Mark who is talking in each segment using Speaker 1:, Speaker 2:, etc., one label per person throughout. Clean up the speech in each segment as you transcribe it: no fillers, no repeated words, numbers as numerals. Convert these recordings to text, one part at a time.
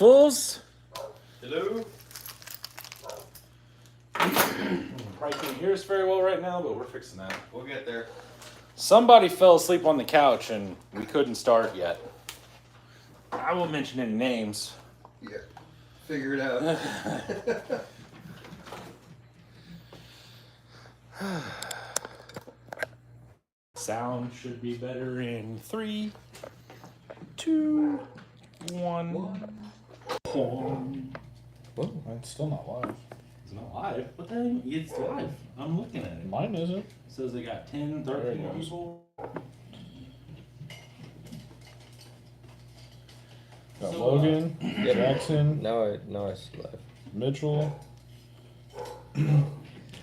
Speaker 1: fools.
Speaker 2: Hello.
Speaker 1: Probably can't hear us very well right now, but we're fixing that.
Speaker 2: We'll get there.
Speaker 1: Somebody fell asleep on the couch and we couldn't start yet. I won't mention any names.
Speaker 2: Yeah. Figure it out.
Speaker 1: Sound should be better in 3, 2, 1.
Speaker 3: Whoa, it's still not live.
Speaker 1: It's not live. What the hell? It's live. I'm looking at it.
Speaker 3: Mine isn't.
Speaker 1: It says they got 10,
Speaker 3: There it
Speaker 1: 13
Speaker 3: goes.
Speaker 1: people.
Speaker 3: Got
Speaker 1: So,
Speaker 3: Logan, Jackson,
Speaker 4: Now I see live.
Speaker 3: Mitchell.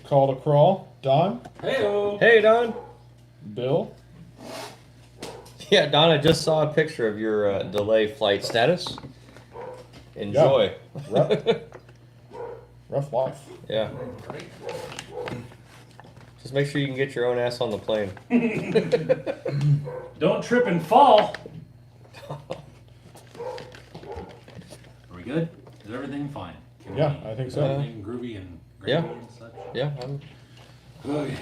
Speaker 3: Call to crawl. Don,
Speaker 1: Hey-o.
Speaker 4: Hey, Don.
Speaker 3: Bill.
Speaker 4: Yeah, Don, I just saw a picture of your delay flight status. Enjoy.
Speaker 3: Rough life.
Speaker 4: Yeah. Just make sure you can get your own ass on the plane.
Speaker 1: Don't trip and fall. Are we good? Is everything fine?
Speaker 3: Yeah, I think so.
Speaker 1: Everything groovy and great
Speaker 4: Yeah.
Speaker 1: and such?
Speaker 4: Yeah, I'm
Speaker 1: Okay.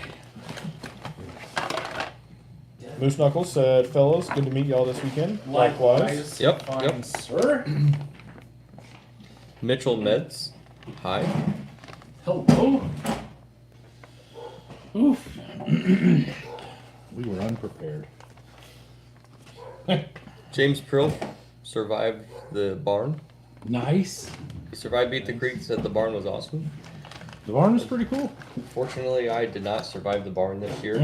Speaker 3: Moose Knuckles said, fellas, good to meet y'all this weekend. Likewise.
Speaker 4: Yep,
Speaker 1: Fine,
Speaker 4: yep.
Speaker 1: sir.
Speaker 4: Mitchell Meds. Hi.
Speaker 1: Hello. Oof.
Speaker 3: We were unprepared.
Speaker 4: James Prill survived the barn.
Speaker 1: Nice.
Speaker 4: He survived Beat the Creek, said the barn was awesome.
Speaker 1: The barn was pretty cool.
Speaker 4: Fortunately, I did not survive the barn this year.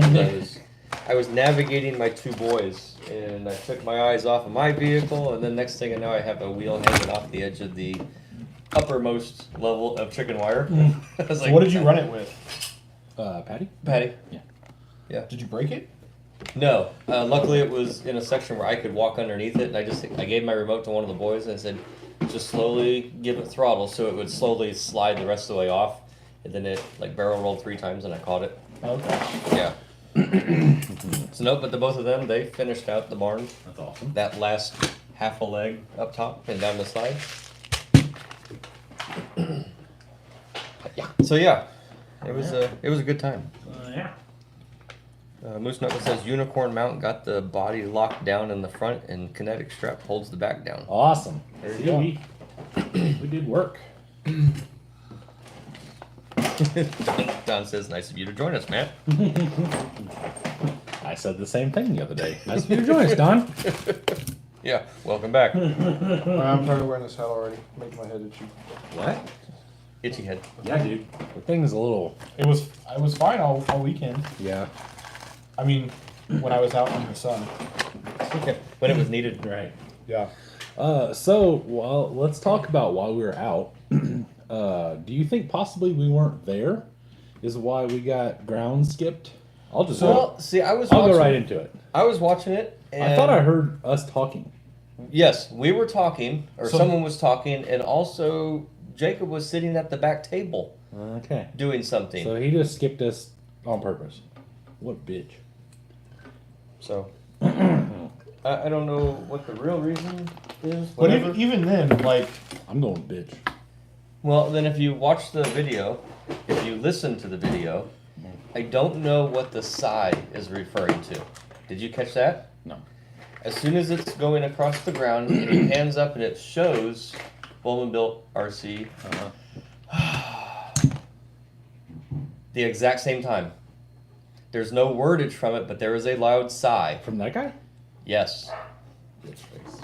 Speaker 4: I was navigating my two boys, and I took my eyes off of my vehicle, and then next thing I know, I have a wheel hanging off the edge of the uppermost level of chicken wire. I was
Speaker 3: So
Speaker 4: like,
Speaker 3: what did you run it with?
Speaker 1: Patty?
Speaker 4: Patty?
Speaker 1: Yeah.
Speaker 3: Did you break it?
Speaker 4: No. Luckily, it was in a section where I could walk underneath it, and I gave my remote to one of the boys and I said, just slowly give it throttle so it would slowly slide the rest of the way off. And then it like barrel rolled 3 times and I caught it.
Speaker 3: Okay.
Speaker 4: Yeah. So no, but the both of them, they finished out the barn.
Speaker 1: That's awesome.
Speaker 4: That last half a leg up top and down the side. Yeah. So yeah, it was a good time.
Speaker 1: Yeah.
Speaker 4: Moose Knuckle says Unicorn Mount got the body locked down in the front and kinetic strap holds the back down.
Speaker 1: Awesome.
Speaker 3: There
Speaker 1: See,
Speaker 3: you go.
Speaker 1: we did work.
Speaker 4: Don says, nice of you to join us, Matt.
Speaker 1: I said the same thing the other day. Nice of you to join us, Don.
Speaker 4: Yeah, welcome back.
Speaker 3: I'm tired of wearing this hat already. Making my head itchy.
Speaker 4: What? Itchy head.
Speaker 1: Yeah, dude. The thing's a little.
Speaker 3: I was fine all weekend.
Speaker 1: Yeah.
Speaker 3: I mean, when I was out in the sun.
Speaker 4: When it was needed.
Speaker 1: Right.
Speaker 3: Yeah.
Speaker 1: So, well, let's talk about why we were out. Do you think possibly we weren't there is why we got ground skipped? I'll just
Speaker 4: Well, see,
Speaker 1: I'll go right into it.
Speaker 4: I was watching it. And
Speaker 1: I thought I heard us talking.
Speaker 4: Yes, we were talking, or
Speaker 3: So-
Speaker 4: someone was talking, and also Jacob was sitting at the back table
Speaker 1: Okay.
Speaker 4: doing something.
Speaker 1: So he just skipped us on purpose. What a bitch.
Speaker 4: So I don't know what the real reason is.
Speaker 3: But
Speaker 4: Whatever.
Speaker 3: even then, like,
Speaker 1: I'm going bitch.
Speaker 4: Well, then if you watch the video, if you listen to the video, I don't know what the sigh is referring to. Did you catch that?
Speaker 1: No.
Speaker 4: As soon as it's going across the ground, it hands up and it shows Bowman Built RC the exact same time. There's no wordage from it, but there is a loud sigh.
Speaker 1: From that guy?
Speaker 4: Yes.
Speaker 1: Bitch face.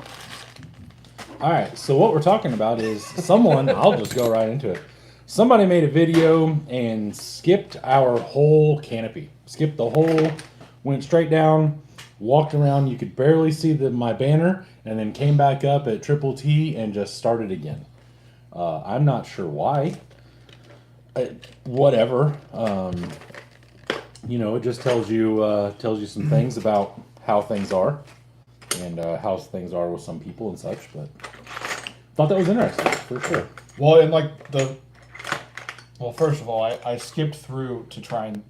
Speaker 1: All right. So what we're talking about is someone. I'll just go right into it. Somebody made a video and skipped our whole canopy. Skipped the whole. Went straight down. Walked around. You could barely see my banner, and then came back up at Triple T and just started again. I'm not sure why. Whatever. You know, it just tells you some things about how things are, and how things are with some people and such. But thought that was interesting for sure.
Speaker 3: well, and like well, first of all, I skipped through to try and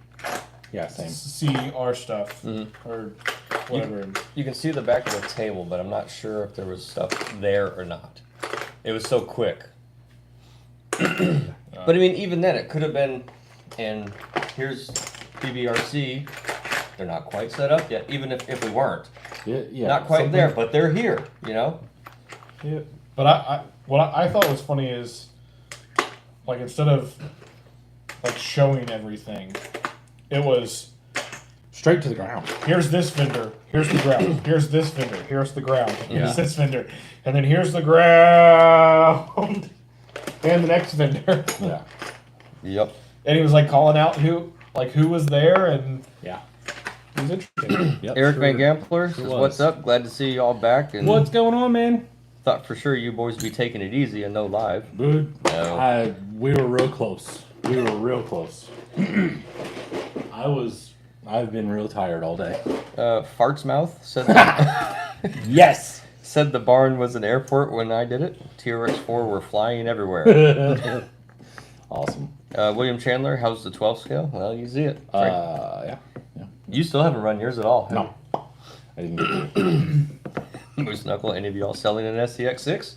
Speaker 1: Yeah, same.
Speaker 3: see our stuff or whatever.
Speaker 4: You can see the back of the table, but I'm not sure if there was stuff there or not. It was so quick. But I mean, even then, it could have been. And here's BBRC. They're not quite set up yet, even if we weren't.
Speaker 1: Yeah,
Speaker 4: Not quite
Speaker 1: something-
Speaker 4: there, but they're here. You know.
Speaker 3: Yeah. But what I thought was funny is, like, instead of like showing everything, it was
Speaker 1: Straight to the ground.
Speaker 3: here's this vendor, here's the ground, here's this vendor, here's the ground, here's
Speaker 1: Yeah.
Speaker 3: this vendor, and then here's the ground, and the next vendor.
Speaker 1: Yeah.
Speaker 4: Yep.
Speaker 3: And he was like calling out who was there, and
Speaker 1: Yeah.
Speaker 3: it was interesting.
Speaker 1: Yep,
Speaker 4: Eric
Speaker 1: sure.
Speaker 4: Van Gampler says,
Speaker 1: was.
Speaker 4: "What's up? Glad to see you all back." And
Speaker 1: What's going on, man?
Speaker 4: thought for sure you boys would be taking it easy and no live.
Speaker 1: Dude,
Speaker 4: No.
Speaker 1: we were real close. We were real close. I've been real tired all day.
Speaker 4: Farts Mouth said that,
Speaker 1: Yes.
Speaker 4: said the barn was an airport when I did it. TRX4 were flying everywhere.
Speaker 1: Awesome.
Speaker 4: William Chandler, how's the 12 scale? Well, you see it.
Speaker 1: Yeah.
Speaker 4: You still haven't run yours at all.
Speaker 1: No. I didn't get to.
Speaker 4: Moose Knuckle, any of y'all selling an SCX6?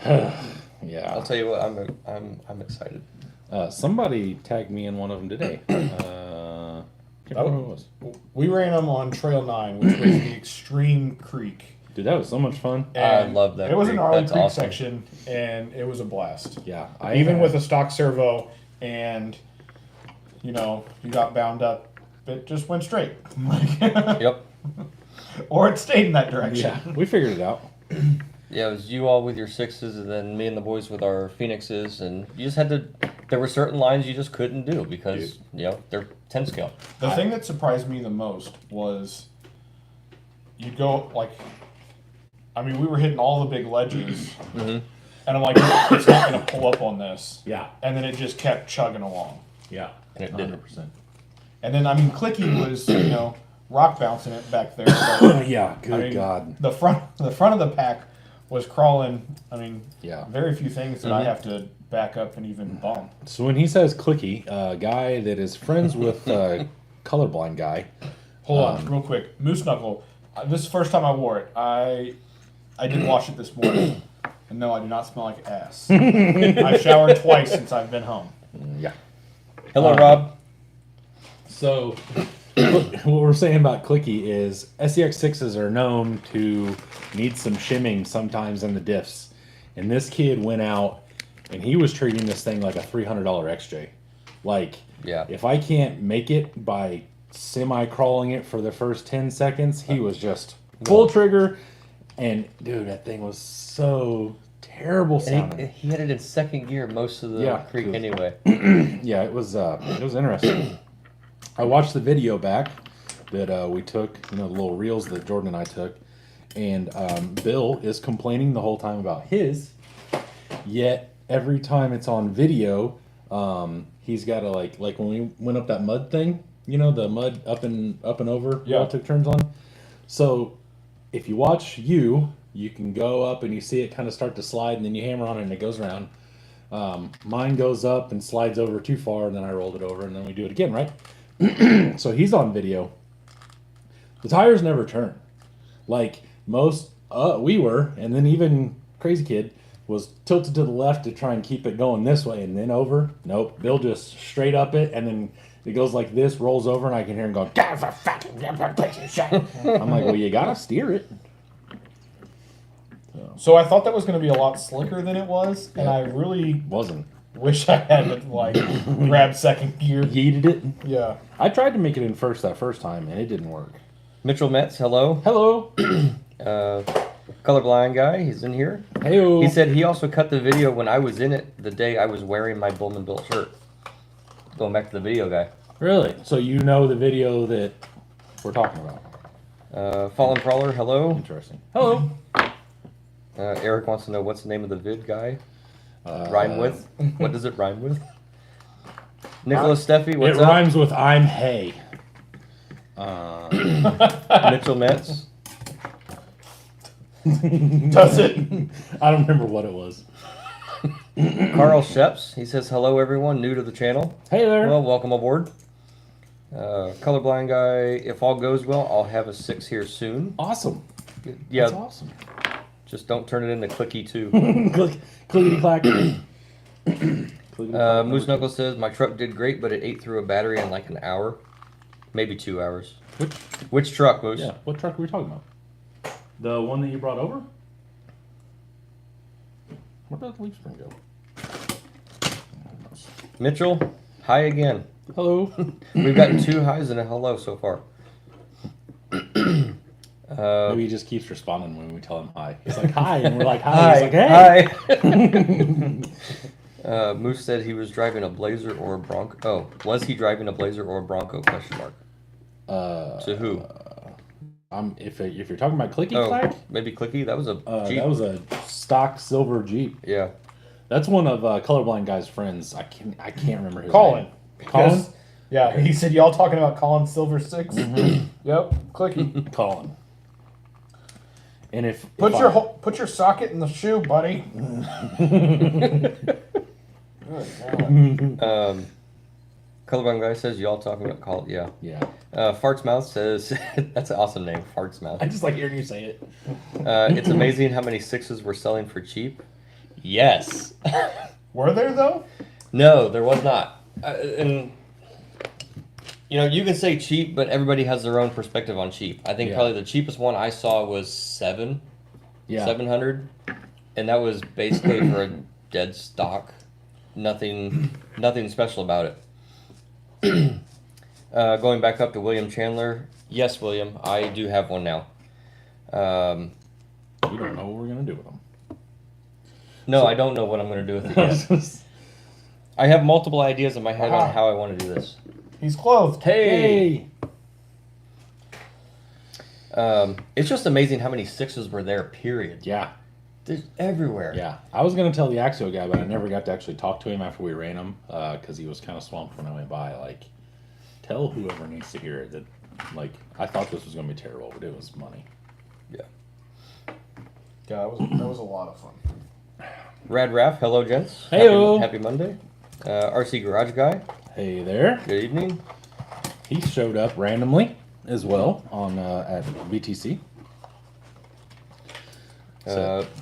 Speaker 1: Yeah.
Speaker 4: I'll tell you what, I'm excited.
Speaker 1: Somebody tagged me in one of them today. Can't remember who it was.
Speaker 3: We ran them on Trail 9, which was the Extreme Creek.
Speaker 1: Dude, that was so much fun.
Speaker 4: I love that
Speaker 3: It was
Speaker 4: creek.
Speaker 3: an gnarly
Speaker 4: That's
Speaker 3: creek
Speaker 4: awesome.
Speaker 3: section, and it was a blast.
Speaker 1: Yeah.
Speaker 3: Even with a stock servo, and you got bound up, it just went straight.
Speaker 4: Yep.
Speaker 3: Or it stayed in that direction.
Speaker 1: Yeah, we figured it out.
Speaker 4: Yeah, it was you all with your 6s, and then me and the boys with our Phoenixes, and you just had to. There were certain lines you just couldn't do because they're 10 scale.
Speaker 3: The thing that surprised me the most was you'd go we were hitting all the big ledges, and I'm like, it's not going to pull up on this.
Speaker 1: Yeah.
Speaker 3: And then it just kept chugging along.
Speaker 1: Yeah.
Speaker 4: And it didn't.
Speaker 1: 100%.
Speaker 3: And then Clicky was rock bouncing it back there. But,
Speaker 1: Yeah, good God.
Speaker 3: The front of the pack was crawling.
Speaker 1: Yeah.
Speaker 3: Very few things that I have to back up and even bump.
Speaker 1: So when he says clicky, a guy that is friends with a colorblind guy.
Speaker 3: Hold on, real quick. Moose Knuckle. This is the first time I wore it. I did wash it this morning. And no, I do not smell like ass. I've showered twice since I've been home.
Speaker 1: Yeah.
Speaker 4: Hello, Rob.
Speaker 1: So what we're saying about clicky is SEX6s are known to need some shimming sometimes in the diffs. And this kid went out and he was treating this thing like a $300 XJ. Like,
Speaker 4: Yeah.
Speaker 1: if I can't make it by semi-crawling it for the first 10 seconds, he was just full trigger. And, dude, that thing was so terrible
Speaker 4: And
Speaker 1: sounding.
Speaker 4: he had it in second gear most of the creek
Speaker 1: good.
Speaker 4: anyway.
Speaker 1: Yeah, it was interesting. I watched the video back that we took, the little reels that Jordan and I took, and Bill is complaining the whole time about his, yet every time it's on video, he's got to like when we went up that mud thing, the mud up and over,
Speaker 3: Yeah.
Speaker 1: all took turns on. So if you watch you can go up and you see it kind of start to slide, and then you hammer on it and it goes around. Mine goes up and slides over too far, and then I rolled it over, and then we do it again, right? So he's on video. The tires never turn. Like most, we were, and then even Crazy Kid was tilted to the left to try and keep it going this way, and then over. Nope, Bill just straight up it, and then it goes like this, rolls over, and I can hear him go, "God, for fucking shit." I'm like, well, you gotta steer it.
Speaker 3: So I thought that was going to be a lot slicker than it was, and
Speaker 1: Yeah.
Speaker 3: I really
Speaker 1: Wasn't.
Speaker 3: wish I had grab second gear.
Speaker 1: Yeeted it.
Speaker 3: Yeah.
Speaker 1: I tried to make it in first that first time, and it didn't work.
Speaker 4: Mitchell Metz, hello.
Speaker 1: Hello.
Speaker 4: Colorblind guy, he's in here.
Speaker 1: Hey-o.
Speaker 4: He said he also cut the video when I was in it the day I was wearing my Bowman Bill shirt. Going back to the video guy.
Speaker 1: Really? So you know the video that we're talking about?
Speaker 4: Fallen Crawler, hello.
Speaker 1: Interesting. Hello.
Speaker 4: Eric wants to know what's the name of the vid guy. Rhyme with? What does it rhyme with? Nicholas Steffi, what's
Speaker 1: It
Speaker 4: up?
Speaker 1: rhymes with I'm hay.
Speaker 4: Mitchell Metz.
Speaker 3: Does it?
Speaker 1: I don't remember what it was.
Speaker 4: Carl Sheps, he says hello everyone, new to the channel.
Speaker 1: Hey there.
Speaker 4: Well, welcome aboard. Colorblind guy, if all goes well, I'll have a 6 here soon.
Speaker 1: Awesome.
Speaker 4: Yeah,
Speaker 1: That's awesome.
Speaker 4: Just don't turn it into clicky too.
Speaker 1: Clickety clack.
Speaker 4: Moose Knuckles says my truck did great, but it ate through a battery in like an hour, maybe 2 hours. Which truck, Moose?
Speaker 1: Yeah, what truck are we talking about? The one that you brought over? Where did the leaf spring go?
Speaker 4: Mitchell, hi again.
Speaker 1: Hello.
Speaker 4: We've gotten 2 highs and a hello so far.
Speaker 1: Maybe he just keeps responding when we tell him hi. He's like, hi, and we're like, hi. He's like, hey.
Speaker 4: Hi. Moose said he was driving a Blazer or a Bronco. Oh, was he driving a Blazer or a Bronco? Question mark. To who?
Speaker 1: If you're talking about Clicky Clack,
Speaker 4: maybe Clicky. That was a Jeep.
Speaker 1: That was a stock silver Jeep.
Speaker 4: Yeah,
Speaker 1: that's one of Colorblind Guy's friends. I can't remember his
Speaker 3: Colin.
Speaker 1: name. Colin.
Speaker 3: Yeah, he said y'all talking about Colin Silver 6. Yep, Clicky.
Speaker 1: Colin. And if
Speaker 3: put your socket in the shoe, buddy.
Speaker 4: Colorblind Guy says y'all talking about Colin. Yeah.
Speaker 1: Yeah.
Speaker 4: Farts Mouth says that's an awesome name, Farts Mouth.
Speaker 1: I just like hearing you say it.
Speaker 4: It's amazing how many 6s we're selling for cheap. Yes.
Speaker 3: Were there though?
Speaker 4: No, there was not. And you know, you can say cheap, but everybody has their own perspective on cheap. I think probably the cheapest one I saw was 700, and that was basically for a dead stock. Nothing special about it. Going back up to William Chandler. Yes, William, I do have one now.
Speaker 1: We don't know what we're gonna do with them.
Speaker 4: No, I don't know what I'm gonna do with it yet. I have multiple ideas in my head on how I want to do this.
Speaker 3: He's clothed.
Speaker 4: Hey! It's just amazing how many 6s were there, period.
Speaker 1: Yeah.
Speaker 4: They're everywhere.
Speaker 1: Yeah. I was going to tell the Axio guy, but I never got to actually talk to him after we ran him because he was kind of swamped when I went by. Like, tell whoever needs to hear it that, like, I thought this was going to be terrible, but it was money.
Speaker 4: Yeah.
Speaker 3: Yeah, that was a lot of fun.
Speaker 4: Rad Raff, hello, gents.
Speaker 1: Hey-o.
Speaker 4: Happy Monday. RC Garage Guy.
Speaker 1: Hey there.
Speaker 4: Good evening.
Speaker 1: He showed up randomly as well on at BTC.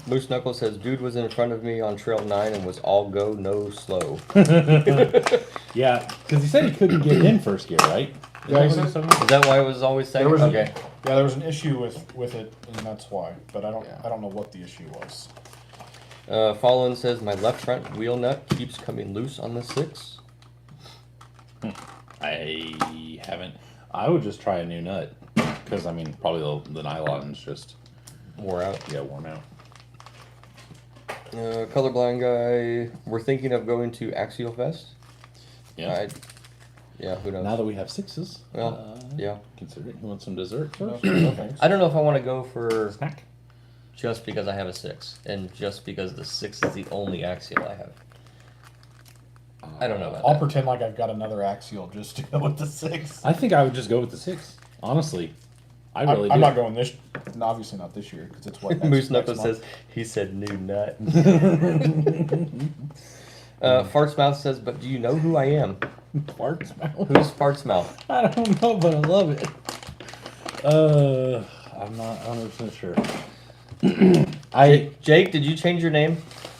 Speaker 4: Moose Knuckles says, dude was in front of me on Trail 9 and was all go, no slow.
Speaker 1: Yeah, because he said he couldn't get in first gear, right?
Speaker 3: Yeah,
Speaker 1: Is that
Speaker 4: Is that why it was always saying? Okay.
Speaker 3: There was an issue with it, and that's why. But I don't know what the issue was.
Speaker 4: Fallon says, my left front wheel nut keeps coming loose on the 6.
Speaker 1: I haven't. I would just try a new nut because I mean probably the nylon's just
Speaker 4: Wore out.
Speaker 1: Yeah, worn out.
Speaker 4: Colorblind Guy, we're thinking of going to Axial Fest.
Speaker 1: Yeah.
Speaker 4: Yeah, who knows?
Speaker 1: Now that we have 6s,
Speaker 4: Well, yeah.
Speaker 1: consider it. You want some dessert first?
Speaker 3: No thanks.
Speaker 4: I don't know if I want to go for
Speaker 1: Snack.
Speaker 4: just because I have a 6 and just because the 6 is the only Axial I have. I don't know about
Speaker 3: I'll
Speaker 4: that.
Speaker 3: pretend like I've got another Axial just to go with the 6.
Speaker 1: I think I would just go with the 6. Honestly, I really.
Speaker 3: I'm
Speaker 1: do.
Speaker 3: not going this. Obviously not this year because it's what.
Speaker 4: Moose Knuckles says he said new nut. Farts Mouth says, but do you know who I am?
Speaker 1: Farts mouth.
Speaker 4: Who's Farts Mouth?
Speaker 1: I don't know, but I love it. I'm not 100% sure.
Speaker 4: Jake, did you change your name?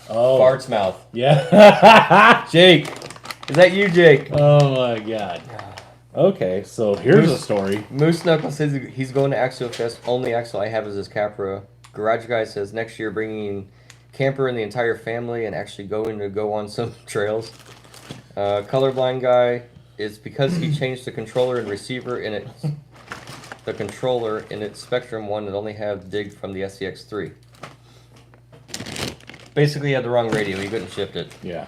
Speaker 1: Oh,
Speaker 4: Farts Mouth.
Speaker 1: Yeah.
Speaker 4: Jake, is that you, Jake?
Speaker 1: Oh my God. Okay, so here's a story.
Speaker 4: Moose Knuckles says he's going to Axial Fest. Only Axle I have is his Capra. Garage Guy says next year bringing camper and the entire family and actually going to go on some trails. Colorblind Guy is because he changed the controller and receiver in it. The controller in its Spectrum one that only have dig from the SCX3. Basically, he had the wrong radio. He couldn't shift it.
Speaker 1: Yeah.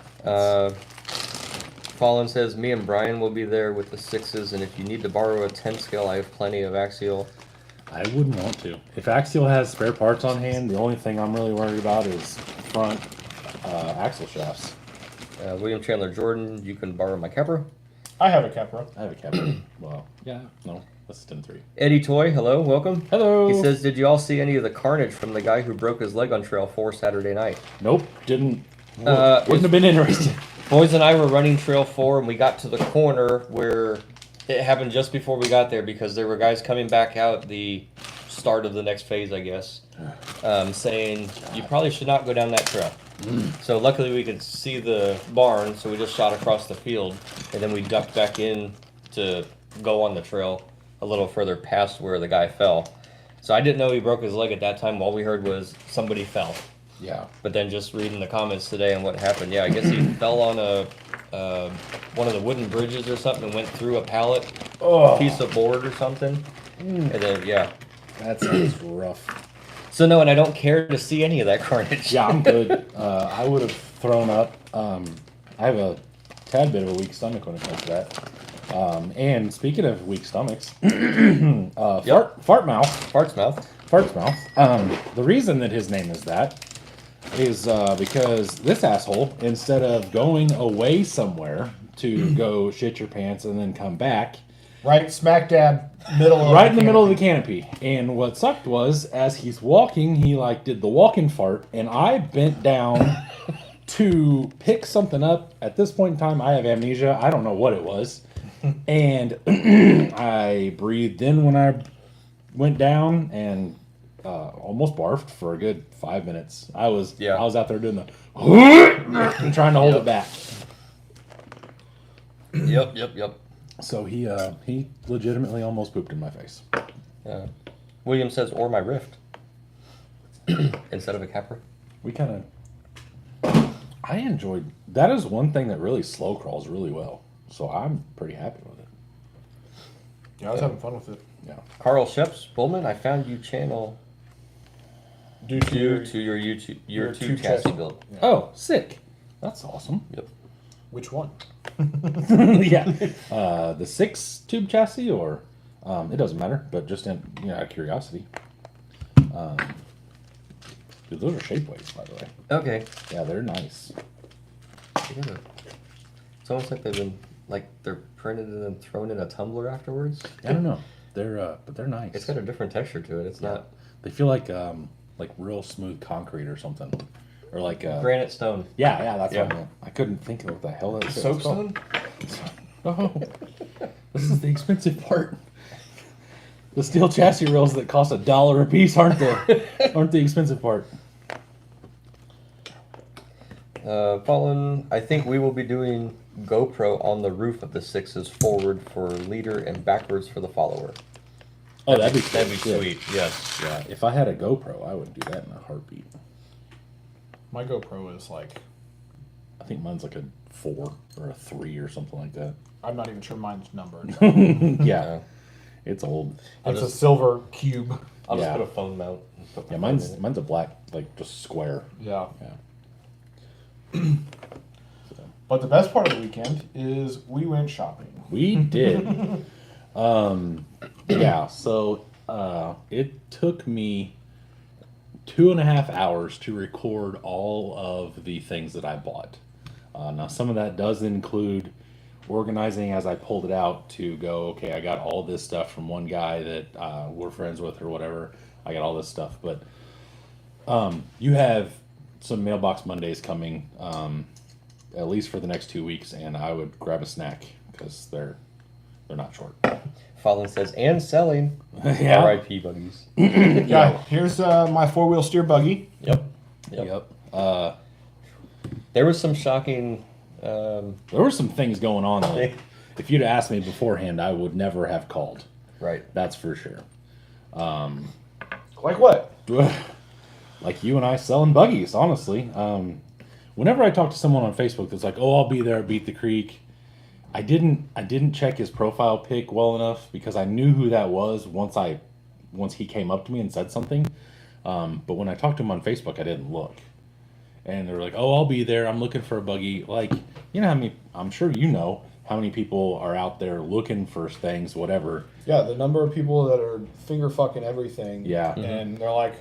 Speaker 4: Fallen says, me and Brian will be there with the 6s, and if you need to borrow a 10 scale, I have plenty of Axial.
Speaker 1: I wouldn't want to. If Axial has spare parts on hand, the only thing I'm really worried about is front axle shafts.
Speaker 4: William Chandler Jordan, you can borrow my Capra.
Speaker 3: I have a Capra.
Speaker 1: I have a Capra. Well, yeah, no, that's 10.3.
Speaker 4: Eddie Toy, hello, welcome.
Speaker 1: Hello.
Speaker 4: He says, did you all see any of the carnage from the guy who broke his leg on Trail 4 Saturday night?
Speaker 1: Nope, didn't. Wouldn't have been interested.
Speaker 4: Boys and I were running Trail 4, and we got to the corner where it happened just before we got there because there were guys coming back out the start of the next phase, I guess, saying you probably should not go down that trail. So luckily we could see the barn, so we just shot across the field, and then we ducked back in to go on the trail a little further past where the guy fell. So I didn't know he broke his leg at that time. All we heard was somebody fell.
Speaker 1: Yeah.
Speaker 4: But then just reading the comments today and what happened, yeah, I guess he fell on one of the wooden bridges or something and went through a pallet, piece of board or something. And then, yeah.
Speaker 1: That sounds rough.
Speaker 4: So no, and I don't care to see any of that carnage.
Speaker 1: Yeah, I'm good. I would have thrown up. I have a tad bit of a weak stomach when it comes to that. And speaking of weak stomachs, fart mouth.
Speaker 4: Fart's mouth.
Speaker 1: Fart's mouth. The reason that his name is that is because this asshole, instead of going away somewhere to go shit your pants and then come back,
Speaker 3: Right smack dab middle of
Speaker 1: right in the middle of the canopy. And what sucked was, as he's walking, he like did the walking fart, and I bent down to pick something up. At this point in time, I have amnesia. I don't know what it was. And I breathed in when I went down and almost barfed for a good 5 minutes. I was out there doing the and trying to hold it back.
Speaker 4: Yep.
Speaker 1: So he legitimately almost pooped in my face.
Speaker 4: William says, or my rift. Instead of a capra.
Speaker 1: We kind of... I enjoyed... That is one thing that really slow crawls really well. So I'm pretty happy with it.
Speaker 3: Yeah, I was having fun with it.
Speaker 1: Yeah.
Speaker 4: Carl Sheps, Bullman, I found you channel
Speaker 3: Due
Speaker 4: due to your YouTube, your tube chassis build.
Speaker 3: Yeah.
Speaker 1: Oh, sick. That's awesome.
Speaker 4: Yep.
Speaker 3: Which one?
Speaker 1: Yeah. The 6 tube chassis or... it doesn't matter, but just out of curiosity. Dude, those are shapeways, by the way.
Speaker 4: Okay.
Speaker 1: Yeah, they're nice.
Speaker 4: It's almost like they're printed and then thrown in a tumbler afterwards.
Speaker 1: I don't know. But they're nice.
Speaker 4: It's got a different texture to it. It's not
Speaker 1: They feel like real smooth concrete or something, or like
Speaker 4: granite stone.
Speaker 1: Yeah, that's what I meant. I couldn't think of what the hell that was.
Speaker 3: Soapstone?
Speaker 1: Oh, this is the expensive part. The steel chassis rails that cost $1 a piece aren't the expensive part.
Speaker 4: Fallen, I think we will be doing GoPro on the roof of the 6s forward for leader and backwards for the follower.
Speaker 1: Oh, that'd be good.
Speaker 4: sweet. Yes.
Speaker 1: Yeah, if I had a GoPro, I would do that in a heartbeat.
Speaker 3: My GoPro is like...
Speaker 1: I think mine's like a 4 or a 3 or something like that.
Speaker 3: I'm not even sure mine's numbered.
Speaker 1: Yeah, it's old.
Speaker 3: It's a silver cube.
Speaker 4: I'll just
Speaker 1: Yeah.
Speaker 4: put a phone mount.
Speaker 1: Yeah, mine's a black, like just square.
Speaker 3: Yeah.
Speaker 1: Yeah.
Speaker 3: But the best part of the weekend is we went shopping.
Speaker 1: We did. Yeah, so it took me 2.5 hours to record all of the things that I bought. Now, some of that does include organizing as I pulled it out to go, okay, I got all this stuff from one guy that we're friends with or whatever. I got all this stuff. But you have some Mailbox Mondays coming, at least for the next 2 weeks, and I would grab a snack because they're not short.
Speaker 4: Fallen says, and selling.
Speaker 1: Yeah.
Speaker 4: RIP buggies.
Speaker 3: Yeah, here's my 4-wheel steer buggy.
Speaker 4: Yep. There was some shocking...
Speaker 1: There were some things going on that if you'd asked me beforehand, I would never have called.
Speaker 4: Right.
Speaker 1: That's for sure.
Speaker 3: Like what?
Speaker 1: Like you and I selling buggies, honestly. Whenever I talk to someone on Facebook that's like, "Oh, I'll be there at Beat the Creek," I didn't check his profile pic well enough because I knew who that was once he came up to me and said something. But when I talked to him on Facebook, I didn't look. And they're like, "Oh, I'll be there. I'm looking for a buggy." Like, you know how many? I'm sure you know how many people are out there looking for things, whatever.
Speaker 3: Yeah, the number of people that are finger fucking everything.
Speaker 1: Yeah.
Speaker 3: And they're like,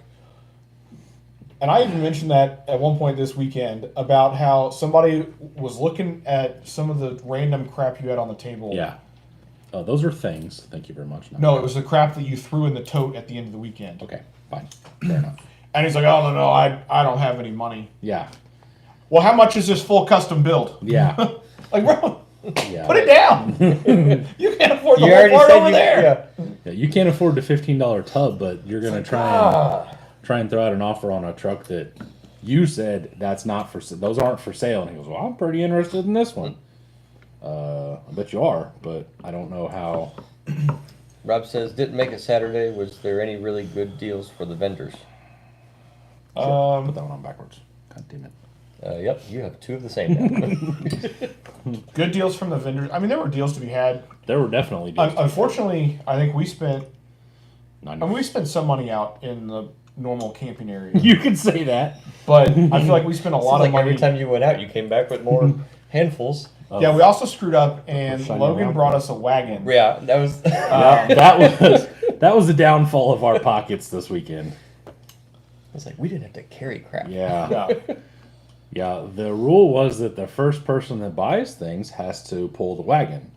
Speaker 3: and I even mentioned that at one point this weekend about how somebody was looking at some of the random crap you had on the table.
Speaker 1: Yeah. Those are things. Thank you very much.
Speaker 3: No, it was the crap that you threw in the tote at the end of the weekend.
Speaker 1: Okay, fine. Fair enough.
Speaker 3: And he's like, "Oh, no, I don't have any money."
Speaker 1: Yeah.
Speaker 3: Well, how much is this full custom build?
Speaker 1: Yeah.
Speaker 3: Like, bro,
Speaker 1: Yeah.
Speaker 3: put it down. You can't afford the
Speaker 4: You
Speaker 3: whole
Speaker 4: already
Speaker 3: part
Speaker 4: said
Speaker 3: over there.
Speaker 4: Yeah.
Speaker 1: Yeah, you can't afford the $15 tub, but you're gonna try and throw out an offer on a truck that you said that's not for those aren't for sale. And he goes, well, I'm pretty interested in this one. I bet you are, but I don't know how.
Speaker 4: Rob says, didn't make it Saturday. Was there any really good deals for the vendors?
Speaker 1: Put that one on backwards. God damn it.
Speaker 4: Yep, you have two of the same now.
Speaker 3: Good deals from the vendors. I mean, there were deals to be had.
Speaker 1: There were definitely deals.
Speaker 3: Unfortunately, I think we spent
Speaker 1: Not
Speaker 3: we spent some money out in the normal camping area.
Speaker 1: You can say that.
Speaker 3: But I feel like we spent a lot
Speaker 4: Seems
Speaker 3: of
Speaker 4: like
Speaker 3: money.
Speaker 4: every time you went out, you came back with more handfuls.
Speaker 3: Yeah, we also screwed up, and
Speaker 1: Shiny
Speaker 3: Logan
Speaker 1: round.
Speaker 3: brought us a wagon.
Speaker 4: Yeah, that was.
Speaker 1: That was the downfall of our pockets this weekend.
Speaker 4: It's like we didn't have to carry crap.
Speaker 1: Yeah.
Speaker 3: Yeah.
Speaker 1: Yeah, the rule was that the first person that buys things has to pull the wagon.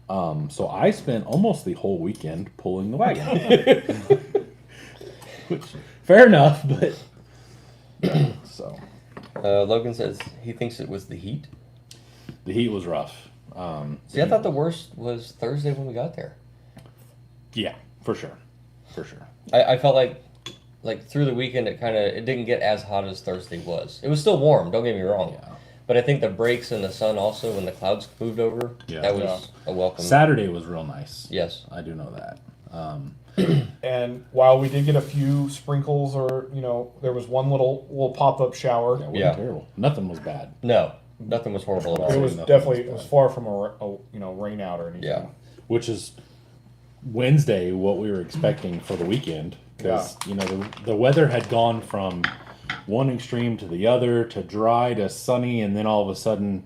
Speaker 1: So I spent almost the whole weekend pulling the wagon. Which, fair enough, but so
Speaker 4: Logan says he thinks it was the heat.
Speaker 1: the heat was rough.
Speaker 4: See, I thought the worst was Thursday when we got there.
Speaker 1: Yeah, for sure.
Speaker 4: I felt like through the weekend it didn't get as hot as Thursday was. It was still warm, don't get me wrong.
Speaker 1: Yeah.
Speaker 4: But I think the breaks in the sun also when the clouds moved over, that was a welcome.
Speaker 1: Saturday was real nice.
Speaker 4: Yes.
Speaker 1: I do know that.
Speaker 3: And while we did get a few sprinkles, or there was one little pop-up shower.
Speaker 1: That wasn't
Speaker 4: Yeah.
Speaker 1: terrible. Nothing was bad.
Speaker 4: No, nothing was horrible at all.
Speaker 3: It was
Speaker 1: Nothing
Speaker 3: definitely
Speaker 1: was bad.
Speaker 3: far from a rain out or anything.
Speaker 4: Yeah.
Speaker 1: Which is Wednesday what we were expecting for the weekend. Because, the weather had gone from one extreme to the other, to dry to sunny, and then all of a sudden,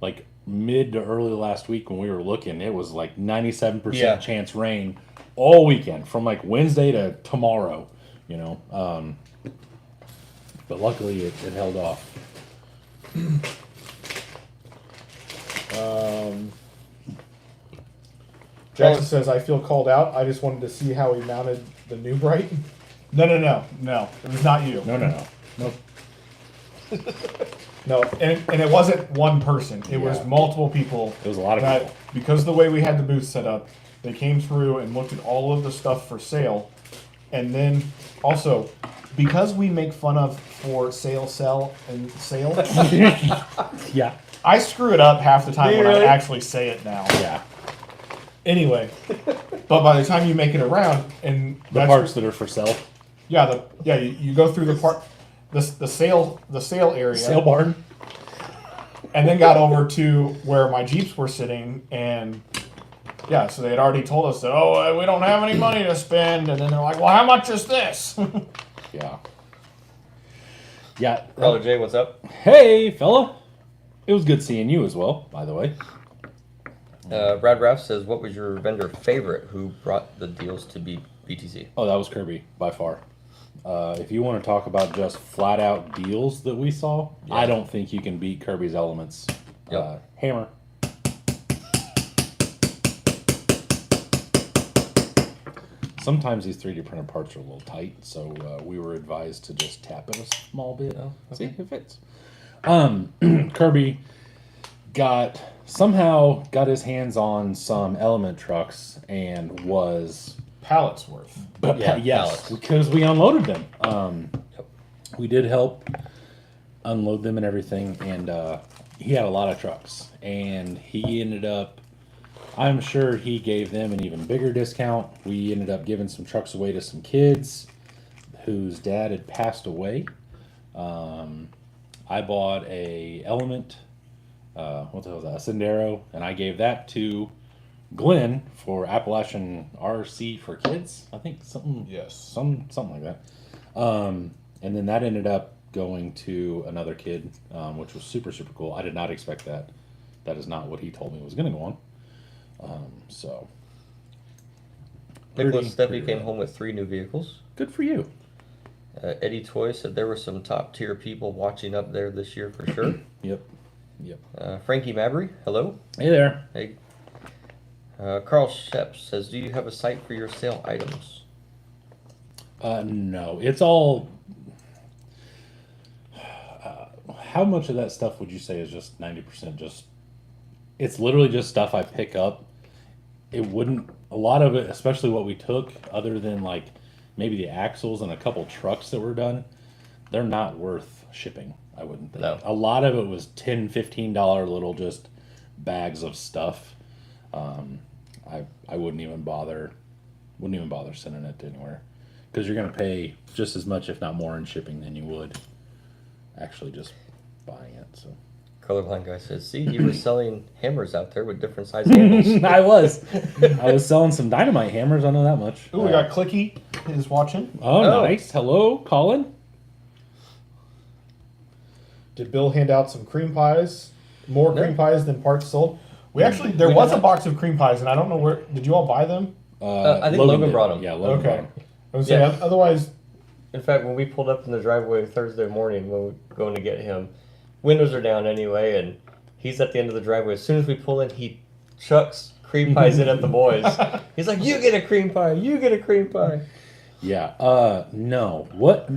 Speaker 1: like mid to early last week when we were looking, it was like 97%
Speaker 4: Yeah.
Speaker 1: chance rain all weekend, from like Wednesday to tomorrow, but luckily it held off.
Speaker 3: Jackson says, I feel called out. I just wanted to see how he mounted the new Bright. No. It was not you.
Speaker 1: No. Nope.
Speaker 3: No, and it wasn't one person. It was
Speaker 1: Yeah.
Speaker 3: multiple people.
Speaker 1: It was a lot of
Speaker 3: that,
Speaker 1: people.
Speaker 3: because of the way we had the booth set up, they came through and looked at all of the stuff for sale. And then also, because we make fun of for sale, sell, and sale,
Speaker 1: Yeah.
Speaker 3: I screw it up half the time when
Speaker 4: Really?
Speaker 3: I actually say it now.
Speaker 1: Yeah.
Speaker 3: Anyway, but by the time you make it around, and
Speaker 1: The parts that are for sale.
Speaker 3: you go through the part, the sale area,
Speaker 1: Sale barn.
Speaker 3: and then got over to where my Jeeps were sitting, and so they had already told us that, we don't have any money to spend, and then they're like, well, how much is this?
Speaker 1: Yeah. Yeah.
Speaker 4: Hello, Jay, what's up?
Speaker 1: Hey, fella. It was good seeing you as well, by the way.
Speaker 4: Brad Raff says, what was your vendor favorite who brought the deals to BTC?
Speaker 1: Oh, that was Kirby, by far. If you want to talk about just flat out deals that we saw,
Speaker 4: Yeah.
Speaker 1: I don't think you can beat Kirby's Elements.
Speaker 4: Yep.
Speaker 1: Hammer. Sometimes these 3D printed parts are a little tight, so we were advised to just tap it a small bit.
Speaker 4: Oh,
Speaker 1: See
Speaker 4: okay.
Speaker 1: if it fits. Kirby somehow got his hands on some Element trucks and was
Speaker 3: Pallets worth.
Speaker 4: Yeah,
Speaker 1: yes,
Speaker 4: pallets.
Speaker 1: because we unloaded them.
Speaker 4: Yep.
Speaker 1: We did help unload them and everything, and he had a lot of trucks, and he ended up, I'm sure he gave them an even bigger discount. We ended up giving some trucks away to some kids whose dad had passed away. I bought a Element, what the hell was that, a Sendero, and I gave that to Glenn for Appalachian RC for kids. I think something like that. And then that ended up going to another kid, which was super, super cool. I did not expect that. That is not what he told me was going to go on. So.
Speaker 4: Nicholas
Speaker 1: Pretty
Speaker 4: Steffi came
Speaker 1: rad.
Speaker 4: home with 3 new vehicles.
Speaker 1: Good for you.
Speaker 4: Eddie Toy said there were some top tier people watching up there this year for sure.
Speaker 1: Yep.
Speaker 4: Frankie Mabry, hello.
Speaker 1: Hey there.
Speaker 4: Hey. Carl Shep says, do you have a site for your sale items?
Speaker 1: No, it's all. How much of that stuff would you say is just 90% just? It's literally just stuff I pick up. It wouldn't a lot of it, especially what we took, other than like maybe the axles and a couple trucks that were done, they're not worth shipping. I wouldn't think.
Speaker 4: No.
Speaker 1: A lot of it was $10, $15 little just bags of stuff. I wouldn't even bother sending it to anywhere, because you're gonna pay just as much, if not more, in shipping than you would actually just buying it. So
Speaker 4: Colorblind guy says, see, he was selling hammers out there with different size handles.
Speaker 1: I was selling some dynamite hammers. I know that much.
Speaker 3: Ooh, we got Clicky is watching.
Speaker 1: Oh,
Speaker 4: Oh.
Speaker 1: nice. Hello, Colin.
Speaker 3: Did Bill hand out some cream pies? More
Speaker 4: No.
Speaker 3: cream pies than parts sold. There
Speaker 4: We
Speaker 3: was
Speaker 4: did
Speaker 3: a
Speaker 4: not.
Speaker 3: box of cream pies, and I don't know where. Did you all buy them?
Speaker 4: I think Logan
Speaker 1: did.
Speaker 4: brought 'em.
Speaker 1: Yeah, Logan brought
Speaker 3: Okay.
Speaker 1: 'em.
Speaker 3: I was saying,
Speaker 4: Yeah.
Speaker 3: otherwise,
Speaker 4: In fact, when we pulled up in the driveway Thursday morning when we were going to get him, windows are down anyway, and he's at the end of the driveway. As soon as we pull in, he chucks cream pies in at the boys. He's like, "You get a cream pie. You get a cream pie."
Speaker 1: Yeah. No. What?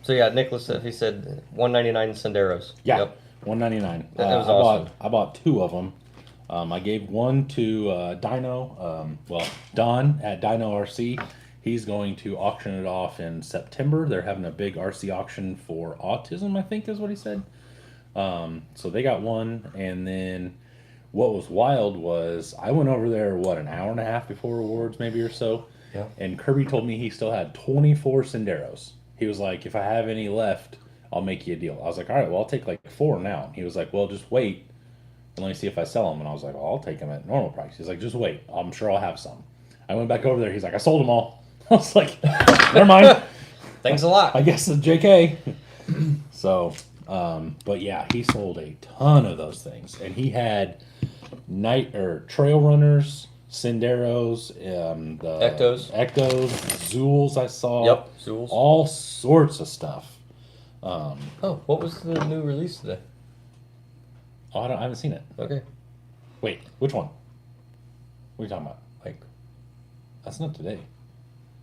Speaker 4: So yeah, Nicholas said he said $1.99 Senderos.
Speaker 1: Yeah.
Speaker 4: Yep.
Speaker 1: $1.99.
Speaker 4: That was awesome.
Speaker 1: I bought two of them. I gave one to Dino. Don at Dino RC. He's going to auction it off in September. They're having a big RC auction for autism, I think is what he said. So they got one, and then what was wild was I went over there, an hour and a half before awards, maybe or so.
Speaker 4: Yeah.
Speaker 1: And Kirby told me he still had 24 Senderos. He was like, if I have any left, I'll make you a deal. I was like, all right, well, I'll take like 4 now. He was like, well, just wait and let me see if I sell them. And I was like, well, I'll take them at normal price. He's like, just wait. I'm sure I'll have some. I went back over there. He's like, I sold them all. I was like, never mind.
Speaker 4: Thanks a lot.
Speaker 1: I guess it's JK. So, but yeah, he sold a ton of those things. And he had trail runners, Senderos, the Ectos, Zools I saw.
Speaker 4: Yep, Zools.
Speaker 1: All sorts of stuff.
Speaker 4: Oh, what was the new release today?
Speaker 1: Oh, I haven't seen it.
Speaker 4: Okay,
Speaker 1: Wait, which one? What are you talking about?
Speaker 4: like,
Speaker 1: That's not today.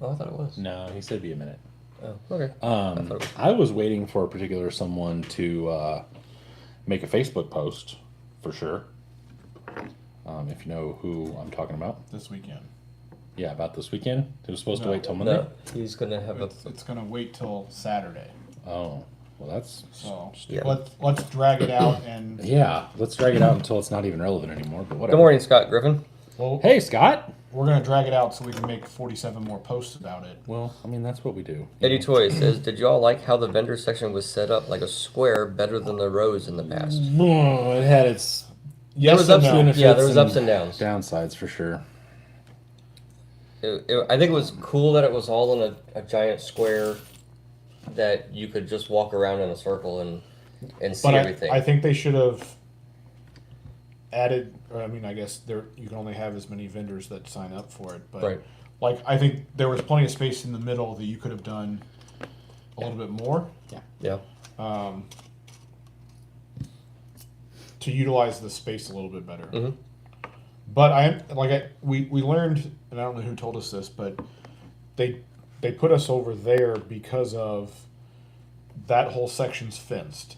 Speaker 4: oh, I thought it was.
Speaker 1: No, he said be a minute.
Speaker 4: Oh, okay. thought it was.
Speaker 1: I was waiting for a particular someone to make a Facebook post for sure. If you know who I'm talking about.
Speaker 3: this weekend.
Speaker 1: Yeah, about this weekend. It was supposed to
Speaker 3: No.
Speaker 1: wait till Monday.
Speaker 4: No, he's gonna have a.
Speaker 3: It's going to wait till Saturday.
Speaker 1: Oh, well, that's
Speaker 3: So
Speaker 4: Yeah.
Speaker 3: let's drag it out and
Speaker 1: yeah. Let's drag it out until it's not even relevant anymore. But whatever.
Speaker 4: Good morning, Scott Griffin.
Speaker 3: well,
Speaker 1: Hey, Scott.
Speaker 3: we're going to drag it out so we can make 47 more posts about it.
Speaker 1: Well, I mean that's what we do.
Speaker 4: Eddie Toy says, "Did y'all like how the vendor section was set up like a square, better than the rows in the past?"
Speaker 1: It had its
Speaker 3: Yes
Speaker 4: was
Speaker 3: and
Speaker 4: ups
Speaker 3: no.
Speaker 4: and- Yeah, there was ups and downs.
Speaker 1: downsides for sure.
Speaker 4: I think it was cool that it was all in a giant square that you could just walk around in a circle and see
Speaker 3: But
Speaker 4: everything.
Speaker 3: I think they should have added. I mean, I guess you can only have as many vendors that sign up for it. But
Speaker 4: Right.
Speaker 3: like, I think there was plenty of space in the middle that you could have done a little bit more
Speaker 4: yeah.
Speaker 3: to utilize the space a little bit better.
Speaker 4: Mhm.
Speaker 3: But we learned, and I don't know who told us this, but they put us over there because of that whole section's fenced.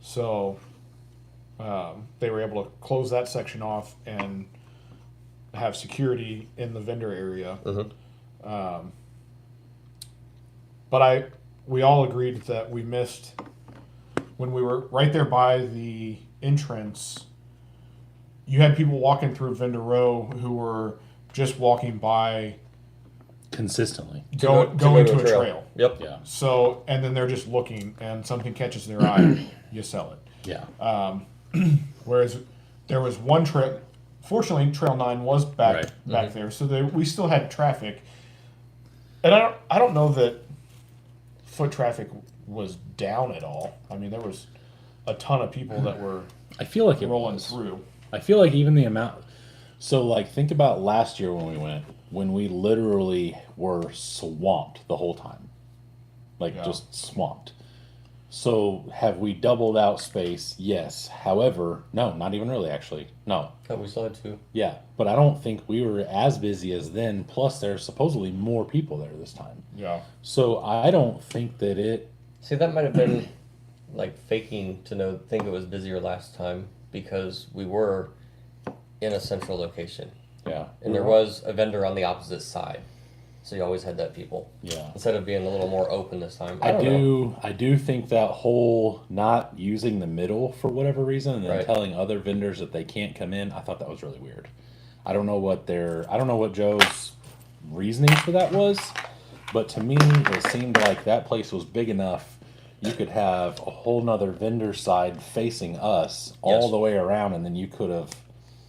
Speaker 3: So they were able to close that section off and have security in the vendor area.
Speaker 4: Mhm.
Speaker 3: But we all agreed that we missed when we were right there by the entrance. You had people walking through Vendor Row who were just walking by,
Speaker 1: Consistently.
Speaker 3: going to a trail.
Speaker 4: Yep.
Speaker 1: Yeah.
Speaker 3: So, and then they're just looking, and something catches their eye, you sell it.
Speaker 1: Yeah.
Speaker 3: Whereas there was one trail. Fortunately, Trail 9 was back
Speaker 1: Right.
Speaker 3: back there, so we still had traffic. And I don't know that foot traffic was down at all. I mean, there was a ton of people that were
Speaker 1: I feel like it
Speaker 3: rolling
Speaker 1: was.
Speaker 3: through.
Speaker 1: I feel like even the amount. So, like, think about last year when we went, when we literally were swamped the whole time. Like,
Speaker 3: Yeah.
Speaker 1: just swamped. So, have we doubled out space? Yes. However, no, not even really, actually. No.
Speaker 4: Oh, we still had two.
Speaker 1: Yeah. But I don't think we were as busy as then. Plus, there's supposedly more people there this time.
Speaker 3: Yeah.
Speaker 1: So, I don't think that it.
Speaker 4: See, that might have been like faking to think it was busier last time because we were in a central location.
Speaker 1: Yeah.
Speaker 4: And there was a vendor on the opposite side. So you always had that people.
Speaker 1: Yeah.
Speaker 4: Instead of being a little more open this time.
Speaker 1: I
Speaker 4: don't know.
Speaker 1: do think that whole not using the middle for whatever reason and then
Speaker 4: Right.
Speaker 1: telling other vendors that they can't come in, I thought that was really weird. I don't know what Joe's reasoning for that was, but to me it seemed like that place was big enough you could have a whole nother vendor side facing us all
Speaker 4: Yes.
Speaker 1: the way around, and then you could have,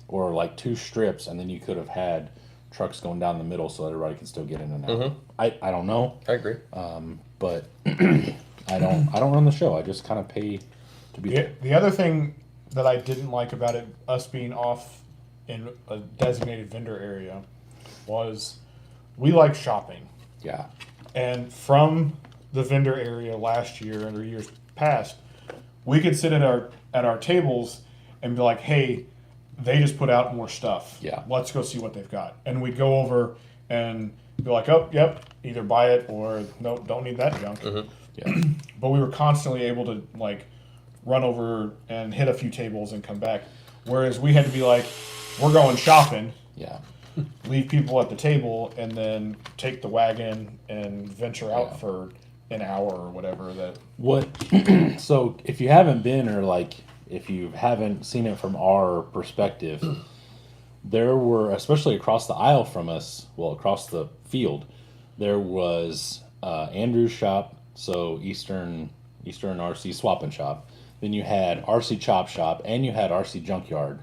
Speaker 1: or like two strips, and then you could have had trucks going down the middle so everybody can still get in and out.
Speaker 4: Mhm.
Speaker 1: I don't know,
Speaker 4: I agree.
Speaker 1: but I don't run the show. I just kind of pay to be there.
Speaker 3: The other thing that I didn't like about it, us being off in a designated vendor area, was we like shopping.
Speaker 1: Yeah.
Speaker 3: And from the vendor area last year and or years past, we could sit at our tables and be like, hey, they just put out more stuff.
Speaker 1: Yeah.
Speaker 3: Let's go see what they've got. And we'd go over and be like, oh, yep, either buy it or no, don't need that junk.
Speaker 1: Yeah.
Speaker 3: But we were constantly able to like run over and hit a few tables and come back. Whereas we had to be like, we're going shopping,
Speaker 1: Yeah.
Speaker 3: leave people at the table, and then take the wagon and venture out
Speaker 1: Yeah.
Speaker 3: for an hour or whatever. That
Speaker 1: What? So if you haven't been, or like if you haven't seen it from our perspective, there were, especially across the aisle from us, well, across the field, there was Andrew's shop, so Eastern RC Swap and Shop. Then you had RC Chop Shop, and you had RC Junkyard.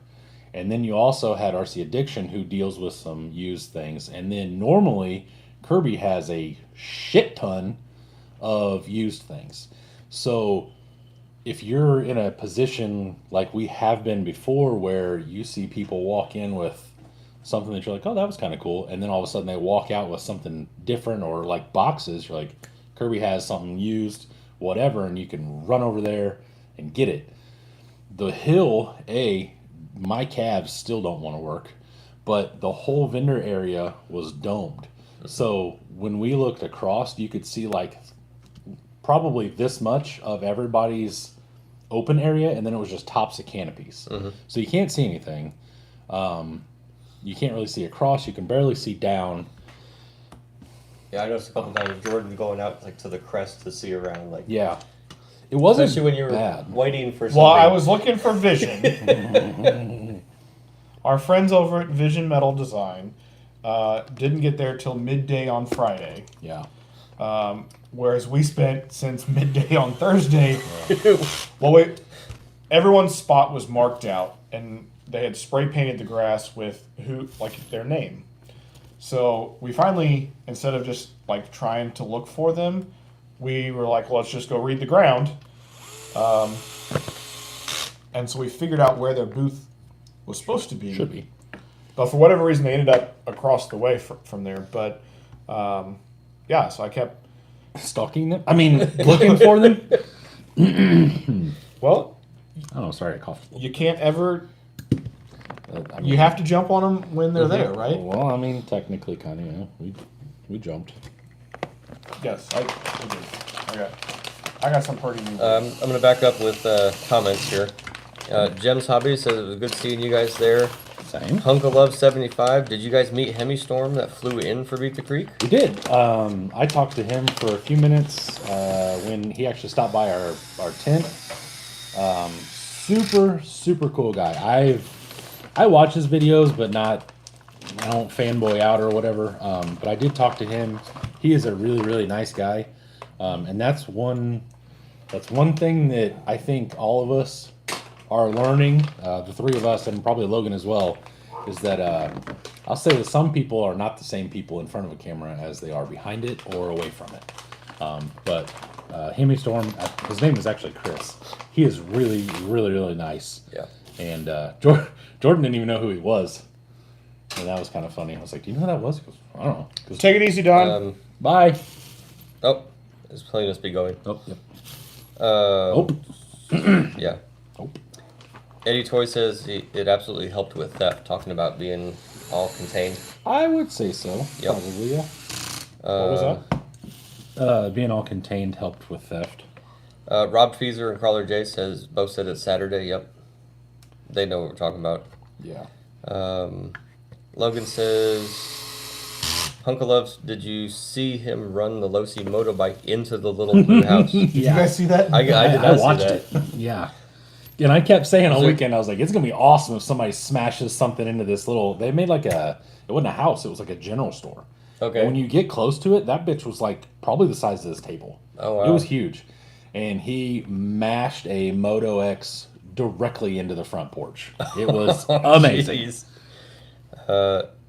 Speaker 1: And then you also had RC Addiction, who deals with some used things. And then normally, Kirby has a shit ton of used things. So if you're in a position like we have been before, where you see people walk in with something that you're like, oh, that was kind of cool, and then all of a sudden they walk out with something different, or like boxes, you're like, Kirby has something used, whatever, and you can run over there and get it. The hill, my calves still don't want to work, but the whole vendor area was domed. So when we looked across, you could see like probably this much of everybody's open area, and then it was just tops of canopies. So you can't see anything. You can't really see across. You can barely see down.
Speaker 4: Yeah, I noticed a couple times Jordan going out like to the crest to see around, like
Speaker 1: Yeah, it wasn't
Speaker 4: especially when you were
Speaker 1: bad.
Speaker 4: waiting for something.
Speaker 3: well, I was looking for Vision. Our friends over at Vision Metal Design didn't get there till midday on Friday.
Speaker 1: Yeah,
Speaker 3: Whereas we spent since midday on Thursday. Well, everyone's spot was marked out, and they had spray painted the grass with their name. So we finally, instead of just like trying to look for them, we were like, well, let's just go read the ground. And so we figured out where their booth was supposed to be.
Speaker 1: should be.
Speaker 3: But for whatever reason, they ended up across the way from there. But yeah, so I kept.
Speaker 1: Stalking them? I mean, looking for them?
Speaker 3: Well,
Speaker 1: Oh, sorry, I coughed.
Speaker 3: you can't ever.
Speaker 1: I mean,
Speaker 3: You have to jump on them when they're there, right?
Speaker 1: Well, I mean, technically, kind of. We jumped.
Speaker 3: Yes, I did. I got some pretty new.
Speaker 4: I'm gonna back up with comments here. Jem's Hobby says it was good seeing you guys there.
Speaker 1: Same.
Speaker 4: Hunk of Love 75. Did you guys meet Hemi Storm that flew in for Beat the Creek?
Speaker 1: We did. I talked to him for a few minutes when he actually stopped by our tent. Super cool guy. I watch his videos, but I don't fanboy out or whatever. But I did talk to him. He is a really nice guy, and that's one thing that I think all of us are learning. The three of us, and probably Logan as well, is that I'll say that some people are not the same people in front of a camera as they are behind it or away from it. But Hemi Storm, his name is actually Chris. He is really nice.
Speaker 4: Yeah.
Speaker 1: And Jordan didn't even know who he was. And that was kind of funny. I was like, do you know who that was? He goes, I don't know. He goes,
Speaker 3: Take it easy, Don.
Speaker 1: bye.
Speaker 4: Oh, his plane must be going.
Speaker 1: Oh, yep.
Speaker 4: Yeah.
Speaker 1: Oh.
Speaker 4: Eddie Toy says it absolutely helped with theft, talking about being all contained.
Speaker 1: I would say so.
Speaker 4: Yep.
Speaker 1: Probably, yeah.
Speaker 3: What was that?
Speaker 1: Being all contained helped with theft.
Speaker 4: Rob Feezer and Crawler J both said it's Saturday. Yep. They know what we're talking about.
Speaker 1: Yeah.
Speaker 4: Logan says, Hunka Loves, did you see him run the Losi motorbike into the little blue house?
Speaker 3: Did you guys see that?
Speaker 4: I did not see
Speaker 1: watched
Speaker 4: that.
Speaker 1: it. Yeah. And I kept saying all
Speaker 4: Was it-
Speaker 1: weekend, I was like, it's going to be awesome if somebody smashes something into this little. They made like it wasn't a house, it was like a general store.
Speaker 4: Okay.
Speaker 1: And when you get close to it, that bitch was like probably the size of this table.
Speaker 4: Oh, wow.
Speaker 1: It was huge. And he mashed a Moto X directly into the front porch. It was amazing.
Speaker 4: Jeez.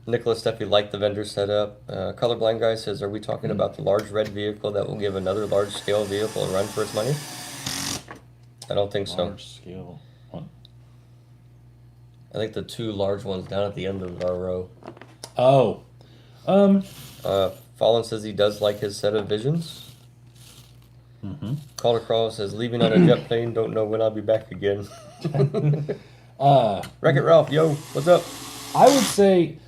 Speaker 4: Nicholas Steffi liked the vendor setup. Colorblind Guy says, are we talking about the large red vehicle that will give another large scale vehicle a run for its money? I don't think so.
Speaker 1: Large scale. What?
Speaker 4: I think the two large ones down at the end of our row.
Speaker 1: Oh.
Speaker 4: Fallen says he does like his set of visions.
Speaker 1: Mm-hmm.
Speaker 4: Calder Crawl says, leaving on a jet plane, don't know when I'll be back again. Wreck-It Ralph, yo, what's up?
Speaker 1: I would say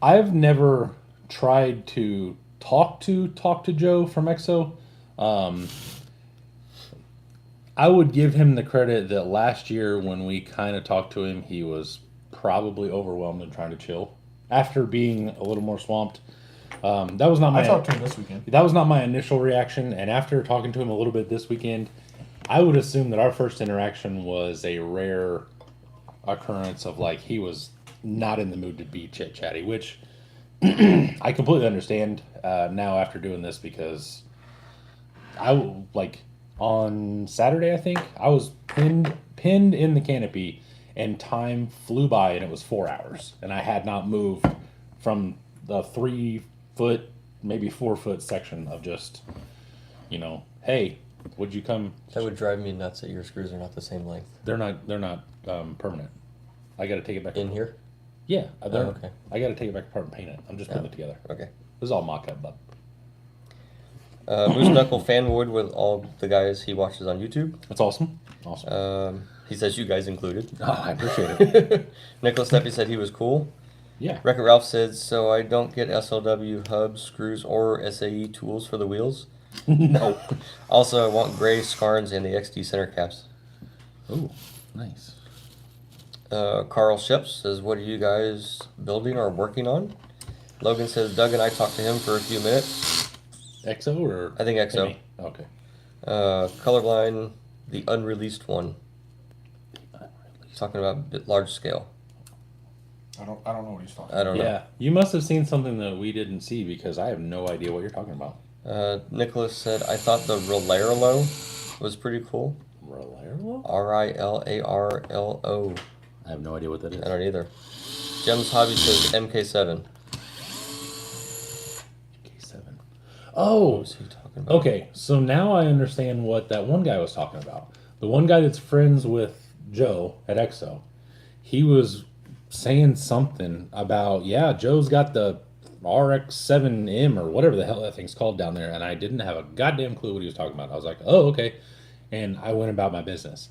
Speaker 1: I've never tried to talk to Joe from EXO. I would give him the credit that last year when we kind of talked to him, he was probably overwhelmed and trying to chill after being a little more swamped. That was not
Speaker 3: I talked to him this weekend.
Speaker 1: That was not my initial reaction, and after talking to him a little bit this weekend, I would assume that our first interaction was a rare occurrence of like he was not in the mood to be chit chatty, which I completely understand now after doing this because on Saturday I think I was pinned in the canopy and time flew by and it was 4 hours and I had not moved from the 3 foot maybe 4 foot section of just hey, would you come?
Speaker 4: That would drive me nuts that your screws are not the same length.
Speaker 1: They're not permanent. I got to take it back
Speaker 4: In here?
Speaker 1: Yeah,
Speaker 4: okay.
Speaker 1: I got to take it back apart and paint it. I'm just putting it together.
Speaker 4: Okay.
Speaker 1: This is all mock-up, bub.
Speaker 4: Moose Knuckle fanboyed with all the guys he watches on YouTube.
Speaker 1: That's awesome. Awesome.
Speaker 4: He says you guys included.
Speaker 1: Oh, I appreciate it.
Speaker 4: Nicholas Steffi said he was cool.
Speaker 1: Yeah.
Speaker 4: Wreck-It Ralph said, so I don't get SLW hubs, screws, or SAE tools for the wheels.
Speaker 1: No.
Speaker 4: Also, I want gray scarns and the XD center caps.
Speaker 1: Ooh, nice.
Speaker 4: Carl Sheps says, what are you guys building or working on? Logan says, Doug and I talked to him for a few minutes.
Speaker 1: EXO or?
Speaker 4: I think EXO.
Speaker 1: Penny? Okay.
Speaker 4: Colorblind, the unreleased one. Talking about large scale.
Speaker 3: I don't know what he's talking
Speaker 4: I don't know.
Speaker 1: Yeah, you must have seen something that we didn't see because I have no idea what you're talking about.
Speaker 4: Nicholas said, I thought the Rilarlo was pretty cool.
Speaker 1: Rilarlo?
Speaker 4: Rilarlo.
Speaker 1: I have no idea what that is.
Speaker 4: I don't either. Jem's Hobby says MK7.
Speaker 1: K7.
Speaker 4: What
Speaker 1: Oh,
Speaker 4: was he talking about?
Speaker 1: okay. So now I understand what that one guy was talking about. The one guy that's friends with Joe at EXO. He was saying something about, yeah, Joe's got the RX-7M or whatever the hell that thing's called down there, and I didn't have a goddamn clue what he was talking about. I was like, oh, okay. And I went about my business.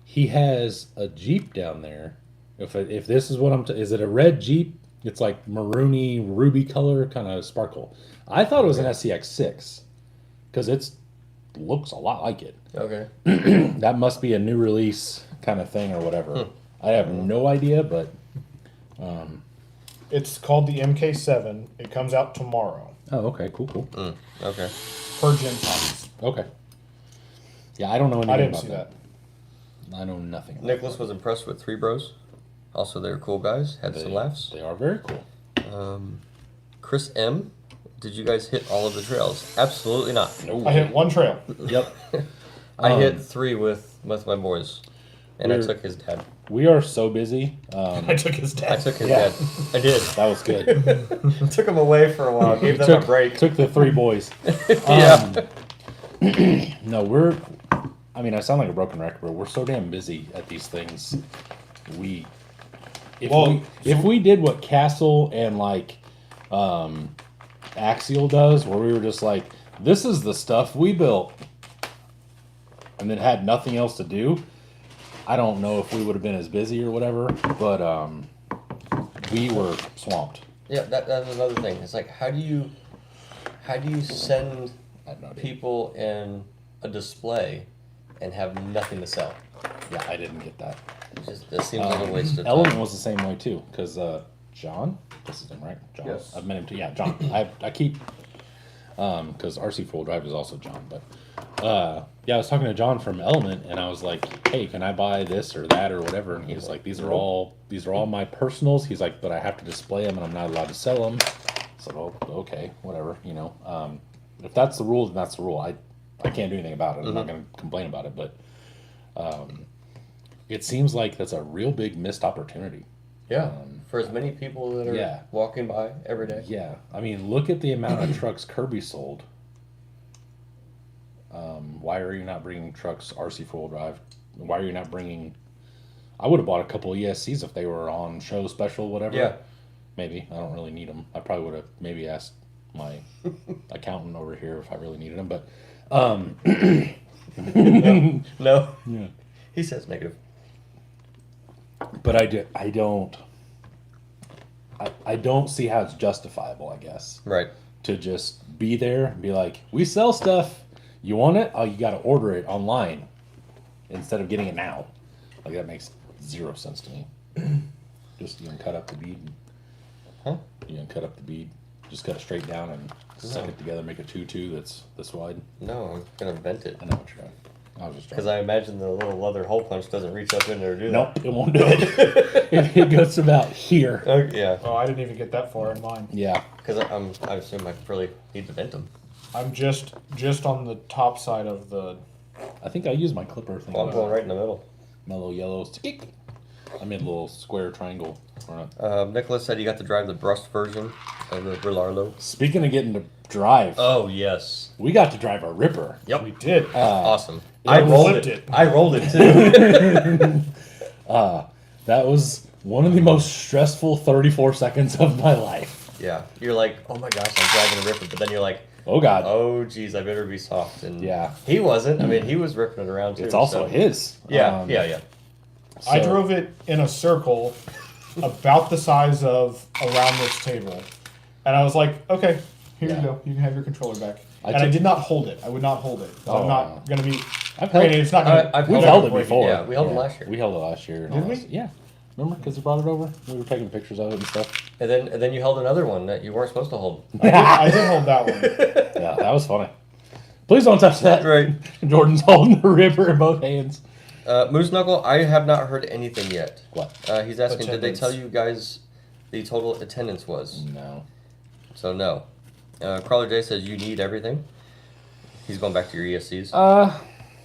Speaker 1: He has a Jeep down there. If this is what is it a red Jeep? It's like maroony, ruby color, kind of sparkle. I thought it was an SCX6 because it looks a lot like it.
Speaker 4: Okay.
Speaker 1: That must be a new release kind of thing or whatever. I have no idea, but
Speaker 3: It's called the MK7. It comes out tomorrow.
Speaker 1: oh, okay, cool.
Speaker 4: Okay.
Speaker 3: Per Jim's Hobbies.
Speaker 1: Okay. Yeah, I don't know anything
Speaker 3: I didn't
Speaker 1: about
Speaker 3: see
Speaker 1: that.
Speaker 3: that.
Speaker 1: I know nothing. About
Speaker 4: Nicholas was impressed with Three Bros. Also, they were cool guys. Had some laughs.
Speaker 1: They are very cool.
Speaker 4: Chris M. Did you guys hit all of the trails? Absolutely not.
Speaker 1: No.
Speaker 3: I hit one trail.
Speaker 1: Yep.
Speaker 4: I hit 3 with my boys. And I
Speaker 1: We're-
Speaker 4: took his dad.
Speaker 1: We are so busy.
Speaker 3: I took his
Speaker 4: I
Speaker 3: dad.
Speaker 4: took his
Speaker 1: Yeah.
Speaker 4: dad. I did.
Speaker 1: That was good.
Speaker 4: Took him away for a while. Gave them a break.
Speaker 1: Took the 3 boys.
Speaker 4: Yeah.
Speaker 1: No, I mean, I sound like a broken record, but we're so damn busy at these things. If we did what Castle and like Axial does, where we were just like, this is the stuff we built, and then had nothing else to do, I don't know if we would have been as busy or whatever, but we were swamped.
Speaker 4: Yeah, that's another thing. It's like, how do you send
Speaker 1: I had no idea.
Speaker 4: people in a display and have nothing to sell?
Speaker 1: Yeah, I didn't get that.
Speaker 4: That seems like a waste of time.
Speaker 1: Element was the same way too, because John, that's his name, right? John.
Speaker 2: Yes.
Speaker 1: I've met him too. Yeah, John. I keep because RC Full Drive is also John, but yeah, I was talking to John from Element, and I was like, "Hey, can I buy this or that or whatever?" And he was like, "These are all my personals." He's like, "But I have to display them, and I'm not allowed to sell them." So, oh, okay, whatever, you know. If that's the rule, then that's the rule. I can't do anything about it. I'm not going to complain about it, but it seems like that's a real big missed opportunity.
Speaker 4: Yeah, for as many people that are
Speaker 1: Yeah.
Speaker 4: walking by every day.
Speaker 1: Yeah, I mean, look at the amount of trucks Kirby sold. Why are you not bringing trucks RC four-wheel drive? Why are you not bringing? I would have bought a couple of ESCs if they were on show special, whatever.
Speaker 4: Yeah.
Speaker 1: Maybe I don't really need them. I probably would have maybe asked my accountant over here if I really needed them, but
Speaker 4: No.
Speaker 1: yeah.
Speaker 4: He says negative.
Speaker 1: But I don't see how it's justifiable, I guess,
Speaker 4: Right.
Speaker 1: to just be there and be like, we sell stuff. You want it? Oh, you got to order it online instead of getting it now. Like, that makes zero sense to me. Just, you can cut up the bead.
Speaker 4: Huh?
Speaker 1: You can cut up the bead. Just cut it straight down and suck it together, make a tutu that's this wide.
Speaker 4: No, I'm going to vent it.
Speaker 1: I know what you're doing. I was just trying.
Speaker 4: Because I imagine the little leather hole punch doesn't reach up in there to do
Speaker 1: Nope, it won't do it. It goes about here.
Speaker 4: that. Okay, yeah.
Speaker 3: Oh, I didn't even get that far in mine.
Speaker 1: Yeah.
Speaker 4: Because I assume I probably need to vent them.
Speaker 3: I'm just on the top side of the.
Speaker 1: I think I used my clipper thing.
Speaker 4: Well, I'm going right in the middle.
Speaker 1: My little yellow stick. I made a little square triangle.
Speaker 4: Nicholas said he got to drive the brushed version of the Brillarlo.
Speaker 1: Speaking of getting to drive,
Speaker 4: Oh, yes.
Speaker 1: we got to drive a Ripper.
Speaker 4: Yep.
Speaker 3: We did.
Speaker 4: Awesome.
Speaker 3: I
Speaker 4: I rolled
Speaker 3: flipped
Speaker 4: it.
Speaker 3: it.
Speaker 4: I rolled it too.
Speaker 1: That was one of the most stressful 34 seconds of my life.
Speaker 4: Yeah. You're like, oh my gosh, I'm driving a Ripper. But then you're like,
Speaker 1: Oh God,
Speaker 4: oh geez, I better be soft. And
Speaker 1: Yeah.
Speaker 4: he wasn't. I mean, he was ripping it around too.
Speaker 1: it's also
Speaker 4: so-
Speaker 1: his.
Speaker 4: Yeah, yeah.
Speaker 3: I
Speaker 1: so-
Speaker 3: drove it in a circle about the size of around this table. And I was like, okay, here
Speaker 1: Yeah.
Speaker 3: you go. You can have your controller back.
Speaker 1: I
Speaker 3: And I
Speaker 1: took-
Speaker 3: did not hold it. I would not hold it.
Speaker 1: Oh,
Speaker 3: I'm not going to be.
Speaker 1: I've held,
Speaker 3: Granted, it's not going to.
Speaker 4: I've
Speaker 1: we've
Speaker 4: held
Speaker 1: held
Speaker 4: it
Speaker 1: it before.
Speaker 4: Yeah, we held it last year.
Speaker 1: We held it last year. and
Speaker 3: Did
Speaker 1: all
Speaker 3: we?
Speaker 1: this. Yeah. Remember? Because we brought it over. We were taking pictures of it and stuff.
Speaker 4: And then you held another one that you weren't supposed to hold.
Speaker 3: I did hold that one.
Speaker 1: Yeah, that was funny. Please don't touch that.
Speaker 4: Right.
Speaker 1: Jordan's holding the Ripper in both hands.
Speaker 4: Moose Knuckle, I have not heard anything yet.
Speaker 1: What?
Speaker 4: He's asking, did they
Speaker 3: Attendance.
Speaker 4: tell you guys the total attendance was?
Speaker 1: No.
Speaker 4: So no. Crawler J says you need everything. He's going back to your ESCs.
Speaker 1: I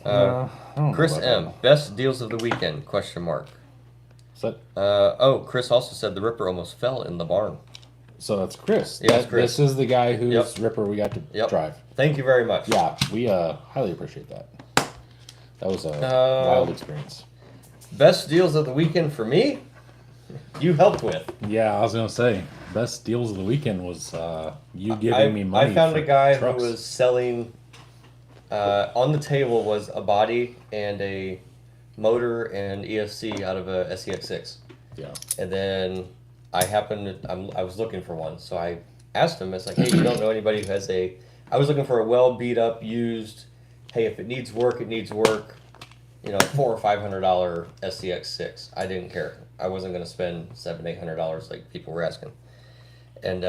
Speaker 1: don't know
Speaker 4: Chris
Speaker 1: about
Speaker 4: M,
Speaker 1: that.
Speaker 4: best deals of the weekend? Question mark.
Speaker 1: So, that-
Speaker 4: Chris also said the Ripper almost fell in the barn.
Speaker 1: so that's Chris.
Speaker 4: Yeah, it's Chris.
Speaker 1: This is the guy whose
Speaker 4: Yep.
Speaker 1: Ripper we got to
Speaker 4: Yep.
Speaker 1: drive.
Speaker 4: Thank you very much.
Speaker 1: Yeah, we highly appreciate that. That was a wild experience.
Speaker 4: Best deals of the weekend for me? You helped with.
Speaker 1: Yeah, I was gonna say best deals of the weekend was you giving me money.
Speaker 4: I found
Speaker 1: for
Speaker 4: a guy
Speaker 1: trucks.
Speaker 4: who was selling. On the table was a body and a motor and ESC out of a SEX6.
Speaker 1: Yeah.
Speaker 4: And then I was looking for one, so I asked him. It's like, hey, you don't know anybody who has a? I was looking for a well beat up used. Hey, if it needs work, it needs work. You know, $400 or $500 SCX6. I didn't care. I wasn't going to spend $700-800 like people were asking. And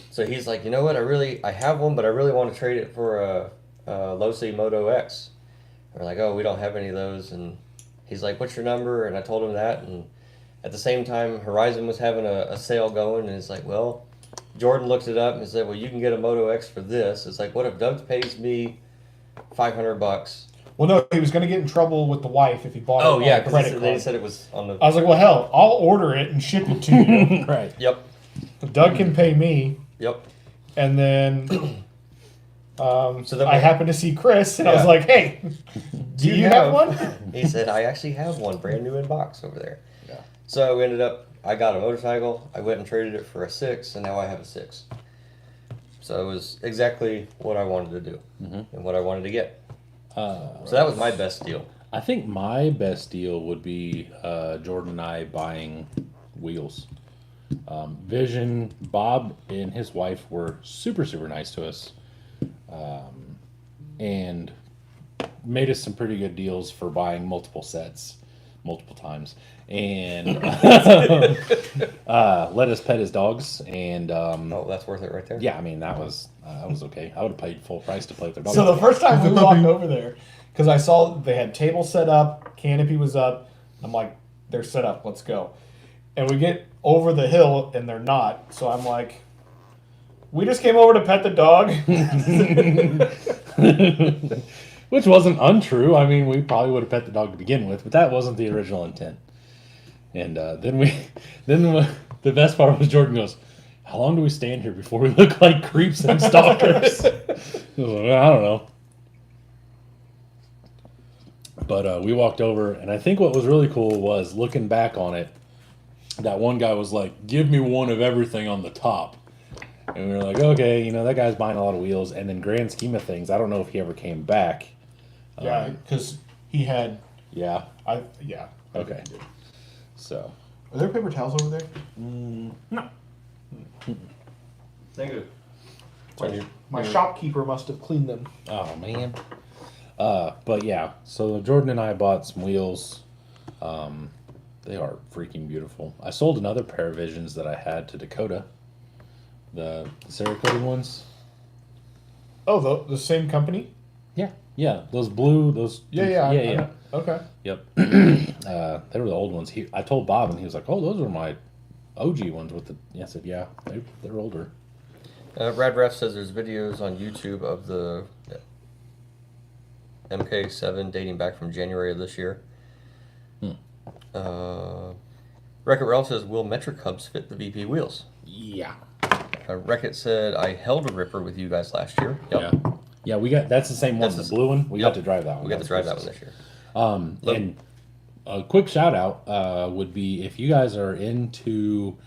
Speaker 4: so he's like, you know what? I have one, but I really want to trade it for a Losi Moto X. We're like, oh, we don't have any of those. And he's like, what's your number? And I told him that. And at the same time, Horizon was having a sale going. And he's like, well, Jordan looked it up and said, well, you can get a Moto X for this. It's like, what if Doug pays me $500?
Speaker 3: Well, no, he was going to get in trouble with the wife if he bought it
Speaker 4: Oh,
Speaker 3: on
Speaker 4: yeah,
Speaker 3: a credit
Speaker 4: because they
Speaker 3: card.
Speaker 4: said it was on the.
Speaker 3: I was like, well, hell, I'll order it and ship it to you.
Speaker 1: Right.
Speaker 4: Yep.
Speaker 3: Doug can pay me,
Speaker 4: Yep.
Speaker 3: and then
Speaker 4: So then
Speaker 3: I happened to see Chris, and I was
Speaker 4: Yeah.
Speaker 3: like, hey, do you have one?
Speaker 4: He said, I actually have one brand new in box over there.
Speaker 1: Yeah.
Speaker 4: So we ended up, I got a motorcycle, I went and traded it for a 6, and now I have a 6. So it was exactly what I wanted to do and what I wanted to get. So that was my best deal.
Speaker 1: I think my best deal would be Jordan and I buying wheels. Vision, Bob and his wife were super, super nice to us. And made us some pretty good deals for buying multiple sets. multiple times, and let us pet his dogs. And
Speaker 4: Oh, that's worth it right there.
Speaker 1: yeah, I mean that was okay. I would have paid full price to play with their dogs.
Speaker 3: So the first time we walked over there, because I saw they had tables set up, canopy was up. I'm like, they're set up. Let's go. And we get over the hill, and they're not. So I'm like, we just came over to pet the dog.
Speaker 1: Which wasn't untrue. I mean, we probably would have pet the dog to begin with, but that wasn't the original intent. And then the best part was Jordan goes, "How long do we stand here before we look like creeps and stalkers?" I was like, I don't know. But we walked over, and I think what was really cool was looking back on it. That one guy was like, "Give me one of everything on the top." And we were like, okay, that guy's buying a lot of wheels. And in grand scheme of things, I don't know if he ever came back.
Speaker 3: Yeah, because he had.
Speaker 1: Yeah.
Speaker 3: Yeah.
Speaker 1: Okay. So.
Speaker 3: Are there paper towels over there?
Speaker 1: No.
Speaker 4: Thank you.
Speaker 3: My shopkeeper must have cleaned them.
Speaker 1: Oh, man. But yeah, so Jordan and I bought some wheels. They are freaking beautiful. I sold another pair of Visions that I had to Dakota. The Cerakoted ones.
Speaker 3: Oh, the same company?
Speaker 1: Yeah. Those blue, those.
Speaker 3: Yeah. Okay.
Speaker 1: Yep. They were the old ones. I told Bob, and he was like, "Oh, those are my OG ones with the." I said, "Yeah, they're older."
Speaker 4: Rad Ref says there's videos on YouTube of the MK7 dating back from January of this year. Wreck-It Ralph says, will metric hubs fit the VP wheels?
Speaker 1: Yeah.
Speaker 4: Wreck-It said, I held a Ripper with you guys last year. Yep.
Speaker 1: Yeah. We got that's the same one,
Speaker 4: That's
Speaker 1: the blue one. We
Speaker 4: yep.
Speaker 1: got to drive that one.
Speaker 4: We got to drive that one this year.
Speaker 1: And a quick shout out would be if you guys are into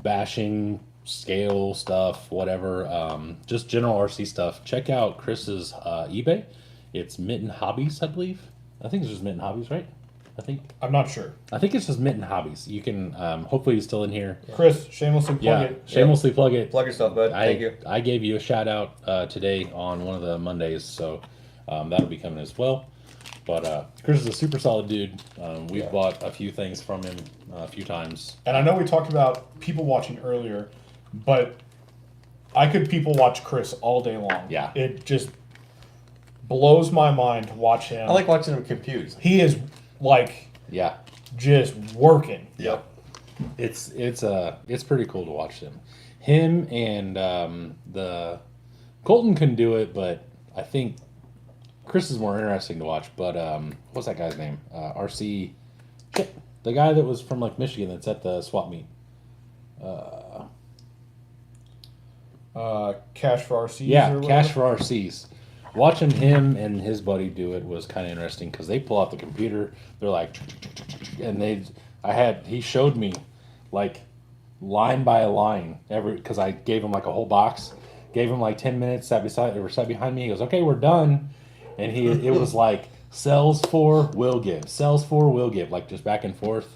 Speaker 1: bashing scale stuff, whatever, just general RC stuff, check out Chris's eBay. It's Mitten Hobbies, I believe. I think it's just Mitten Hobbies, right?
Speaker 3: I'm not sure.
Speaker 1: I think it's just Mitten Hobbies. You can hopefully he's still in here.
Speaker 3: Chris, shamelessly plug it.
Speaker 1: Shamelessly plug it.
Speaker 4: Plug yourself, bud. Thank you.
Speaker 1: I gave you a shout out today on one of the Mondays, so that'll be coming as well. But Chris is a super solid dude. We've bought a few things from him a few times.
Speaker 3: And I know we talked about people watching earlier, but I could people watch Chris all day long.
Speaker 1: Yeah.
Speaker 3: It just blows my mind to watch him.
Speaker 4: I like watching him confused.
Speaker 3: He is like
Speaker 1: Yeah.
Speaker 3: just working.
Speaker 4: Yep.
Speaker 1: It's pretty cool to watch them. Him and the Colton can do it, but I think Chris is more interesting to watch. But what's that guy's name? RC, shit, the guy that was from like Michigan that's at the swap meet.
Speaker 3: Cash for RCs.
Speaker 1: Yeah,
Speaker 3: or
Speaker 1: Cash
Speaker 3: whatever.
Speaker 1: for RCs. Watching him and his buddy do it was kind of interesting because they pull out the computer. They're like, and he showed me like line by line because I gave him like a whole box, gave him like 10 minutes, sat behind me. He goes, okay, we're done. And it was like sells for, will give, like just back and forth.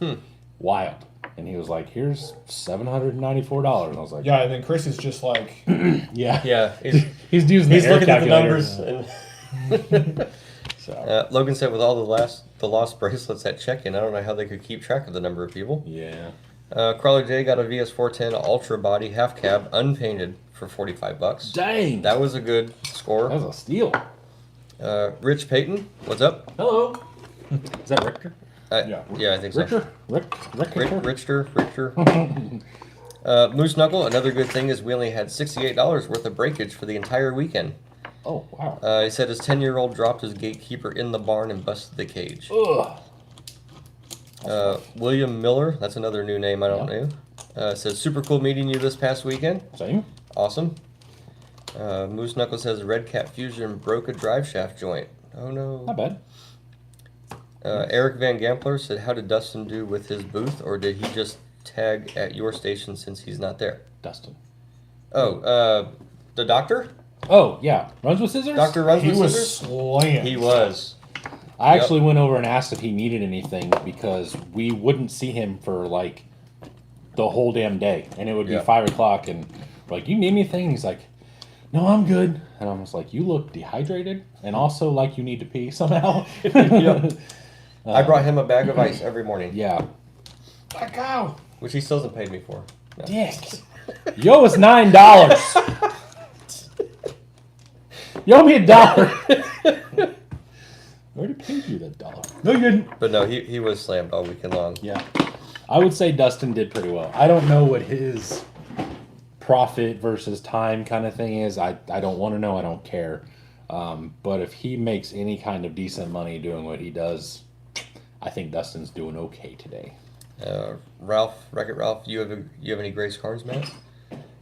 Speaker 1: Wild. And he was like, here's $794. And I was like,
Speaker 3: Yeah, and then Chris is just like,
Speaker 1: yeah.
Speaker 4: Yeah.
Speaker 1: He's using
Speaker 4: He's
Speaker 1: the air
Speaker 4: looking at the
Speaker 1: calculator.
Speaker 4: numbers. And
Speaker 1: So,
Speaker 4: Logan said with all the lost bracelets at check-in, I don't know how they could keep track of the number of people.
Speaker 1: yeah.
Speaker 4: Crawler J got a VS410 Ultra Body half cab unpainted for $45.
Speaker 1: Dang.
Speaker 4: That was a good score.
Speaker 1: That was a steal.
Speaker 4: Rich Payton, what's up?
Speaker 1: Hello. Is that Richter?
Speaker 3: Yeah.
Speaker 4: I think so.
Speaker 1: Richter?
Speaker 4: Richter. Moose Knuckle, another good thing is we only had $68 worth of breakage for the entire weekend.
Speaker 1: Oh, wow.
Speaker 4: He said his 10-year-old dropped his gatekeeper in the barn and busted the cage.
Speaker 1: Ugh.
Speaker 4: William Miller, that's another new name I don't know. Says, super cool meeting you this past weekend.
Speaker 1: Same?
Speaker 4: Awesome. Moose Knuckle says, Red Cat Fusion broke a drive shaft joint. Oh no.
Speaker 1: Not bad.
Speaker 4: Eric Van Gampler said, how did Dustin do with his booth, or did he just tag at your station since he's not there?
Speaker 1: Dustin.
Speaker 4: Oh, the doctor?
Speaker 1: Oh, yeah. Runs with scissors?
Speaker 4: Doctor runs
Speaker 3: he
Speaker 4: with
Speaker 3: was
Speaker 4: scissors?
Speaker 3: slammed.
Speaker 4: He was.
Speaker 1: I actually went over and asked if he needed anything because we wouldn't see him for like the whole damn day. And it would be 5 o'clock and like, you need anything? He's like, no, I'm good. And I was like, you look dehydrated and also like you need to pee somehow.
Speaker 4: I brought him a bag of ice every morning,
Speaker 1: Yeah.
Speaker 3: Let go.
Speaker 4: which he still hasn't paid me for. No.
Speaker 1: Dick. You owe us $9. You owe me $1. I already paid you that $1. No, you didn't.
Speaker 4: But no, he was slammed all weekend long.
Speaker 1: Yeah. I would say Dustin did pretty well. I don't know what his profit versus time kind of thing is. I don't want to know. I don't care. But if he makes any kind of decent money doing what he does, I think Dustin's doing okay today.
Speaker 4: Wreck-It Ralph, you have any Grace cards, Matt?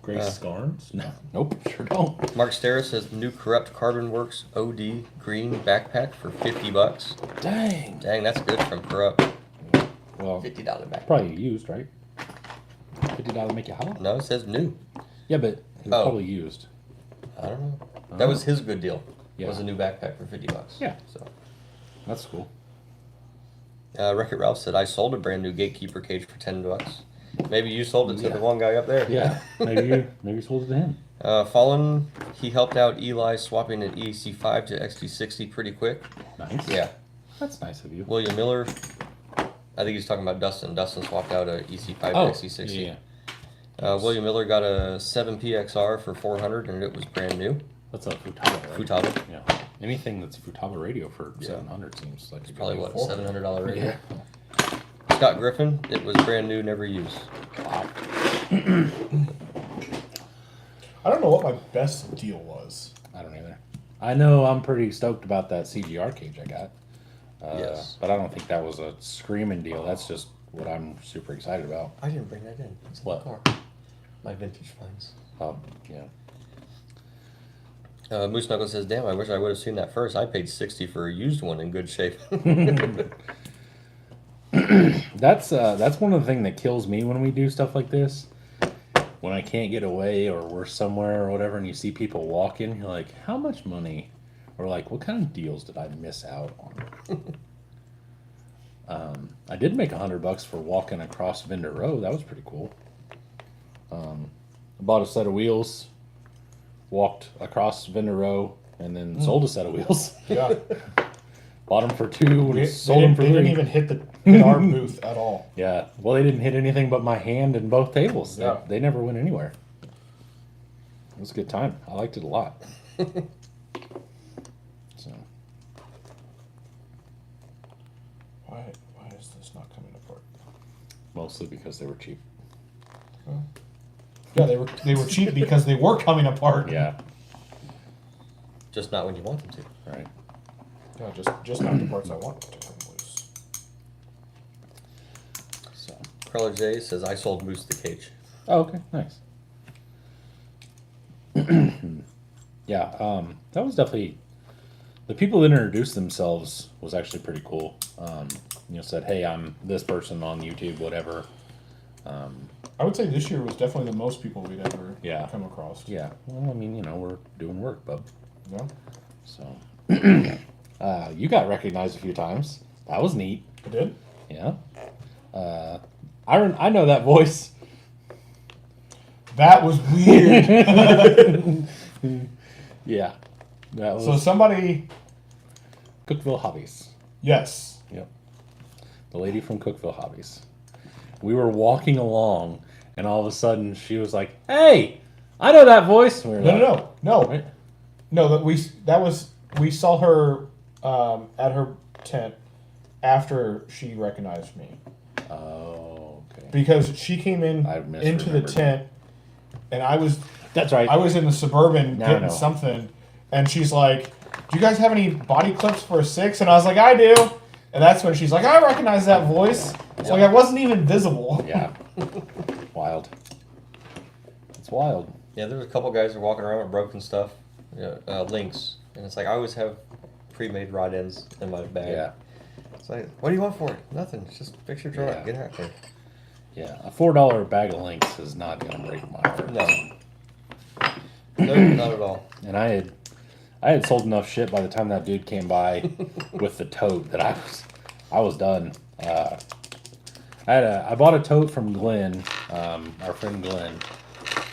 Speaker 1: Grace Scarnes? No. Nope, sure don't.
Speaker 4: Mark Starris says new Corrupt Carbon Works OD green backpack for $50.
Speaker 1: Dang.
Speaker 4: Dang, that's good from Corrupt.
Speaker 1: Well,
Speaker 4: $50 backpack.
Speaker 1: probably used, right? $50 make you hot?
Speaker 4: No, it says new.
Speaker 1: Yeah, but it was
Speaker 4: Oh.
Speaker 1: probably used.
Speaker 4: I don't know. That was his good deal.
Speaker 1: Yeah.
Speaker 4: Was a new backpack for $50.
Speaker 1: Yeah.
Speaker 4: So.
Speaker 1: That's cool.
Speaker 4: Wreck-It Ralph said I sold a brand new Gatekeeper cage for $10. Maybe you sold it to
Speaker 1: Yeah.
Speaker 4: the one guy up there.
Speaker 1: Yeah, maybe you sold it to him.
Speaker 4: Fallen, he helped out Eli swapping an EC5 to XT60 pretty quick.
Speaker 1: Nice.
Speaker 4: Yeah.
Speaker 1: That's nice of you.
Speaker 4: William Miller, I think he's talking about Dustin. Dustin swapped out a EC5
Speaker 1: Oh,
Speaker 4: to XT60.
Speaker 1: yeah.
Speaker 4: William Miller got a 7PXR for $400 and it was brand new.
Speaker 1: That's a Futaba, right?
Speaker 4: Futaba.
Speaker 1: Yeah. Anything that's a Futaba radio for 700 seems like a good
Speaker 4: Probably
Speaker 1: deal.
Speaker 4: what, a $700 radio?
Speaker 1: Yeah.
Speaker 4: Scott Griffin, it was brand new, never used.
Speaker 1: Wow.
Speaker 3: I don't know what my best deal was.
Speaker 1: I don't either. I know I'm pretty stoked about that CGR cage I got.
Speaker 4: Yes.
Speaker 1: But I don't think that was a screaming deal. That's just what I'm super excited about.
Speaker 4: I didn't bring that in. It's in
Speaker 1: What?
Speaker 4: the car. My vintage finds.
Speaker 1: Yeah.
Speaker 4: Moose Knuckles says, damn, I wish I would have seen that first. I paid $60 for a used one in good shape.
Speaker 1: That's one of the things that kills me when we do stuff like this. When I can't get away or we're somewhere or whatever, and you see people walking, you're like, how much money? Or like, what kind of deals did I miss out on? I did make $100 for walking across Vendor Row. That was pretty cool. I bought a set of wheels, walked across Vendor Row, and then sold a set of wheels.
Speaker 3: Yeah.
Speaker 1: Bought them for $2
Speaker 3: They
Speaker 1: and sold them for
Speaker 3: didn't
Speaker 1: $3.
Speaker 3: even hit our booth at all.
Speaker 1: Yeah, well, they didn't hit anything but my hand and both tables.
Speaker 3: Yeah.
Speaker 1: They never went anywhere. It was a good time. I liked it a lot. So,
Speaker 3: Why is this not coming apart?
Speaker 1: mostly because they were cheap.
Speaker 3: Yeah, they were cheap because they were coming apart.
Speaker 1: Yeah,
Speaker 4: Just not when you want them to.
Speaker 1: right.
Speaker 3: Yeah, just not the parts I want to come loose.
Speaker 1: So,
Speaker 4: Crawler J says, I sold Moose the cage.
Speaker 1: oh, okay, nice. Yeah, that was definitely the people that introduced themselves was actually pretty cool. Said, hey, I'm this person on YouTube, whatever.
Speaker 3: I would say this year was definitely the most people we'd ever
Speaker 1: Yeah.
Speaker 3: come across.
Speaker 1: Yeah, well, I mean, we're doing work, bub.
Speaker 3: Yeah.
Speaker 1: So, you got recognized a few times. That was neat.
Speaker 3: I did?
Speaker 1: Yeah. I know that voice.
Speaker 3: That was weird.
Speaker 1: Yeah. That was
Speaker 3: So somebody,
Speaker 1: Cookville Hobbies.
Speaker 3: yes.
Speaker 1: Yep. The lady from Cookville Hobbies. We were walking along, and all of a sudden she was like, "Hey, I know that voice." And we were
Speaker 3: No.
Speaker 1: Right?
Speaker 3: No, we saw her at her tent after she recognized me.
Speaker 1: Oh, okay.
Speaker 3: Because she came in
Speaker 1: I
Speaker 3: into the
Speaker 1: misremembered.
Speaker 3: tent, and I was
Speaker 1: That's right.
Speaker 3: in the Suburban
Speaker 1: No,
Speaker 3: getting
Speaker 1: no.
Speaker 3: something, and she's like, "Do you guys have any body clips for a 6?" And I was like, "I do." And that's when she's like, "I recognize that voice." It's like I wasn't even visible.
Speaker 1: Yeah. Wild. It's wild.
Speaker 4: Yeah, there was a couple guys who were walking around with broken stuff, links. And it's like, I always have pre-made rod ends in my bag.
Speaker 1: Yeah.
Speaker 4: It's like, what do you want for it? Nothing. It's just fix your truck.
Speaker 1: Yeah.
Speaker 4: Get out there.
Speaker 1: Yeah. A $4 bag of links is not gonna break my heart.
Speaker 4: No. No, not at all.
Speaker 1: And I had sold enough shit by the time that dude came by with the tote that I was done. I bought a tote from Glenn, our friend Glenn,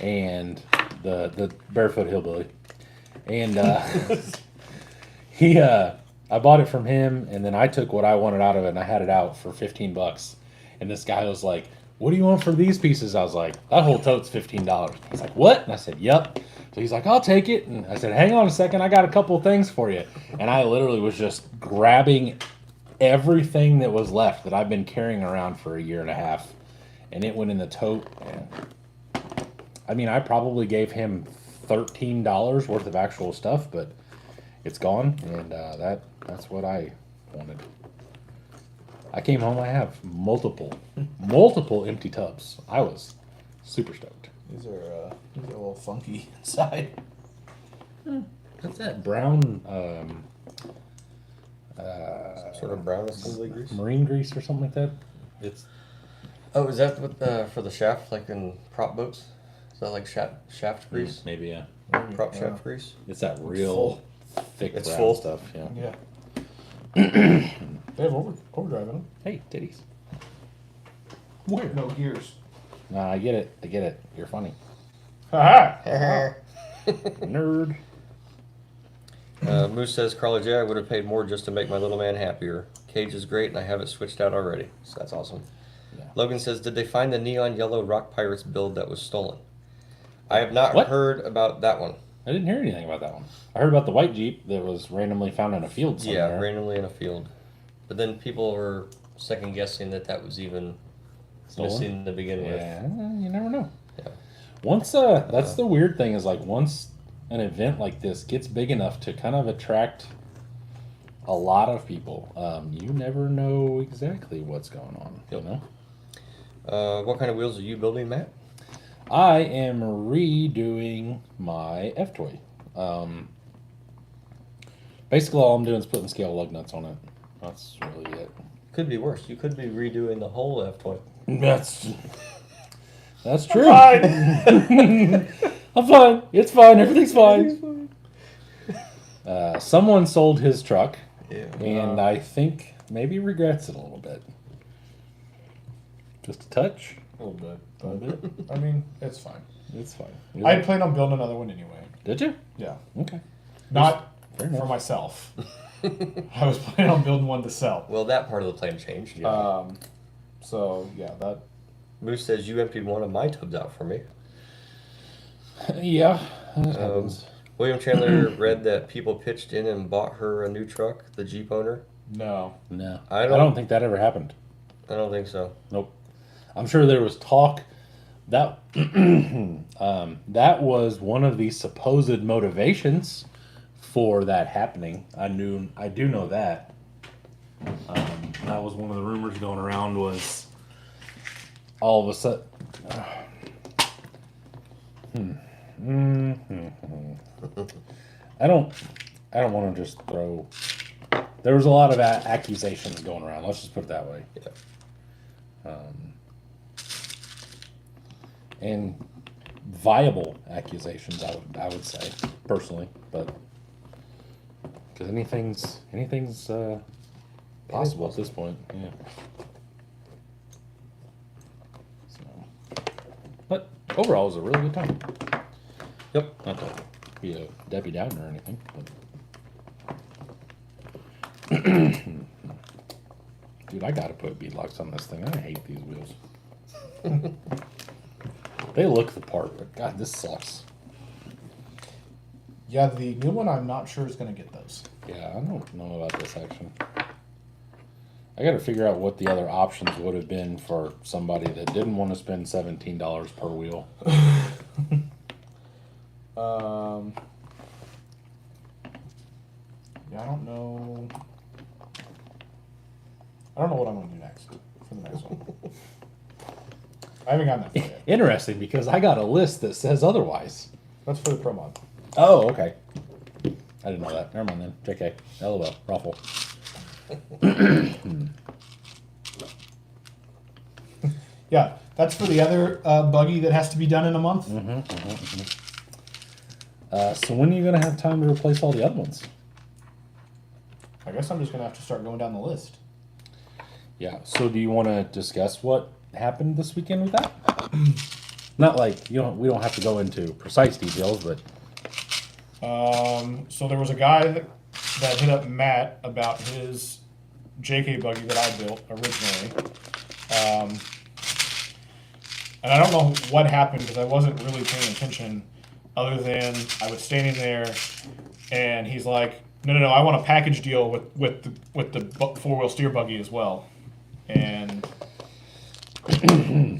Speaker 1: and the Barefoot Hillbilly, and I I bought it from him, and then I took what I wanted out of it, and I had it out for $15. And this guy was like, "What do you want for these pieces?" I was like, "That whole tote's $15." He's like, "What?" And I said, "Yep." So he's like, "I'll take it." And I said, "Hang on a second, I got a couple of things for you." And I literally was just grabbing everything that was left that I've been carrying around for a year and a half, and it went in the tote. And I mean, I probably gave him $13 worth of actual stuff, but it's gone, and that's what I wanted. I came home, I have multiple empty tubs. I was super stoked.
Speaker 3: These are a little funky inside.
Speaker 1: What's that brown
Speaker 4: Sort of brown assembly grease.
Speaker 1: marine grease or something like that? It's
Speaker 4: Oh, is that what for the shaft, like in prop boats? Is that like shaft grease?
Speaker 1: maybe, yeah.
Speaker 4: Prop shaft grease?
Speaker 1: It's that real thick
Speaker 4: It's
Speaker 1: brown
Speaker 4: full.
Speaker 1: stuff. Yeah.
Speaker 3: Yeah. They have overdrive in them.
Speaker 1: Hey, titties.
Speaker 3: Where? No gears.
Speaker 1: Nah, I get it. You're funny.
Speaker 3: Ha
Speaker 1: Nerd.
Speaker 4: Moose says, Carla J, I would have paid more just to make my little man happier. Cage is great, and I have it switched out already. So that's awesome.
Speaker 1: Yeah.
Speaker 4: Logan says, did they find the neon yellow Rock Pirates build that was stolen? I have not
Speaker 1: What?
Speaker 4: heard about that one.
Speaker 1: I didn't hear anything about that one. I heard about the white Jeep that was randomly found in a field somewhere.
Speaker 4: Yeah, randomly in a field. But then people were second guessing that was even
Speaker 1: Stolen?
Speaker 4: missing to begin with.
Speaker 1: Yeah, you never know.
Speaker 4: Yeah.
Speaker 1: Once, that's the weird thing is like once an event like this gets big enough to kind of attract a lot of people, you never know exactly what's going on.
Speaker 4: Yep.
Speaker 1: You know.
Speaker 4: What kind of wheels are you building, Matt?
Speaker 1: I am redoing my F-Toy. Basically, all I'm doing is putting scale lug nuts on it. That's really it.
Speaker 4: Could be worse. You could be redoing the whole F-Toy.
Speaker 1: That's true. I'm fine. It's fine. Everything's fine. Someone sold his truck,
Speaker 4: Yeah.
Speaker 1: and I think maybe regrets it a little bit. Just a touch.
Speaker 3: A little bit. But, I mean, it's fine.
Speaker 1: It's fine.
Speaker 3: I planned on building another one anyway.
Speaker 1: Did you?
Speaker 3: Yeah.
Speaker 1: Okay.
Speaker 3: Not
Speaker 1: Fair
Speaker 3: for
Speaker 1: enough.
Speaker 3: myself. I was planning on building one to sell.
Speaker 4: Well, that part of the plan changed.
Speaker 1: Yeah.
Speaker 3: So, yeah, that.
Speaker 4: Moose says you emptied one of my tubs out for me.
Speaker 1: Yeah. That happens.
Speaker 4: William Chandler read that people pitched in and bought her a new truck, the Jeep owner.
Speaker 3: No.
Speaker 1: No.
Speaker 4: I
Speaker 1: I
Speaker 4: don't-
Speaker 1: don't think that ever happened.
Speaker 4: I don't think so.
Speaker 1: Nope. I'm sure there was talk that that was one of the supposed motivations for that happening. I do know that. That was one of the rumors going around was all of a sudden. I don't want to just throw. There was a lot of accusations going around. Let's just put it that way.
Speaker 4: Yeah.
Speaker 1: And viable accusations, I would say personally, but because anything's possible at this point, yeah. So, but overall, it was a really good time.
Speaker 4: Yep.
Speaker 1: Not to be a Debbie Downer or anything, but dude, I gotta put beadlocks on this thing. I hate these wheels. They look the part, but God, this sucks.
Speaker 3: Yeah, the new one, I'm not sure is going to get those.
Speaker 1: Yeah, I don't know about this action. I got to figure out what the other options would have been for somebody that didn't want to spend $17 per wheel.
Speaker 3: Yeah, I don't know. I don't know what I'm going to do next for the next one. I haven't gotten that far yet.
Speaker 1: Interesting, because I got a list that says otherwise.
Speaker 3: That's for the pro mod.
Speaker 1: Oh, okay. I didn't know that. Never mind then. JK. LOL. Ruffle.
Speaker 3: Yeah, that's for the other buggy that has to be done in a month.
Speaker 1: So when are you going to have time to replace all the other ones?
Speaker 3: I guess I'm just going to have to start going down the list.
Speaker 1: Yeah. So do you want to discuss what happened this weekend with that? Not like we don't have to go into precise details, but
Speaker 3: So there was a guy that that hit up Matt about his JK buggy that I built originally. And I don't know what happened because I wasn't really paying attention, other than I was standing there, and he's like, "No, I want a package deal with the four-wheel steer buggy as well," and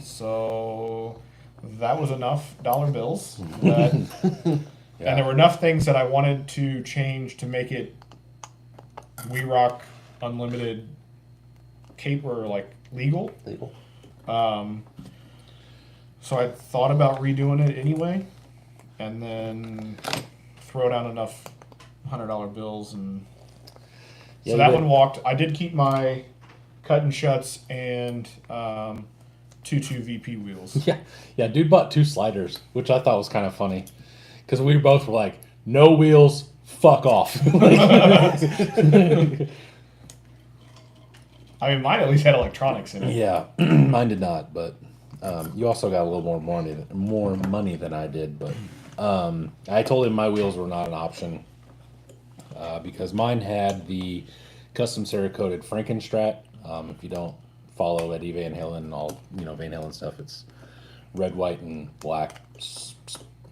Speaker 3: so that was enough dollar bills. That, and there were enough things that I wanted to change to make it We Rock Unlimited caper like legal. So I thought about redoing it anyway, and then throw down enough $100 bills, and so that one walked. I did keep my cut and shuts and 2.2 VP wheels.
Speaker 1: Yeah, dude bought 2 sliders, which I thought was kind of funny, because we both were like, no wheels, fuck off.
Speaker 3: I mean, mine at least had electronics in it.
Speaker 1: Yeah, mine did not, but you also got a little more money than I did. But I told him my wheels were not an option because mine had the custom Cerakoted Frankenstrat. If you don't follow Eddie Van Halen and all Van Halen stuff, it's red, white, and black.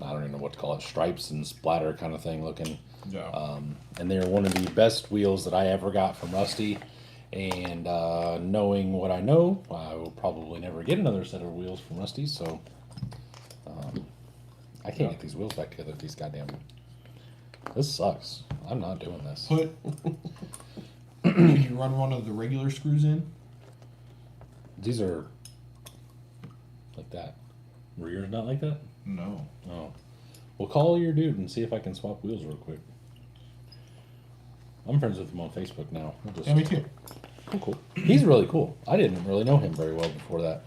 Speaker 1: I don't even know what to call it, stripes and splatter kind of thing looking.
Speaker 3: Yeah.
Speaker 1: And they're one of the best wheels that I ever got from Rusty. And knowing what I know, I will probably never get another set of wheels from Rusty. So I can't get these wheels back together. These goddamn. This sucks. I'm not doing this.
Speaker 3: Can you run one of the regular screws in?
Speaker 1: These are like that. Rear's not like that?
Speaker 3: No.
Speaker 1: Oh. Well, call your dude and see if I can swap wheels real quick. I'm friends with him on Facebook now.
Speaker 3: Yeah, me too.
Speaker 1: Cool. He's really cool. I didn't really know him very well before that.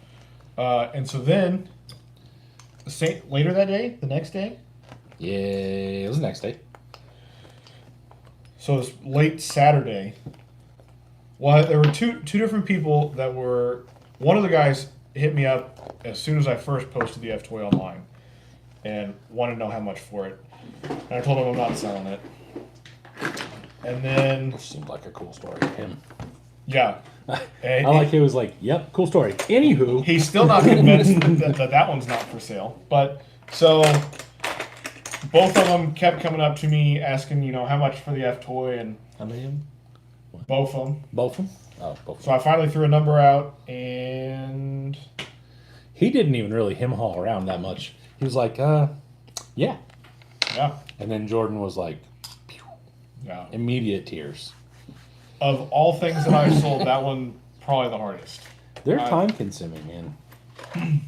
Speaker 3: And so then, later that day, the next day?
Speaker 1: Yeah, it was the next day.
Speaker 3: So it was late Saturday. Well, there were two different people that were. One of the guys hit me up as soon as I first posted the F-Toy online and wanted to know how much for it. And I told him I'm not selling it. And then...
Speaker 1: Which seemed like a cool story. Him.
Speaker 3: Yeah.
Speaker 1: I like it was like, yep, cool story. Anywho.
Speaker 3: He's still not convinced that one's not for sale. But, so, both of them kept coming up to me asking, how much for the F-Toy, and...
Speaker 1: How many of them?
Speaker 3: Both of them.
Speaker 1: Both of them? Oh, both of
Speaker 3: So I finally threw a number out, and...
Speaker 1: He didn't even really hem-haw around that much. He was like, yeah.
Speaker 3: Yeah.
Speaker 1: And then Jordan was like, pew,
Speaker 3: Yeah.
Speaker 1: immediate tears.
Speaker 3: Of all things that I've sold, that one probably the hardest.
Speaker 1: They're time-consuming, man.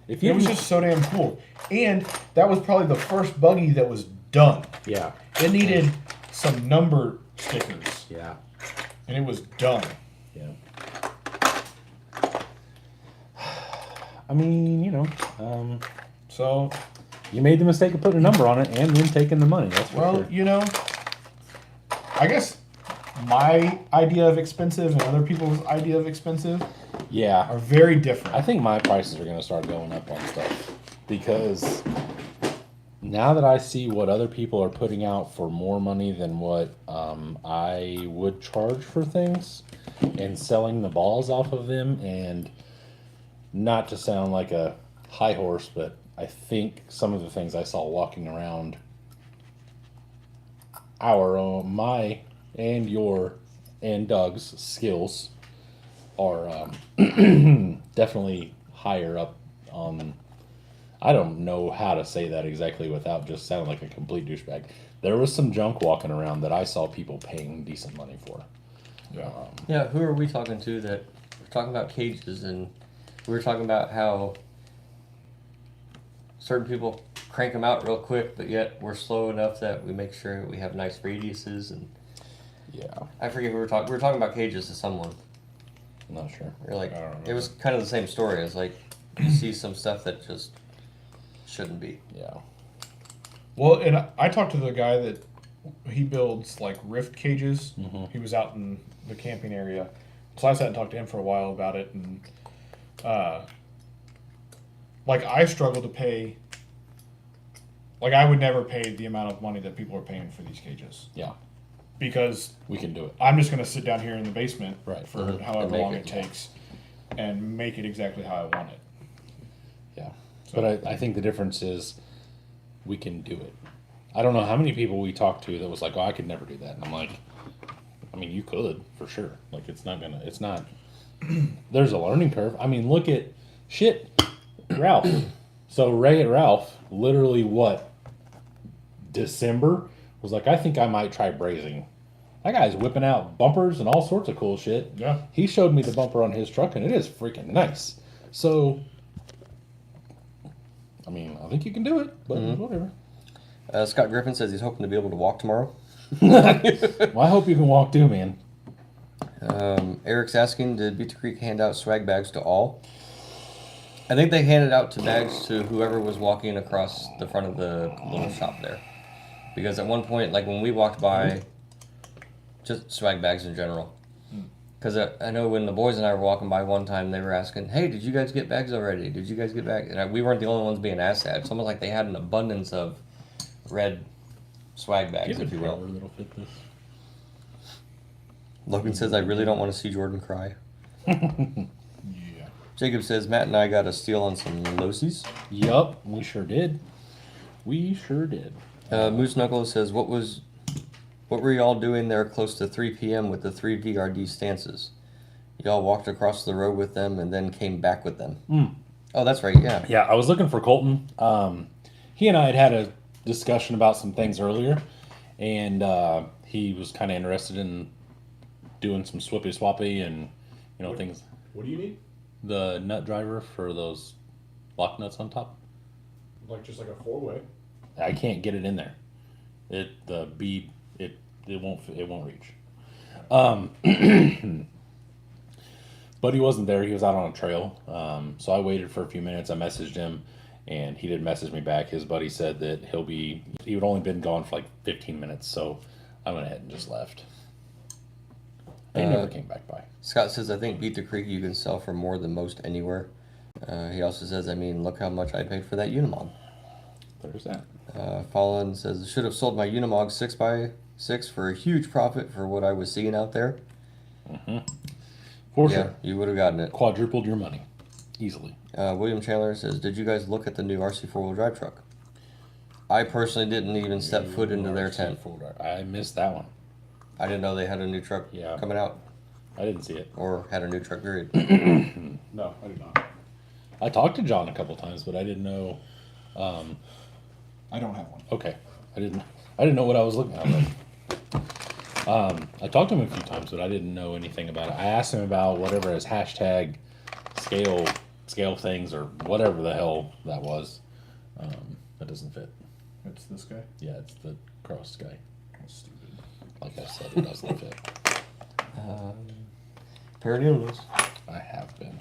Speaker 1: If you
Speaker 3: It was just so damn cool. And that was probably the first buggy that was done.
Speaker 1: Yeah.
Speaker 3: It needed some number stickers,
Speaker 1: Yeah.
Speaker 3: and it was done.
Speaker 1: Yeah. I mean,
Speaker 3: So,
Speaker 1: you made the mistake of putting a number on it and then taking the money. That's for sure.
Speaker 3: I guess my idea of expensive and other people's idea of expensive
Speaker 1: Yeah.
Speaker 3: are very different.
Speaker 1: I think my prices are going to start going up on stuff because now that I see what other people are putting out for more money than what I would charge for things and selling the balls off of them, and not to sound like a high horse, but I think some of the things I saw walking around my and your and Doug's skills are definitely higher up on. I don't know how to say that exactly without just sounding like a complete douchebag. There was some junk walking around that I saw people paying decent money for.
Speaker 3: Yeah.
Speaker 4: Yeah, who are we talking to that we're talking about cages, and we were talking about how certain people crank them out real quick, but yet we're slow enough that we make sure we have nice radiuses, and
Speaker 1: Yeah,
Speaker 4: I forget who we were talking. We were talking about cages to someone.
Speaker 1: I'm not sure.
Speaker 4: We're like,
Speaker 3: I don't know.
Speaker 4: it was kind of the same story. It's like you see some stuff that just shouldn't be.
Speaker 1: Yeah.
Speaker 3: Well, and I talked to the guy that he builds like rift cages.
Speaker 1: Mhm.
Speaker 3: He was out in the camping area, so I sat and talked to him for a while about it, and like I struggle to pay. Like I would never pay the amount of money that people are paying for these cages
Speaker 1: Yeah.
Speaker 3: because
Speaker 1: we can do it.
Speaker 3: I'm just going to sit down here in the basement
Speaker 1: Right.
Speaker 3: for
Speaker 4: Mhm.
Speaker 3: however
Speaker 4: And make
Speaker 3: long
Speaker 4: it,
Speaker 3: it
Speaker 4: yeah.
Speaker 3: takes and make it exactly how I want it.
Speaker 1: Yeah.
Speaker 3: So-
Speaker 1: But I think the difference is we can do it. I don't know how many people we talked to that was like, oh, I could never do that. And I'm like, I mean, you could for sure. Like, it's not, there's a learning curve. I mean, look at Ralph. So Ray at Ralph, literally December, was like, I think I might try brazing. That guy's whipping out bumpers and all sorts of cool shit.
Speaker 3: Yeah.
Speaker 1: He showed me the bumper on his truck, and it is freaking nice. So, I mean, I think you can do it, but whatever.
Speaker 4: Scott Griffin says he's hoping to be able to walk tomorrow.
Speaker 1: Well, I hope you can walk too, man.
Speaker 4: Eric's asking, did Beat the Creek hand out swag bags to all? I think they handed out bags to whoever was walking across the front of the little shop there. Because at one point, like when we walked by, just swag bags in general. Because I know when the boys and I were walking by one time, they were asking, hey, did you guys get bags already? Did you guys get bags? And we weren't the only ones being asked that. It's almost like they had an abundance of red swag bags, if you will.
Speaker 1: That'll fit this.
Speaker 4: Logan says, I really don't want to see Jordan cry.
Speaker 3: Yeah.
Speaker 4: Jacob says, Matt and I got a steal on some Losies.
Speaker 1: Yup, we sure did. We sure did.
Speaker 4: Moose Knuckles says, what were y'all doing there close to 3 p.m. with the 3 VRD stances? Y'all walked across the road with them and then came back with them. Oh, that's right, yeah.
Speaker 1: Yeah, I was looking for Colton. He and I had a discussion about some things earlier, and he was kind of interested in doing some swappy and things.
Speaker 3: What do you need?
Speaker 1: The nut driver for those lock nuts on top.
Speaker 3: Just like a 4-way.
Speaker 1: I can't get it in there. It won't reach. But he wasn't there. He was out on a trail. So I waited for a few minutes. I messaged him, and he didn't message me back. His buddy said that he would only been gone for like 15 minutes. So I went ahead and just left. He never came back by.
Speaker 4: Scott says, I think Beat the Creek you can sell for more than most anywhere. He also says, I mean, look how much I paid for that Unimog.
Speaker 1: There's that.
Speaker 4: Fallen says, should have sold my Unimog 6x6 for a huge profit for what I was seeing out there.
Speaker 1: For
Speaker 4: Yeah,
Speaker 1: sure.
Speaker 4: you would have gotten it.
Speaker 1: Quadrupled your money. Easily.
Speaker 4: William Chandler says, did you guys look at the new RC 4-wheel drive truck? I personally didn't even step foot into their tent.
Speaker 1: I missed that one.
Speaker 4: I didn't know they had a new truck
Speaker 1: Yeah.
Speaker 4: coming out.
Speaker 1: I didn't see it.
Speaker 4: Or had a new truck, period.
Speaker 3: No, I did not.
Speaker 1: I talked to John a couple times, but I didn't know.
Speaker 3: I don't have one.
Speaker 1: Okay, I didn't know what I was looking at. I talked to him a few times, but I didn't know anything about it. I asked him about whatever his hashtag scale things or whatever the hell that was. That doesn't fit.
Speaker 3: It's this guy.
Speaker 1: Yeah, it's the cross guy.
Speaker 3: That's stupid.
Speaker 1: Like I said, it doesn't fit.
Speaker 4: Paradigms.
Speaker 1: I have been.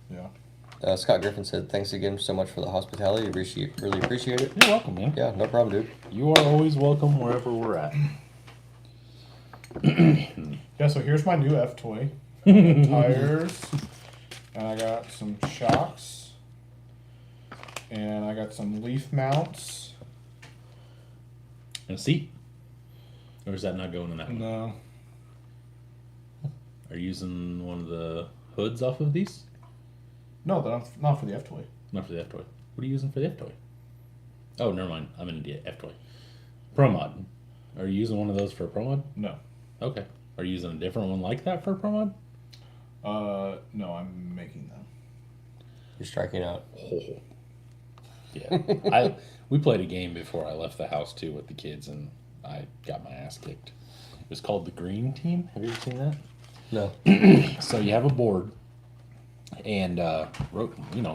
Speaker 3: Yeah.
Speaker 4: Scott Griffin said, thanks again so much for the hospitality. Really appreciate it.
Speaker 1: You're welcome, man.
Speaker 4: Yeah, no problem, dude.
Speaker 1: You are always welcome wherever we're at.
Speaker 3: Yeah, so here's my new F toy. Tires. And I got some shocks. And I got some leaf mounts.
Speaker 1: And a seat? Or is that not going in that one?
Speaker 3: No.
Speaker 1: Are you using one of the hoods off of these?
Speaker 3: No, not for the F toy.
Speaker 1: Not for the F toy. What are you using for the F toy? Oh, never mind. I'm in the F toy. Pro mod. Are you using one of those for a pro mod?
Speaker 3: No.
Speaker 1: Okay. Are you using a different one like that for a pro mod?
Speaker 3: No, I'm making them.
Speaker 4: You're striking out.
Speaker 1: Oh. Yeah. We played a game before I left the house too with the kids, and I got my ass kicked. It was called the Green Team. Have you ever seen that?
Speaker 4: No.
Speaker 1: So you have a board, and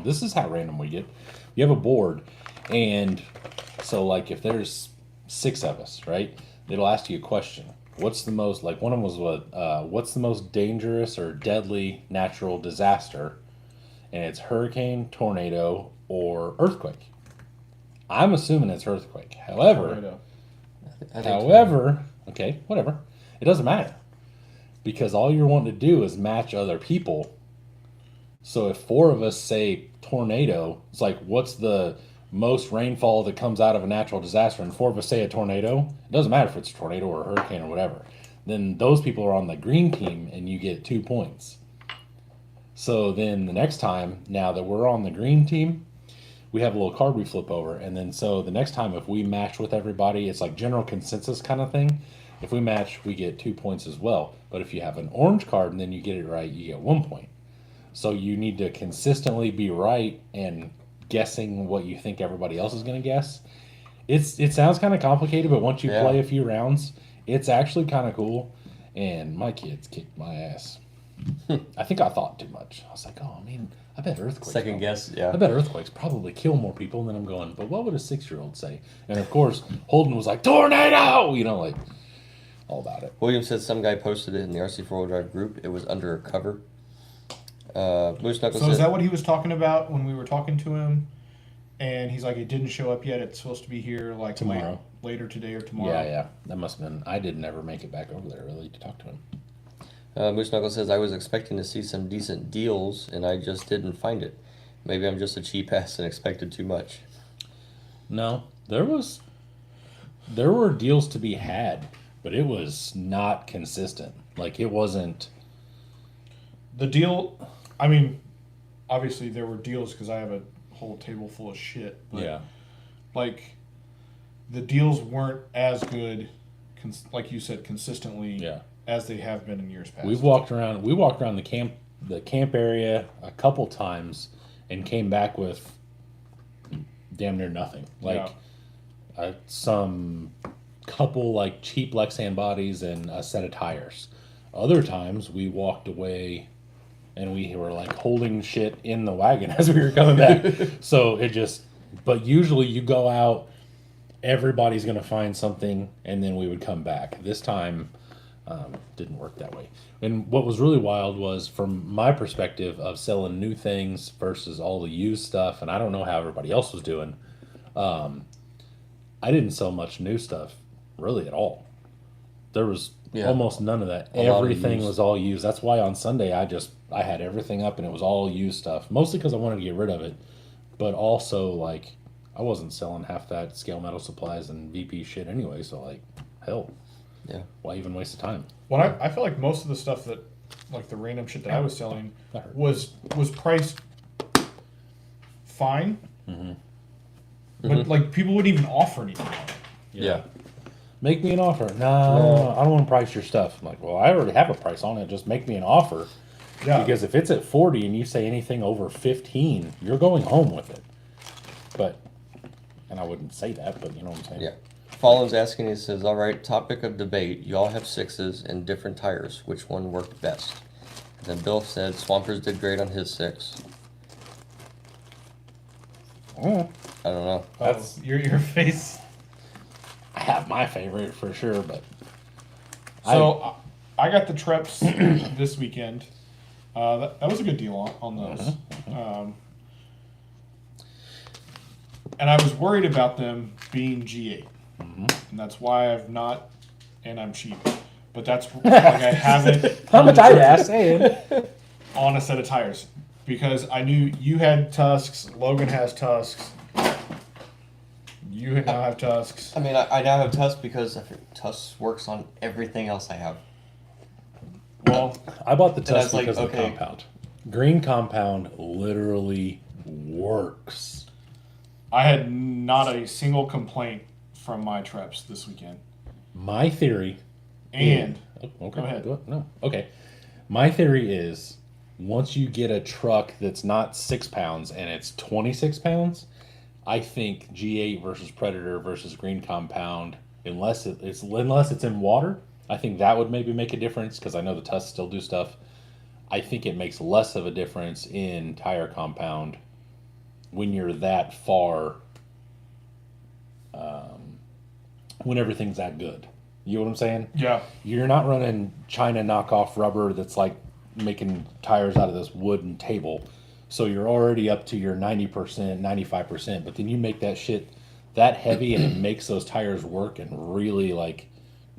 Speaker 1: this is how random we get. You have a board, and so like if there's 6 of us, right? It'll ask you a question. What's the most, like one of them was what's the most dangerous or deadly natural disaster? And it's hurricane, tornado, or earthquake. I'm assuming it's earthquake. However, okay, whatever. It doesn't matter. Because all you're wanting to do is match other people. So if 4 of us say tornado, it's like, what's the most rainfall that comes out of a natural disaster, and for say a tornado, it doesn't matter if it's a tornado or a hurricane or whatever, then those people are on the green team and you get 2 points. So then the next time, now that we're on the green team, we have a little card we flip over, and then so the next time if we match with everybody, it's like general consensus kind of thing. If we match, we get 2 points as well. But if you have an orange card and then you get it right, you get 1 point. So you need to consistently be right and guessing what you think everybody else is going to guess. It sounds kind of complicated, but once you play a few rounds, it's actually kind of cool. And my kids kicked my ass. I think I thought too much. I was like, oh, I mean, I bet earthquakes.
Speaker 4: Second guess, yeah.
Speaker 1: I bet earthquakes probably kill more people. And then I'm going, but what would a 6-year-old say? And of course, Holden was like, tornado! You know, like, all about it.
Speaker 4: William said some guy posted it in the RC 4-wheel drive group. It was under a cover. Moose Knuckles
Speaker 3: So is that what he was talking about when we were talking to him? And he's like, it didn't show up yet. It's supposed to be here like
Speaker 1: Tomorrow.
Speaker 3: Later today or tomorrow.
Speaker 1: Yeah. That must have been. I did never make it back over there really to talk to him.
Speaker 4: Moose Knuckles says, I was expecting to see some decent deals, and I just didn't find it. Maybe I'm just a cheap ass and expected too much.
Speaker 1: No, there were deals to be had, but it was not consistent. Like, it wasn't.
Speaker 3: The deal, I mean, obviously there were deals because I have a whole table full of shit. But
Speaker 1: Yeah.
Speaker 3: like, the deals weren't as good, like you said, consistently.
Speaker 1: Yeah.
Speaker 3: As they have been in years past.
Speaker 1: We walked around the camp area a couple times and came back with damn near nothing. Like some couple like cheap Lexan bodies and a set of tires. Other times we walked away and we were like holding shit in the wagon as we were coming back. So but usually you go out, everybody's going to find something, and then we would come back. This time didn't work that way. And what was really wild was, from my perspective of selling new things versus all the used stuff, and I don't know how everybody else was doing, I didn't sell much new stuff really at all. There was almost none of that. Everything was all used. That's why on Sunday I had everything up and it was all used stuff. Mostly because I wanted to get rid of it, but also like I wasn't selling half that scale metal supplies and VP shit anyway. So like, hell.
Speaker 4: Yeah.
Speaker 1: Why even waste the time?
Speaker 3: Well, I feel like most of the stuff that, like the random shit that I was selling, was priced fine. Mm-hmm. But like people wouldn't even offer anything on it.
Speaker 4: Yeah.
Speaker 1: Make me an offer. No, I don't want to price your stuff. I'm like, well, I already have a price on it. Just make me an offer.
Speaker 3: Yeah.
Speaker 1: Because if it's at 40 and you say anything over 15, you're going home with it. But, and I wouldn't say that, but you know what I'm saying?
Speaker 4: Yeah. Fallen's asking, he says, all right, topic of debate. You all have 6s and different tires. Which one worked best? And then Bill said Swampers did great on his 6.
Speaker 1: Mm.
Speaker 4: I don't know.
Speaker 3: That's your face.
Speaker 1: I have my favorite for sure, but.
Speaker 3: So I got the Treps this weekend. That was a good deal on those. And I was worried about them being G8. And that's why I've not, and I'm cheap, but that's like I haven't.
Speaker 1: How much I'd ask saying
Speaker 3: on a set of tires, because I knew you had Tusks, Logan has Tusks, you now have Tusks.
Speaker 4: I mean, I now have Tusk because I think Tusk works on everything else I have.
Speaker 3: Well,
Speaker 1: I bought the Tusk
Speaker 4: like,
Speaker 1: because of the compound. Green compound literally works.
Speaker 3: I had not a single complaint from my Treps this weekend.
Speaker 1: My theory,
Speaker 3: and
Speaker 1: okay,
Speaker 3: go ahead.
Speaker 1: No, okay. My theory is, once you get a truck that's not 6 pounds and it's 26 pounds, I think G8 versus Predator versus Green Compound, unless it's in water, I think that would maybe make a difference, because I know the Tusks still do stuff. I think it makes less of a difference in tire compound when you're that far, when everything's that good. You know what I'm saying?
Speaker 3: Yeah.
Speaker 1: You're not running China knockoff rubber that's like making tires out of this wooden table. So you're already up to your 90%, 95%. But then you make that shit that heavy and it makes those tires work and really like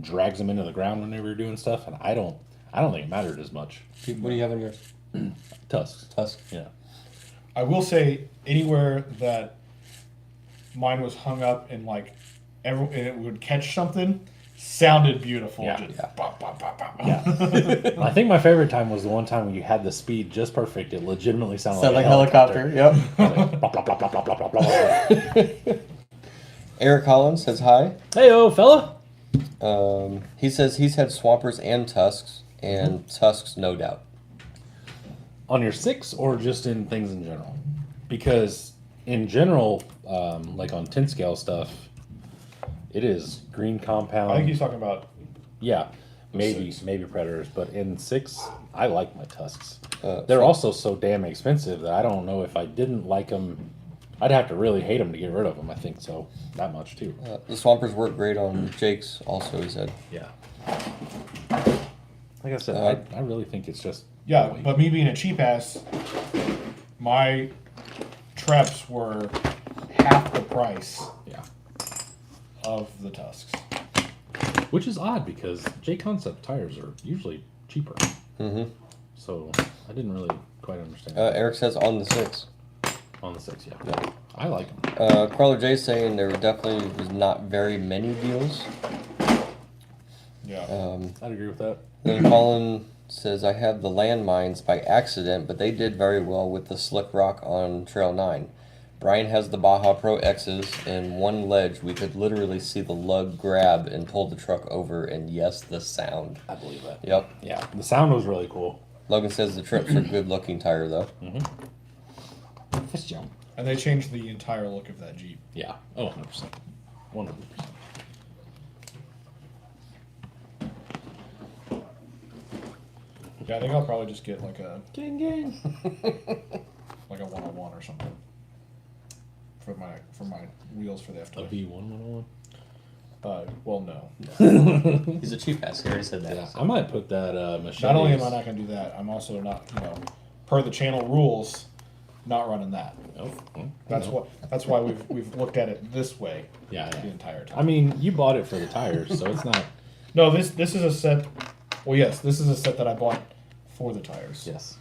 Speaker 1: drags them into the ground whenever you're doing stuff. And I don't think it mattered as much.
Speaker 4: What do you have in yours?
Speaker 1: Tusks.
Speaker 4: Tusk.
Speaker 1: Yeah.
Speaker 3: I will say, anywhere that mine was hung up and like and it would catch something. Sounded beautiful.
Speaker 1: Yeah,
Speaker 3: just
Speaker 1: yeah.
Speaker 3: bop, bop, bop, bop.
Speaker 1: Yeah. I think my favorite time was the one time when you had the speed just perfect. It legitimately sounded
Speaker 4: Sound
Speaker 1: like
Speaker 4: like
Speaker 1: a
Speaker 4: helicopter. Yep.
Speaker 1: Like, blah, blah, blah, blah, blah, blah, blah, blah.
Speaker 4: Eric Collins says hi.
Speaker 1: Hey, fella.
Speaker 4: He says he's had swampers and tusks, and tusks, no doubt.
Speaker 1: On your 6 or just in things in general? Because in general, like on 10 scale stuff, it is green compound.
Speaker 3: I think he's talking about.
Speaker 1: Yeah, maybe
Speaker 3: 6.
Speaker 1: maybe predators, but in 6, I like my tusks. They're
Speaker 4: So-
Speaker 1: also so damn expensive that I don't know if I didn't like them, I'd have to really hate them to get rid of them. I think so, that much too.
Speaker 4: The swampers work great on Jake's. Also, he said.
Speaker 1: Yeah. Like I said, I really think it's just
Speaker 3: Yeah, but me being a cheap ass, my traps were half the price
Speaker 1: yeah,
Speaker 3: of the tusks.
Speaker 1: which is odd because J Concept tires are usually cheaper.
Speaker 4: Mm-hmm.
Speaker 1: So I didn't really quite understand.
Speaker 4: Eric says on the 6.
Speaker 1: On the 6, yeah.
Speaker 4: Yeah.
Speaker 1: I like them.
Speaker 4: Carlo J saying there definitely was not very many deals.
Speaker 3: Yeah.
Speaker 1: I'd agree with that.
Speaker 4: Then Colin says I have the landmines by accident, but they did very well with the slick rock on Trail 9. Brian has the Baja Pro X's, and one ledge we could literally see the lug grab and pull the truck over, and yes, the sound.
Speaker 1: I believe that.
Speaker 4: Yep.
Speaker 1: Yeah, the sound was really cool.
Speaker 4: Logan says the trips are good looking tire though.
Speaker 1: Fist jump.
Speaker 3: And they changed the entire look of that Jeep.
Speaker 1: Yeah. Oh, 100%. 100%.
Speaker 3: Yeah, I think I'll probably just get like a
Speaker 1: Gang.
Speaker 3: like a 101 or something for my wheels for the
Speaker 1: A
Speaker 3: F20.
Speaker 1: V1
Speaker 3: Well, no.
Speaker 4: He's a cheap ass. He already said that.
Speaker 1: Yeah, I might put that machine.
Speaker 3: Not only am I not going to do that, I'm also not, per the channel rules, not running that. That's why we've looked at it this way.
Speaker 1: Yeah,
Speaker 3: The
Speaker 1: yeah.
Speaker 3: entire time.
Speaker 1: I mean, you bought it for the tires, so it's not.
Speaker 3: No, this is a set. Well, yes, this is a set that I bought for the tires.
Speaker 1: Yes.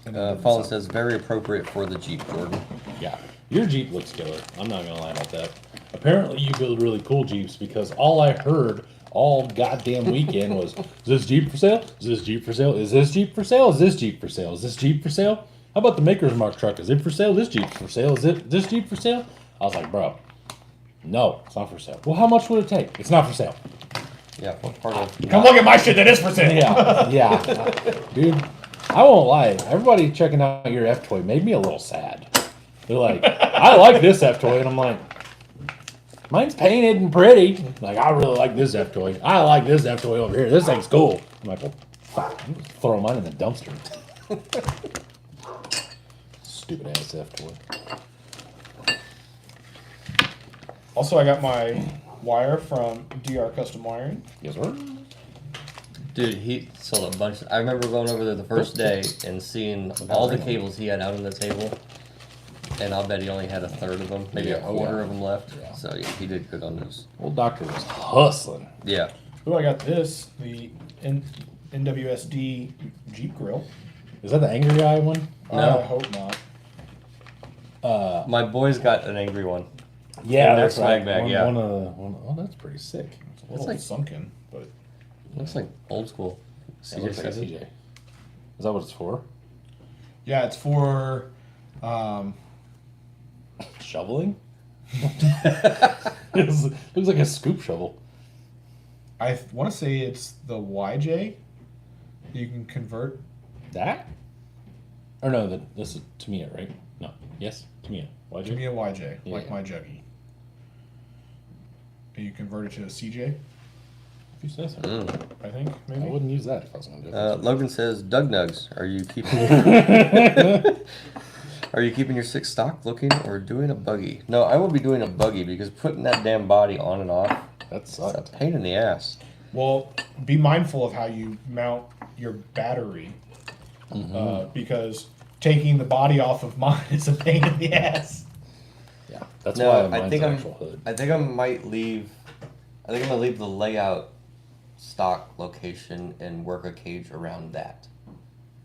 Speaker 3: And then
Speaker 4: Fallon says very appropriate for the Jeep, Jordan.
Speaker 1: Yeah. Your Jeep looks killer. I'm not gonna lie about that. Apparently, you build really cool Jeeps because all I heard all goddamn weekend was, "Is this Jeep for sale? Is this Jeep for sale? Is this Jeep for sale? Is this Jeep for sale? Is this Jeep for sale? How about the Maker's Mark truck? Is it for sale? This Jeep's for sale. Is it this Jeep for sale?" I was like, "Bro, no, it's not for sale." Well, how much would it take? It's not for sale.
Speaker 4: Yeah, what part of
Speaker 3: Come look at my shit that is for sale.
Speaker 1: Yeah, dude. I won't lie. Everybody checking out your F toy made me a little sad. They're like, "I like this F toy," and I'm like, "Mine's painted and pretty." Like, I really like this F toy. I like this F toy over here. This thing's cool. I'm like, "Well, fuck, I'm gonna throw mine in the dumpster." Stupid ass F toy.
Speaker 3: Also, I got my wire from DR Custom Wiring.
Speaker 1: Yes, sir.
Speaker 4: Dude, he sold a bunch. I remember going over there the first day and seeing all the cables he had out on the table, and I'll bet he only had a third of them, maybe a
Speaker 1: Yeah, oh,
Speaker 4: quarter
Speaker 1: yeah.
Speaker 4: of them left.
Speaker 1: Yeah.
Speaker 4: So yeah, he did good on those.
Speaker 1: Old doctor was hustling.
Speaker 4: Yeah.
Speaker 3: Oh, I got this, the NWSD Jeep grill.
Speaker 1: Is that the angry eye one?
Speaker 4: No.
Speaker 3: I hope not.
Speaker 4: My boys got an angry one.
Speaker 1: Yeah,
Speaker 4: In their
Speaker 1: that's
Speaker 4: swag
Speaker 1: right.
Speaker 4: bag,
Speaker 1: One,
Speaker 4: yeah.
Speaker 1: oh, that's pretty sick.
Speaker 3: It's a little
Speaker 4: like-
Speaker 3: sunken, but
Speaker 4: Looks like old school.
Speaker 1: That
Speaker 4: CJ
Speaker 1: looks like a
Speaker 4: says it.
Speaker 1: CJ. Is that what it's for?
Speaker 3: yeah, it's for
Speaker 1: Shoveling? It looks like a scoop shovel.
Speaker 3: I want to say it's the YJ. You can convert.
Speaker 1: That? Or no, this is Tamiya, right? No. Yes? Tamiya. Why'd
Speaker 3: Give me
Speaker 1: you?
Speaker 3: a YJ,
Speaker 1: Yeah,
Speaker 3: like
Speaker 1: yeah.
Speaker 3: my Juggy. And you convert it to a CJ,
Speaker 1: If you say so.
Speaker 3: I think, maybe.
Speaker 1: I wouldn't use that if I was going to do it.
Speaker 4: Logan says, Doug Nugs, are you keeping are you keeping your 6 stock looking or doing a buggy? No, I will be doing a buggy because putting that damn body on and off,
Speaker 1: That
Speaker 4: it's a
Speaker 1: sucked.
Speaker 4: pain in the ass.
Speaker 3: Well, be mindful of how you mount your battery, because taking the body off of mine is a pain in the ass.
Speaker 1: Yeah. That's
Speaker 4: No,
Speaker 1: why
Speaker 4: I
Speaker 1: mine's
Speaker 4: think
Speaker 1: an
Speaker 4: I'm
Speaker 1: actual hood.
Speaker 4: I think I'm gonna leave the layout stock location and work a cage around that.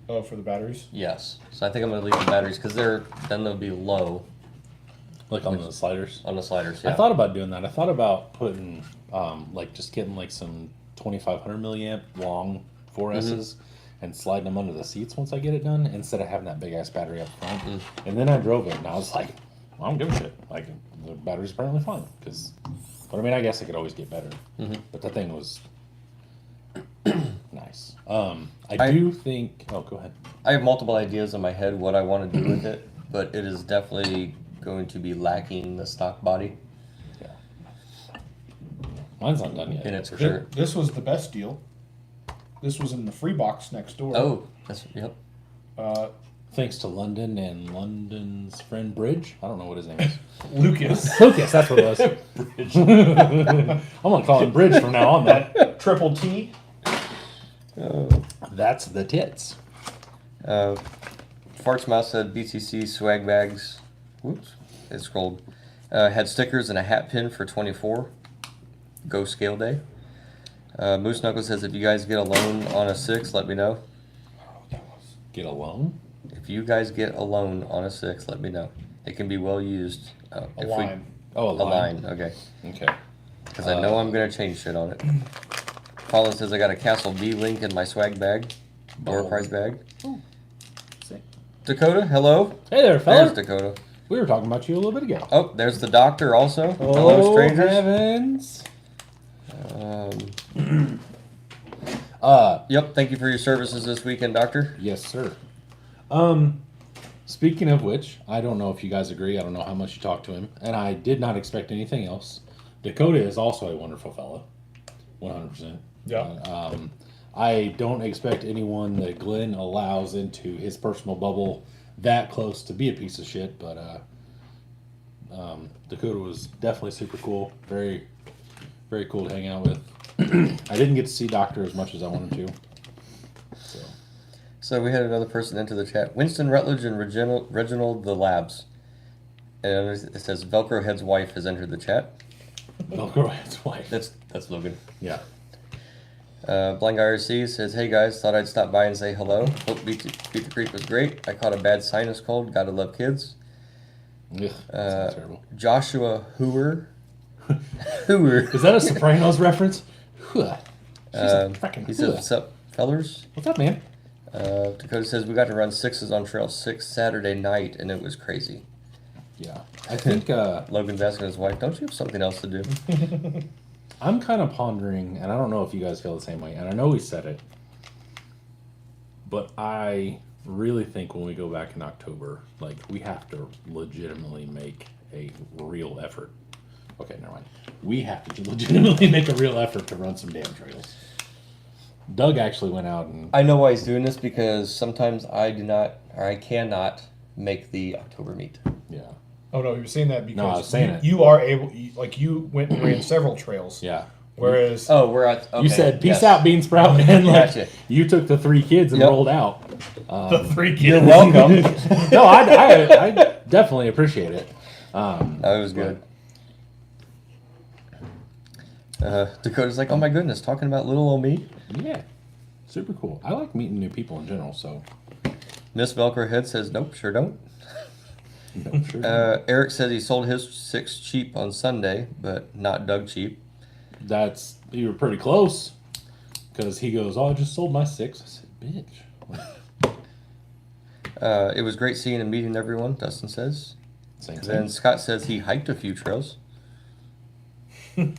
Speaker 3: Oh, for the batteries?
Speaker 4: Yes. So I think I'm gonna leave the batteries because then they'll be low.
Speaker 1: Like on the sliders?
Speaker 4: On the sliders, yeah.
Speaker 1: I thought about doing that. I thought about putting, like just getting like some 2500 milliamp long 4S's and sliding them under the seats once I get it done instead of having that big ass battery up front. And then I drove it and I was like, well, I don't give a shit. Like the battery's apparently fine. But I mean, I guess it could always get better. But the thing was nice. I do think. Oh, go ahead.
Speaker 4: I have multiple ideas in my head what I want to do with it, but it is definitely going to be lacking the stock body
Speaker 1: Yeah. Mine's not done yet.
Speaker 4: in it for sure.
Speaker 3: This was the best deal. This was in the free box next door.
Speaker 4: Oh, that's yep.
Speaker 1: Thanks to London and London's friend Bridge. I don't know what his name is.
Speaker 3: Lucas.
Speaker 1: Lucas, that's what it was. Bridge. I'm gonna call him Bridge from now on. Then.
Speaker 3: Triple T.
Speaker 1: That's the tits.
Speaker 4: Farts Mouse said BTC swag bags. Whoops, it scrolled. Had stickers and a hat pin for 24. Go scale day. Moose Knuckles says if you guys get a loan on a 6, let me know.
Speaker 1: Get a loan?
Speaker 4: If you guys get a loan on a 6, let me know. It can be well used.
Speaker 3: A line.
Speaker 1: Oh, a
Speaker 4: A
Speaker 1: line.
Speaker 4: line, okay.
Speaker 1: Okay.
Speaker 4: Because I know I'm going to change shit on it. Colin says I got a Castle B link in my swag bag. Door prize bag.
Speaker 1: Ooh. Sick.
Speaker 4: Dakota, hello.
Speaker 1: Hey there, fella.
Speaker 4: There's Dakota.
Speaker 1: We were talking about you a little bit ago.
Speaker 4: Oh, there's the doctor also. Hello,
Speaker 1: Oh,
Speaker 4: strangers.
Speaker 1: heavens.
Speaker 4: Yep, thank you for your services this weekend, doctor.
Speaker 1: Yes, sir. Speaking of which, I don't know if you guys agree. I don't know how much you talked to him, and I did not expect anything else. Dakota is also a wonderful fellow, 100%.
Speaker 3: Yeah.
Speaker 1: I don't expect anyone that Glenn allows into his personal bubble that close to be a piece of shit, but Dakota was definitely super cool. Very, very cool to hang out with. I didn't get to see Doctor as much as I wanted to.
Speaker 4: So we had another person enter the chat. Winston Rutledge and Reginald the Labs. And it says Velcro Head's wife has entered the chat.
Speaker 1: Velcro Head's wife.
Speaker 4: That's Logan.
Speaker 1: Yeah.
Speaker 4: Blank IRC says, hey guys, thought I'd stop by and say hello. Hope Beat the Creek was great. I caught a bad sinus cold. Gotta love kids.
Speaker 1: Ugh, that sounds terrible.
Speaker 4: Joshua Hooer. Hooer.
Speaker 1: Is that a Sopranos reference? Huh. She's a frickin'
Speaker 4: He says,
Speaker 1: huh.
Speaker 4: what's up, fellers?
Speaker 1: What's up, man?
Speaker 4: Dakota says, we got to run 6s on Trail 6 Saturday night, and it was crazy.
Speaker 1: Yeah. I think
Speaker 4: Logan's asking his wife, don't you have something else to do?
Speaker 1: I'm kind of pondering, and I don't know if you guys feel the same way, and I know we said it, but I really think when we go back in October, like, we have to legitimately make a real effort. Okay, never mind. We have to legitimately make a real effort to run some damn trails. Doug actually went out and...
Speaker 4: I know why he's doing this, because sometimes I cannot make the October meet.
Speaker 1: Yeah.
Speaker 3: Oh no, you were saying that because
Speaker 1: No, I was saying it.
Speaker 3: you are able, like you went and ran several trails.
Speaker 1: Yeah.
Speaker 3: Whereas
Speaker 4: Oh, we're at. Okay,
Speaker 1: You said, peace
Speaker 4: yes.
Speaker 1: out, Bean Sprout, and like,
Speaker 4: Gotcha.
Speaker 1: you took the 3 kids and
Speaker 4: Yep.
Speaker 1: rolled out.
Speaker 3: the 3 kids.
Speaker 4: You're welcome.
Speaker 1: No, I definitely appreciate it.
Speaker 4: That was good. Dakota's like, oh my goodness, talking about little old me.
Speaker 1: Yeah, super cool. I like meeting new people in general, so.
Speaker 4: Miss Velcro Head says, nope, sure don't.
Speaker 1: No, sure.
Speaker 4: Eric says he sold his 6 cheap on Sunday, but not Doug cheap.
Speaker 1: You were pretty close. Because he goes, oh, I just sold my 6. I said, bitch.
Speaker 4: It was great seeing and meeting everyone, Dustin says.
Speaker 1: Same
Speaker 4: And then
Speaker 1: thing.
Speaker 4: Scott says he hiked a few trails. Does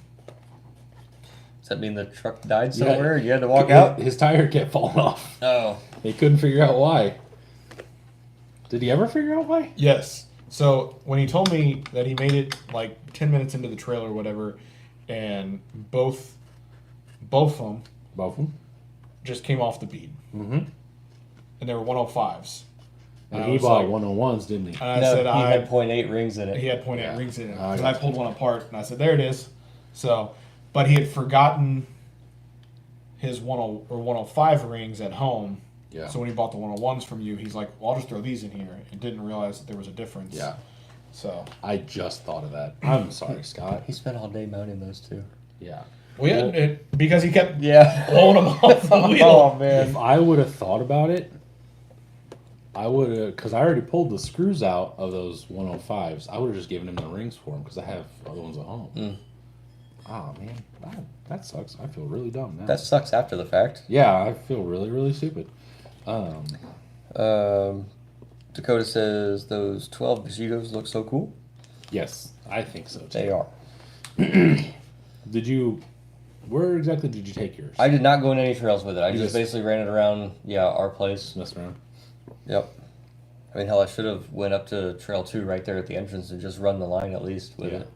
Speaker 4: that mean the truck died somewhere? You had to walk out?
Speaker 1: His tire kept falling off.
Speaker 4: Oh.
Speaker 1: They couldn't figure out why. Did he ever figure out why?
Speaker 3: Yes. So when he told me that he made it like 10 minutes into the trail or whatever, and both of them
Speaker 1: Both of them.
Speaker 3: just came off the bead,
Speaker 1: Mm-hmm.
Speaker 3: and they were 105s.
Speaker 1: And
Speaker 3: I
Speaker 1: he
Speaker 3: was
Speaker 1: bought
Speaker 3: like-
Speaker 1: 101s, didn't he?
Speaker 3: And I
Speaker 4: No,
Speaker 3: said,
Speaker 4: he had 0.8 rings in it.
Speaker 3: he had .8
Speaker 1: Yeah.
Speaker 3: rings in it
Speaker 1: I
Speaker 3: because
Speaker 1: got
Speaker 3: I pulled one apart, and I said, there it is. So, but he had forgotten his 10 or 105 rings at home.
Speaker 1: Yeah.
Speaker 3: So when he bought the 101s from you, he's like, well, I'll just throw these in here, and didn't realize that there was a difference.
Speaker 1: Yeah.
Speaker 3: So.
Speaker 1: I just thought of that. I'm sorry, Scott.
Speaker 4: He spent all day mounting those two.
Speaker 1: Yeah.
Speaker 3: Well, yeah, because he kept
Speaker 4: Yeah.
Speaker 3: blowing them off the wheel.
Speaker 4: Oh, man.
Speaker 1: If I would have thought about it, I would have, because I already pulled the screws out of those 105s. I would have just given him the rings for them because I have other ones at home. Oh man, that sucks. I feel really dumb now.
Speaker 4: That sucks after the fact.
Speaker 1: Yeah, I feel really, really stupid.
Speaker 4: Dakota says those 12 Bushidos look so cool.
Speaker 1: Yes, I think so too.
Speaker 4: They are.
Speaker 1: Did you? Where exactly did you take yours?
Speaker 4: I did not go on any trails with it. I
Speaker 1: You
Speaker 4: just basically ran it around, our place.
Speaker 1: Messing around.
Speaker 4: Yep. I mean, hell, I should have went up to Trail 2 right there at the entrance and just run the line at least with it.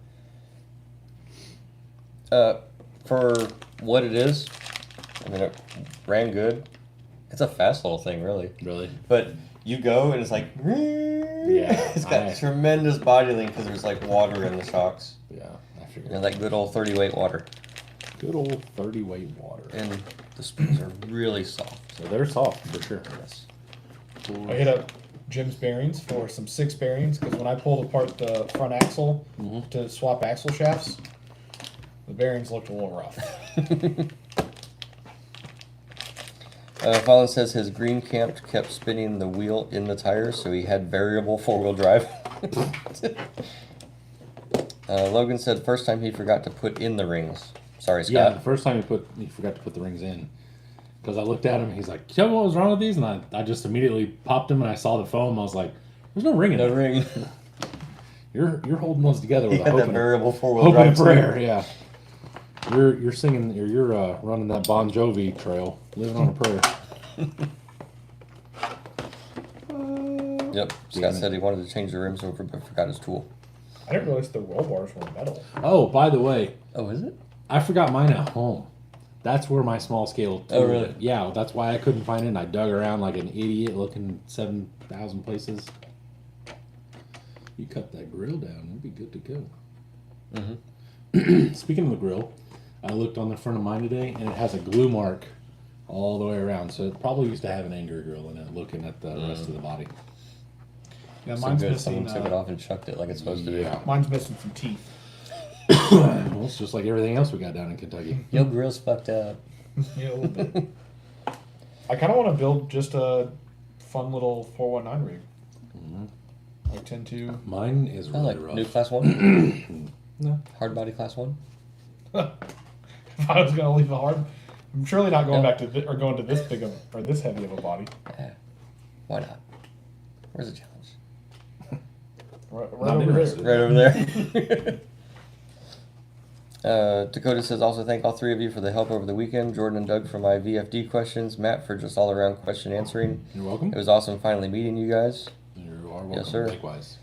Speaker 4: For what it is, I mean, it ran good. It's a fast little thing, really.
Speaker 1: Really?
Speaker 4: But you go and it's like,
Speaker 1: yeah,
Speaker 4: it's got tremendous body length because there's like water in the shocks.
Speaker 1: Yeah, I figured.
Speaker 4: And that good old 30 weight water.
Speaker 1: Good old 30 weight water.
Speaker 4: And the springs are really soft.
Speaker 1: So they're soft for sure.
Speaker 4: Yes.
Speaker 3: I hit up Jim's bearings for some 6 bearings because when I pulled apart the front axle to swap axle shafts, the bearings looked a little rough.
Speaker 4: Fallon says his green camp kept spinning the wheel in the tires, so he had variable 4-wheel drive. Logan said first time he forgot to put in the rings. Sorry, Scott.
Speaker 1: Yeah, the first time he forgot to put the rings in. Because I looked at him, he's like, tell me what was wrong with these? And I just immediately popped them and I saw the foam. I was like, there's no ring in
Speaker 4: No
Speaker 1: it.
Speaker 4: ring.
Speaker 1: You're holding those together with
Speaker 4: He
Speaker 1: a
Speaker 4: had that
Speaker 1: hope
Speaker 4: variable 4-wheel
Speaker 1: and
Speaker 4: drive.
Speaker 1: a prayer, yeah. You're singing, you're running that Bon Jovi trail, living on a prayer.
Speaker 4: Yep. Scott said he wanted to change the rims over but forgot his tool.
Speaker 3: I didn't realize the roll bars were metal.
Speaker 1: Oh, by the way,
Speaker 4: Oh, is it?
Speaker 1: I forgot mine at home. That's where my small scale tool.
Speaker 4: Oh, really?
Speaker 1: Yeah, that's why I couldn't find it. And I dug around like an idiot, looking 7,000 places. You cut that grill down, we'll be good to go. Speaking of the grill, I looked on the front of mine today, and it has a glue mark all the way around. So it probably used to have an angry grill in it. Looking at the rest of the body.
Speaker 3: Yeah,
Speaker 4: So
Speaker 3: mine's
Speaker 4: good.
Speaker 3: missing.
Speaker 4: Someone took it off and chucked it like it's supposed to be.
Speaker 1: Yeah.
Speaker 3: Mine's missing some teeth.
Speaker 1: Well, it's just like everything else we got down in Kentucky.
Speaker 4: Your grill's fucked up.
Speaker 3: Yeah, a little bit. I kind of want to build just a fun little 419 rig. I tend to.
Speaker 1: Mine is
Speaker 4: I
Speaker 1: really
Speaker 4: like
Speaker 1: rough.
Speaker 4: new class 1.
Speaker 1: No.
Speaker 4: Hard body class 1.
Speaker 3: If I was going to leave a hard, I'm surely not going back to or going to this big of or this heavy of a body.
Speaker 4: Yeah. Why not? Where's the challenge?
Speaker 3: Right
Speaker 1: Not
Speaker 3: over
Speaker 1: interested.
Speaker 3: here.
Speaker 4: Right over there. Dakota says also thank all 3 of you for the help over the weekend. Jordan and Doug for my VFD questions. Matt for just all around question answering.
Speaker 1: You're welcome.
Speaker 4: It was awesome finally meeting you guys.
Speaker 1: You are welcome.
Speaker 4: Yes, sir.
Speaker 1: Likewise.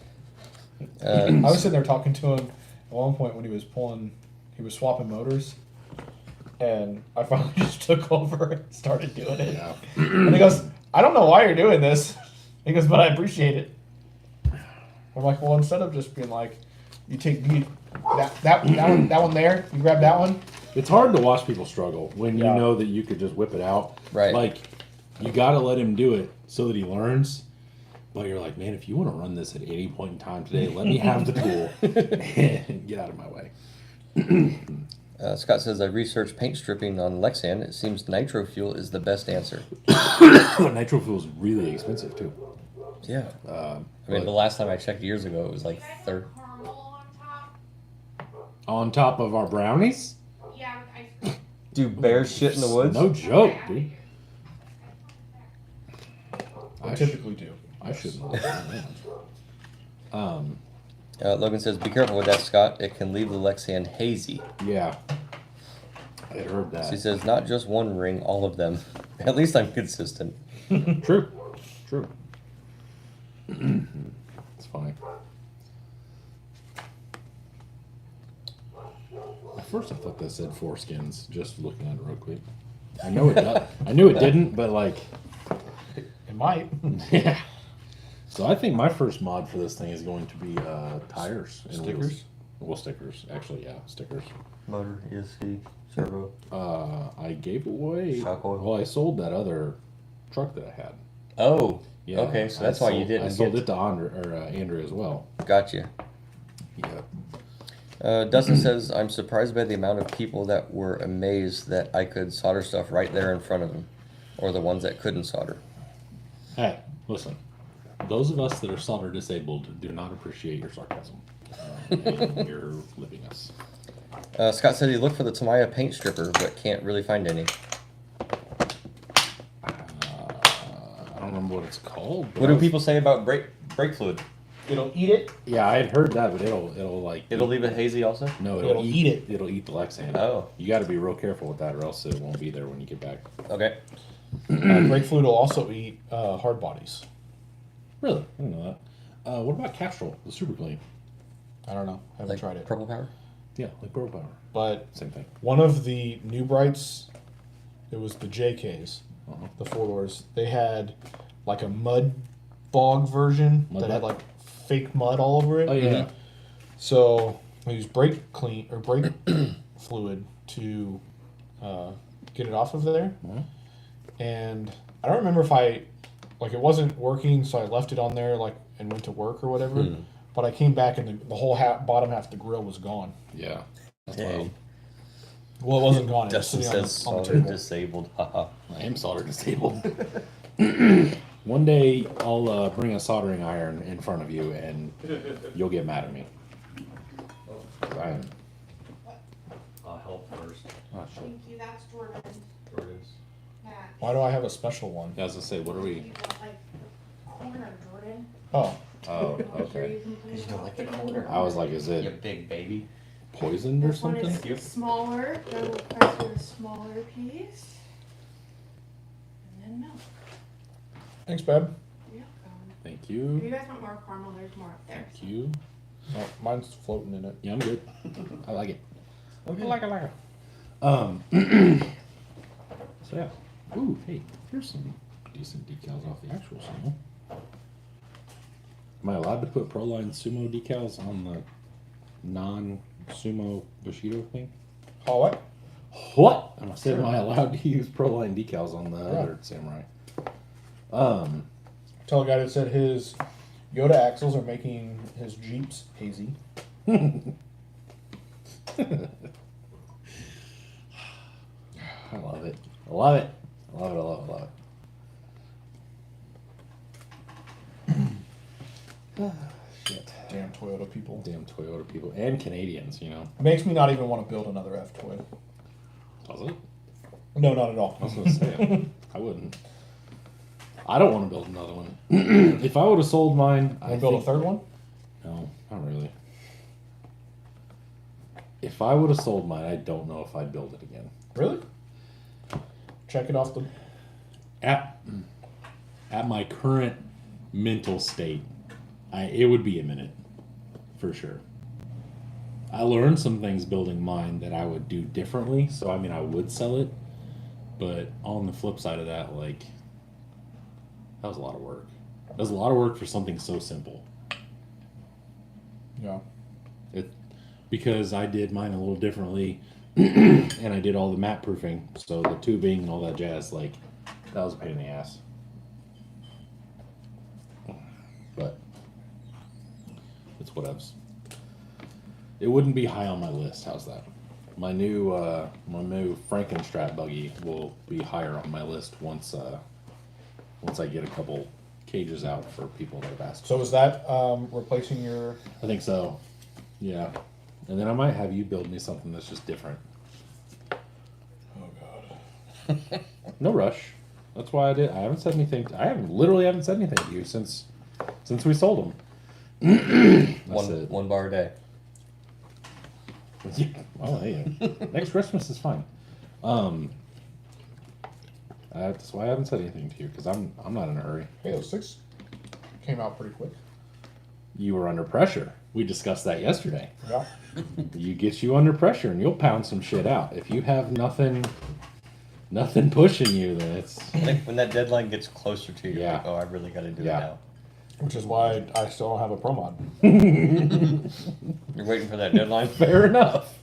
Speaker 3: I was sitting there talking to him at one point when he was swapping motors, and I finally just took over and started doing it.
Speaker 1: Yeah.
Speaker 3: And he goes, I don't know why you're doing this. He goes, but I appreciate it. I'm like, well, instead of just being like, you take that one there, you grab that one.
Speaker 1: It's hard to watch people struggle when you
Speaker 3: Yeah.
Speaker 1: know that you could just whip it out.
Speaker 4: Right.
Speaker 1: Like, you got to let him do it so that he learns. But you're like, man, if you want to run this at any point in time today, let me have the tool and get out of my way.
Speaker 4: Scott says I researched paint stripping on Lexan. It seems nitro fuel is the best answer.
Speaker 1: Nitro fuel is really expensive too.
Speaker 4: Yeah. I mean,
Speaker 1: but
Speaker 4: the last time I checked years ago, it was like third.
Speaker 5: Caramel on top.
Speaker 1: on top of our brownies?
Speaker 5: Yeah, with ice cream.
Speaker 4: Do bears shit in the woods?
Speaker 1: No joke, dude.
Speaker 3: I typically do.
Speaker 1: I shouldn't have done that.
Speaker 4: Logan says, be careful with that, Scott. It can leave the Lexan hazy.
Speaker 1: Yeah. I had heard that.
Speaker 4: She says, not just one ring, all of them. At least I'm consistent.
Speaker 1: True. True. It's funny. At first I thought that said foreskins, just looking at it real quick. I know it does. I knew it didn't, but like,
Speaker 3: It might.
Speaker 1: yeah. So I think my first mod for this thing is going to be tires and
Speaker 3: Stickers?
Speaker 1: wheels. Well, stickers. Actually, yeah, stickers.
Speaker 4: Motor, ESC, servo.
Speaker 1: I gave away.
Speaker 4: Shock oil.
Speaker 1: Well, I sold that other truck that I had.
Speaker 4: Oh,
Speaker 1: Yeah.
Speaker 4: okay, so
Speaker 1: I
Speaker 4: that's why you
Speaker 1: sold-
Speaker 4: didn't
Speaker 1: I sold
Speaker 4: get-
Speaker 1: it to Andrew as well.
Speaker 4: Gotcha.
Speaker 1: Yeah.
Speaker 4: Dustin says, I'm surprised by the amount of people that were amazed that I could solder stuff right there in front of them. Or the ones that couldn't solder.
Speaker 1: Hey, listen. Those of us that are solder disabled do not appreciate your sarcasm. And you're living us.
Speaker 4: Scott said he looked for the Tamiya paint stripper, but can't really find any.
Speaker 1: I don't remember what it's called. but
Speaker 4: What
Speaker 1: I
Speaker 4: do
Speaker 1: was-
Speaker 4: people say about brake fluid?
Speaker 3: It'll eat it.
Speaker 1: Yeah, I had heard that, but it'll like
Speaker 4: It'll leave it hazy also?
Speaker 1: no,
Speaker 3: It'll eat it.
Speaker 1: It'll eat the Lexan.
Speaker 4: Oh.
Speaker 1: You got to be real careful with that, or else it won't be there when you get back.
Speaker 4: Okay.
Speaker 3: Brake fluid will also eat hard bodies.
Speaker 1: Really, I didn't know that. What about Castrol, the super clean?
Speaker 3: I don't know. Haven't
Speaker 4: Like
Speaker 3: tried it.
Speaker 4: Purple Power?
Speaker 1: Yeah, like Pro Power,
Speaker 3: But
Speaker 1: same thing.
Speaker 3: one of the new brights, it was the JKs,
Speaker 1: Uh-huh.
Speaker 3: the 4-doors. They had like a mud bog version
Speaker 1: Mud
Speaker 3: that had
Speaker 1: bog?
Speaker 3: like fake mud all over it.
Speaker 1: Oh yeah,
Speaker 3: So I used brake fluid to get it off of there.
Speaker 1: Mhm.
Speaker 3: And I don't remember if it wasn't working, so I left it on there and went to work or whatever. But I came back and the whole bottom half of the grill was gone.
Speaker 1: yeah. That's
Speaker 4: Dang.
Speaker 1: wild.
Speaker 3: Well, it wasn't gone. It was
Speaker 4: Dustin
Speaker 3: sitting
Speaker 4: says
Speaker 3: on the
Speaker 4: solder
Speaker 3: table.
Speaker 4: disabled. Haha.
Speaker 1: I am solder disabled. One day I'll bring a soldering iron in front of you, and you'll get mad at me. I am.
Speaker 4: I'll help first.
Speaker 1: Oh, shit.
Speaker 5: Thank you, that's Jordan.
Speaker 4: Jordan's.
Speaker 5: Matt.
Speaker 3: Why do I have a special one?
Speaker 1: Yeah, I was gonna say, what are we?
Speaker 5: You want, like, the corner, Jordan.
Speaker 3: Oh,
Speaker 1: Oh,
Speaker 5: Make sure
Speaker 1: okay.
Speaker 5: you can put
Speaker 4: You
Speaker 5: it
Speaker 4: don't
Speaker 5: out
Speaker 4: like the
Speaker 5: there.
Speaker 4: corner.
Speaker 1: I was like, is
Speaker 4: You
Speaker 1: it
Speaker 4: big baby.
Speaker 1: poisoned or
Speaker 5: This one
Speaker 1: something?
Speaker 5: is smaller, so we'll press with a smaller piece. And then milk.
Speaker 3: thanks, babe.
Speaker 5: You're welcome.
Speaker 1: Thank
Speaker 5: If
Speaker 1: you.
Speaker 5: you guys want more caramel, there's more up there.
Speaker 1: Thank you.
Speaker 3: Oh, mine's floating in it.
Speaker 1: Yeah, I'm good. I like it.
Speaker 4: Okay.
Speaker 1: I like it. So yeah. Ooh, hey, here's some decent decals off the actual sumo. Am I allowed to put Proline Sumo decals on the non-sumo Bushido thing?
Speaker 3: Oh, what?
Speaker 1: What? I said, am I allowed to use Proline decals on the other Samurai?
Speaker 3: Tell a guy that said his Yoda axles are making his Jeeps hazy.
Speaker 1: I love it. I love it. I love it. I love it. I love it. Shit.
Speaker 3: Damn Toyota people.
Speaker 1: Damn Toyota people and Canadians, you know.
Speaker 3: Makes me not even want to build another F toy.
Speaker 1: Does it?
Speaker 3: No, not at all.
Speaker 1: I was gonna say I wouldn't. I don't want to build another one. If I would have sold mine, I
Speaker 3: Want to build a
Speaker 1: think-
Speaker 3: third one?
Speaker 1: No, not really. If I would have sold mine, I don't know if I'd build it again.
Speaker 3: Really? Check it off the.
Speaker 1: At my current mental state, it would be a minute, for sure. I learned some things building mine that I would do differently, so I mean I would sell it, but on the flip side of that, like, that was a lot of work. That was a lot of work for something so simple.
Speaker 3: Yeah.
Speaker 1: Because I did mine a little differently, and I did all the map proofing, so the tubing and all that jazz, like, that was a pain in the ass. But it's whatevs. It wouldn't be high on my list. How's that? My new Frankenstrat buggy will be higher on my list once I get a couple cages out for people that have asked.
Speaker 3: So is that replacing your?
Speaker 1: I think so. Yeah. And then I might have you build me something that's just different.
Speaker 3: Oh God.
Speaker 1: No rush. That's why I did. I haven't said anything. Literally haven't said anything to you since we sold them.
Speaker 4: One bar a day.
Speaker 1: Yeah. Well, hey, next Christmas is fine. That's why I haven't said anything to you, because I'm not in a hurry.
Speaker 3: Hey, those 6 came out pretty quick.
Speaker 1: You were under pressure. We discussed that yesterday.
Speaker 3: Yeah.
Speaker 1: You get you under pressure and you'll pound some shit out. If you have nothing pushing you, then it's
Speaker 4: I think when that deadline gets closer to you,
Speaker 1: Yeah.
Speaker 4: like, oh, I really got to do
Speaker 1: Yeah.
Speaker 4: it now.
Speaker 3: Which is why I still don't have a pro mod.
Speaker 4: You're waiting for that deadline?
Speaker 1: fair enough.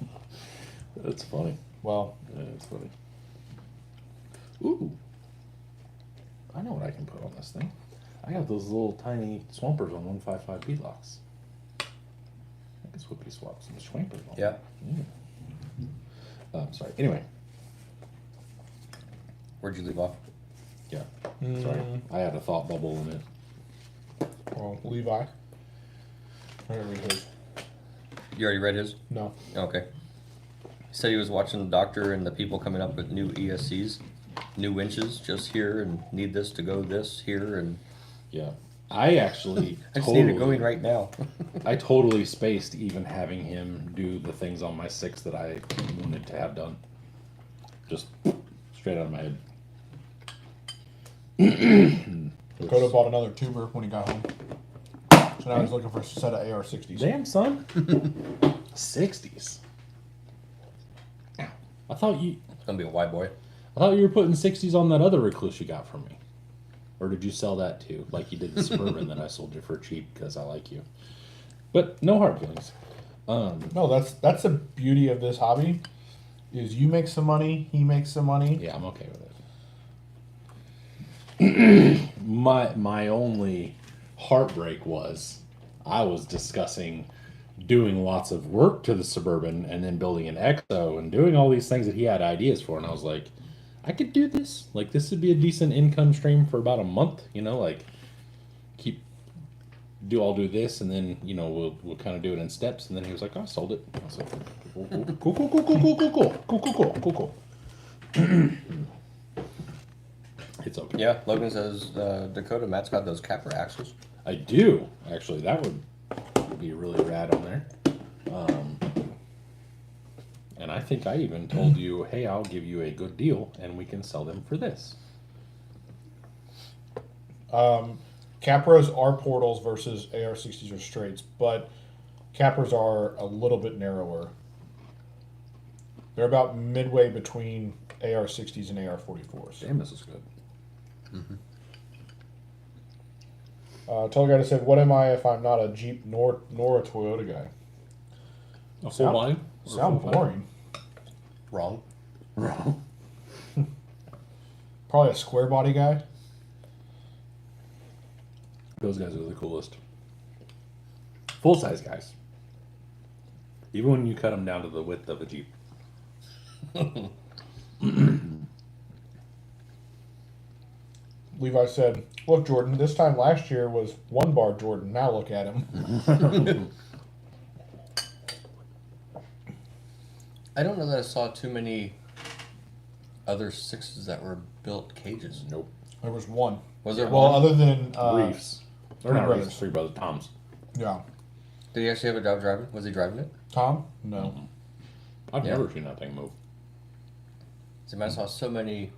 Speaker 1: That's funny.
Speaker 3: Well,
Speaker 1: Yeah, that's funny. Ooh. I know what I can put on this thing. I got those little tiny swampers on 155 beadlocks. I guess would be swaps some swampers on.
Speaker 4: Yeah.
Speaker 1: Sorry. Anyway.
Speaker 4: Where'd you leave off?
Speaker 1: Yeah. Sorry. I had a thought bubble in it.
Speaker 3: Well, Levi. I didn't read his.
Speaker 4: You already read his?
Speaker 3: No.
Speaker 4: Okay. He said he was watching the doctor and the people coming up with new ESCs, new winches just here, and need this to go this here, and
Speaker 1: Yeah. I actually
Speaker 4: I just need it going right now.
Speaker 1: I totally spaced even having him do the things on my 6 that I wanted to have done. Just straight out of my head.
Speaker 3: Dakota bought another tuber when he got home. So now he's looking for a set of AR-60s.
Speaker 1: Damn, son. 60s. I thought you
Speaker 4: It's gonna be a white boy.
Speaker 1: were putting 60s on that other recluse you got from me. Or did you sell that too? Like you did the Suburban that I sold you for cheap because I like you. But no hard feelings.
Speaker 3: No, that's the beauty of this hobby. Is you make some money, he makes some money.
Speaker 1: Yeah, I'm okay with it. My only heartbreak was I was discussing doing lots of work to the Suburban and then building an Exo and doing all these things that he had ideas for, and I was like, I could do this. Like this would be a decent income stream for about a month, you know, like I'll do this and then, you know, we'll kind of do it in steps, and then he was like, oh, I sold it. I was like, cool. It's okay.
Speaker 4: Yeah, Logan says Dakota Matt's got those capper axles.
Speaker 1: I do, actually. That would be really rad on there. And I think I even told you, hey, I'll give you a good deal and we can sell them for this.
Speaker 3: Capras are portals versus AR-60s are straights, but Capras are a little bit narrower. They're about midway between AR-60s and AR-44s.
Speaker 1: Damn, this is good.
Speaker 3: Teleguy said, what am I if I'm not a Jeep nor a Toyota guy?
Speaker 1: A full line?
Speaker 3: Sound boring.
Speaker 4: Wrong.
Speaker 1: Wrong.
Speaker 3: Probably a square body guy.
Speaker 1: Those guys are the coolest. Full size guys. Even when you cut them down to the width of a Jeep.
Speaker 3: Levi said, look, Jordan, this time last year was 1 bar Jordan. Now look at him.
Speaker 4: I don't know that I saw too many other 6s that were built cages.
Speaker 1: Nope.
Speaker 3: There was one.
Speaker 4: Was there
Speaker 3: Well,
Speaker 4: one?
Speaker 3: other than
Speaker 1: Reefs. Or
Speaker 3: Three
Speaker 1: not
Speaker 3: brothers.
Speaker 1: Reefs, 3 brothers. Toms.
Speaker 3: Yeah.
Speaker 4: Did he actually have a job driving? Was he driving it?
Speaker 3: Tom? No.
Speaker 1: I've
Speaker 4: Yeah.
Speaker 1: never seen that thing move.
Speaker 4: See, I saw so many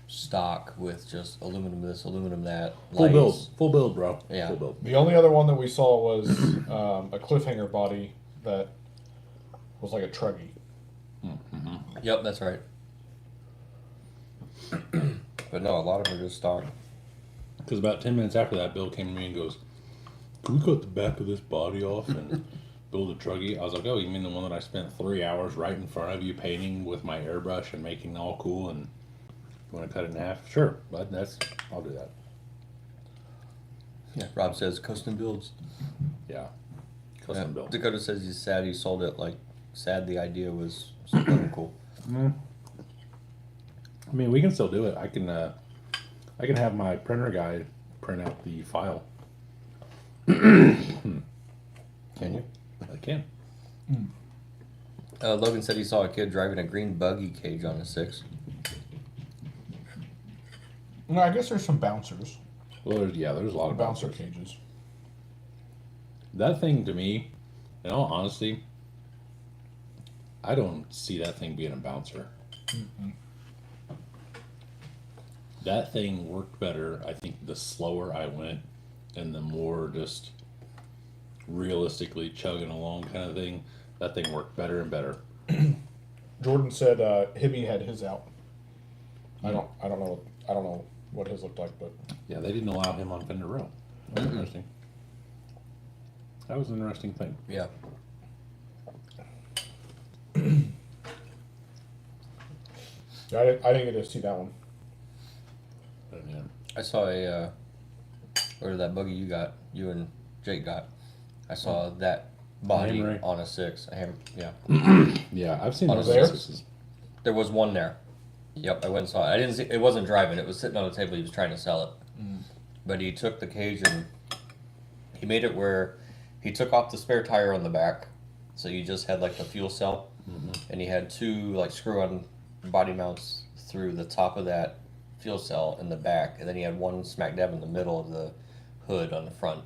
Speaker 4: stock with just aluminum this, aluminum that.
Speaker 1: Full
Speaker 4: lights.
Speaker 1: build. Full build, bro.
Speaker 4: Yeah.
Speaker 1: Full build.
Speaker 3: The only other one that we saw was a cliffhanger body that was like a truggy.
Speaker 4: Yep, that's right. But no, a lot of them are just stock.
Speaker 1: Because about 10 minutes after that, Bill came to me and goes, can we cut the back of this body off and build a truggy? I was like, oh, you mean the one that I spent 3 hours right in front of you painting with my airbrush and making all cool, and you want to cut it in half? Sure, bud, I'll do that.
Speaker 4: Yeah, Rob says custom builds.
Speaker 1: Yeah. Custom build.
Speaker 4: Dakota says he's sad he sold it. Like, sad the idea was so fucking cool.
Speaker 1: I mean, we can still do it. I can have my printer guy print out the file.
Speaker 4: Can you?
Speaker 1: I can.
Speaker 4: Logan said he saw a kid driving a green buggy cage on a 6.
Speaker 3: No, I guess there's some bouncers.
Speaker 1: Well, there's a lot of
Speaker 3: Bouncer
Speaker 1: bouncers.
Speaker 3: cages.
Speaker 1: That thing, to me, in all honesty, I don't see that thing being a bouncer. That thing worked better, I think, the slower I went and the more just realistically chugging along kind of thing. That thing worked better and better.
Speaker 3: Jordan said Hibby had his out. I don't know what his looked like, but
Speaker 1: Yeah, they didn't allow him on Fender Row. That was interesting. That was an interesting thing.
Speaker 4: Yeah.
Speaker 3: I didn't get to see that one.
Speaker 1: But, yeah.
Speaker 4: I saw or that buggy you and Jake got. I saw that body
Speaker 1: Hammer.
Speaker 4: on a 6. Yeah.
Speaker 1: Yeah, I've seen
Speaker 4: On
Speaker 1: those
Speaker 3: there?
Speaker 1: sixes.
Speaker 4: There was one there. Yep, I went and saw it. I didn't see it. Wasn't driving. It was sitting on the table. He was trying to sell it. But he took the cage and He made it where he took off the spare tire on the back, so you just had like the fuel cell, and he had two like screw-on body mounts through the top of that fuel cell in the back, and then he had one smack dab in the middle of the hood on the front.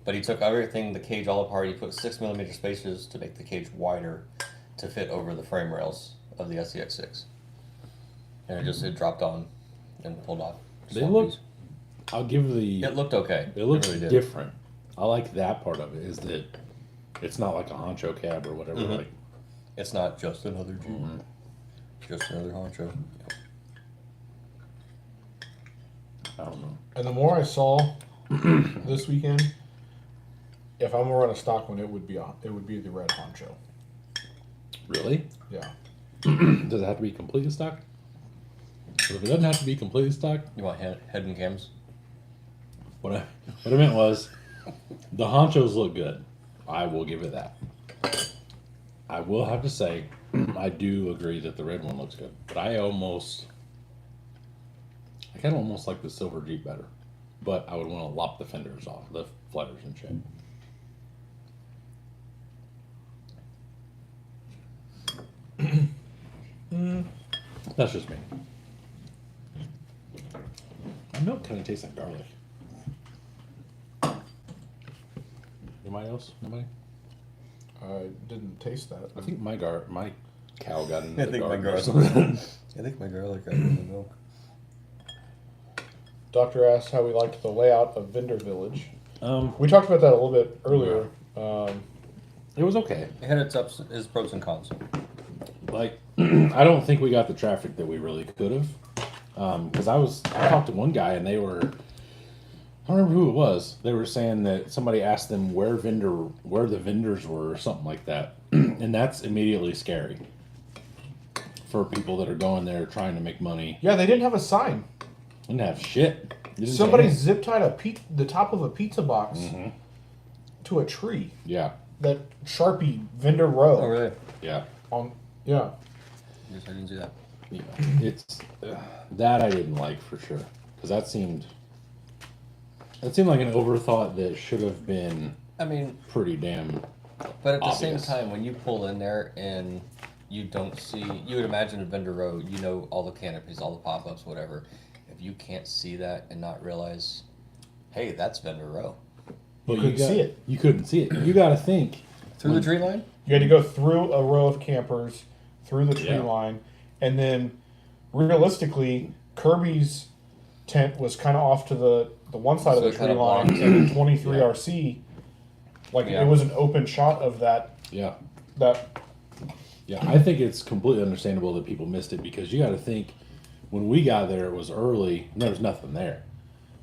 Speaker 4: But he took everything, the cage all apart. He put 6mm spacers to make the cage wider to fit over the frame rails of the SCX6, and it dropped on and pulled off.
Speaker 1: They look. I'll give the.
Speaker 4: It looked okay.
Speaker 1: It looks
Speaker 4: really did.
Speaker 1: different. I like that part of it. Is that it's not like a honcho cab or whatever.
Speaker 4: Mhm.
Speaker 1: Like
Speaker 4: It's not just another Jeep. Just another honcho.
Speaker 1: I don't know.
Speaker 3: And the more I saw this weekend, if I'm gonna run a stock one, it would be the red honcho.
Speaker 1: Really?
Speaker 3: Yeah.
Speaker 1: Does it have to be completely stock? But if it doesn't have to be completely stock,
Speaker 4: You want head and cams?
Speaker 1: what I meant was the honchos look good. I will give it that. I will have to say I do agree that the red one looks good, but I kind of almost like the silver Jeep better. But I would want to lop the fenders off, the flares and shit. That's just me. My milk kind of tastes like garlic. Anybody else? Nobody?
Speaker 3: I didn't taste that.
Speaker 1: I think my cow got into
Speaker 4: I
Speaker 1: the
Speaker 4: think my
Speaker 1: garden or
Speaker 4: garlic.
Speaker 1: something.
Speaker 4: I think my garlic got in the milk.
Speaker 3: Doctor asked how we liked the layout of Vendor Village.
Speaker 1: Um,
Speaker 3: We talked about that a little bit earlier.
Speaker 1: it was okay.
Speaker 4: It had its pros and cons.
Speaker 1: Like, I don't think we got the traffic that we really could have. Because I talked to one guy and they were, I don't remember who it was. They were saying that somebody asked them where the vendors were or something like that. And that's immediately scary for people that are going there trying to make money.
Speaker 3: Yeah, they didn't have a sign.
Speaker 1: Didn't have shit. Didn't
Speaker 3: Somebody
Speaker 1: say
Speaker 3: zip tied the top of a pizza box to a tree.
Speaker 1: yeah,
Speaker 3: That Sharpie Vendor Row.
Speaker 4: Oh, really?
Speaker 1: yeah.
Speaker 3: Yeah.
Speaker 4: Yes, I didn't see that.
Speaker 1: Yeah, it's that I didn't like for sure because that seemed like an overthought that should have been
Speaker 4: I mean,
Speaker 1: pretty damn.
Speaker 4: but at the
Speaker 1: Obvious.
Speaker 4: same time, when you pull in there and you don't see, you would imagine a vendor row, you know, all the canopies, all the pop-ups, whatever. If you can't see that and not realize, hey, that's vendor row.
Speaker 1: But
Speaker 3: couldn't see it.
Speaker 1: You couldn't see it. You got to think
Speaker 4: Through the tree line?
Speaker 3: You had to go through a row of campers, through the tree
Speaker 1: Yeah.
Speaker 3: line, and then realistically, Kirby's tent was kind of off to the one side
Speaker 4: So
Speaker 3: of the
Speaker 4: it
Speaker 3: tree
Speaker 4: kinda
Speaker 3: line,
Speaker 4: blocked.
Speaker 3: and the 23
Speaker 1: Yeah.
Speaker 3: RC, like
Speaker 4: Yeah.
Speaker 3: it was an open shot of that.
Speaker 1: Yeah,
Speaker 3: That
Speaker 1: yeah. I think it's completely understandable that people missed it because you got to think when we got there, it was early and there was nothing there.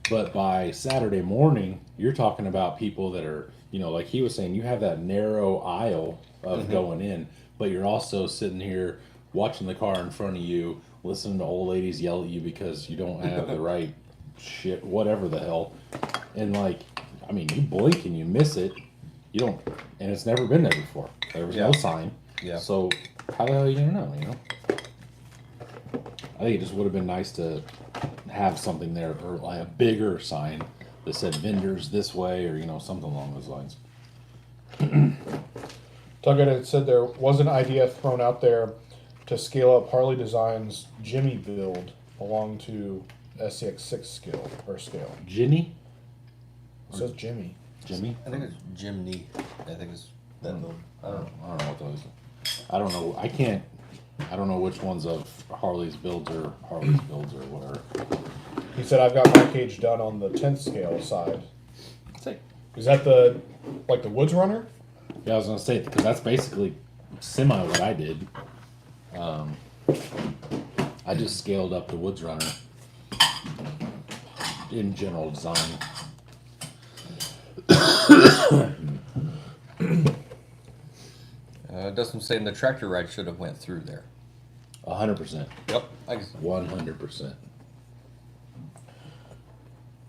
Speaker 1: But by Saturday morning, you're talking about people that are, like he was saying, you have that narrow aisle of going in, but you're also sitting here watching the car in front of you, listening to old ladies yell at you because you don't have the right shit, whatever the hell. And you blink and you miss it. You don't, and it's never been there before. There was no
Speaker 4: Yeah.
Speaker 1: sign.
Speaker 4: Yeah.
Speaker 1: So how the hell are you gonna know? I think it just would have been nice to have something there, or like a bigger sign that said vendors this way, or something along those lines.
Speaker 3: Tugget had said there was an idea thrown out there to scale up Harley Design's Jimmy build along to SCX6 scale.
Speaker 1: Ginny,
Speaker 3: It says Jimmy.
Speaker 1: Jimmy.
Speaker 4: I think it's Jimny. I think it's that build.
Speaker 1: I don't know what those. I don't know. I don't know which ones of Harley's builds or whatever.
Speaker 3: He said, "I've got my cage done on the 10th scale side."
Speaker 1: Say,
Speaker 3: Is that the Woods Runner?
Speaker 1: yeah, I was gonna say because that's basically semi what I did. I just scaled up the Woods Runner in general design.
Speaker 4: Dustin saying the tractor ride should have went through there.
Speaker 1: 100%.
Speaker 4: Yep.
Speaker 1: 100%.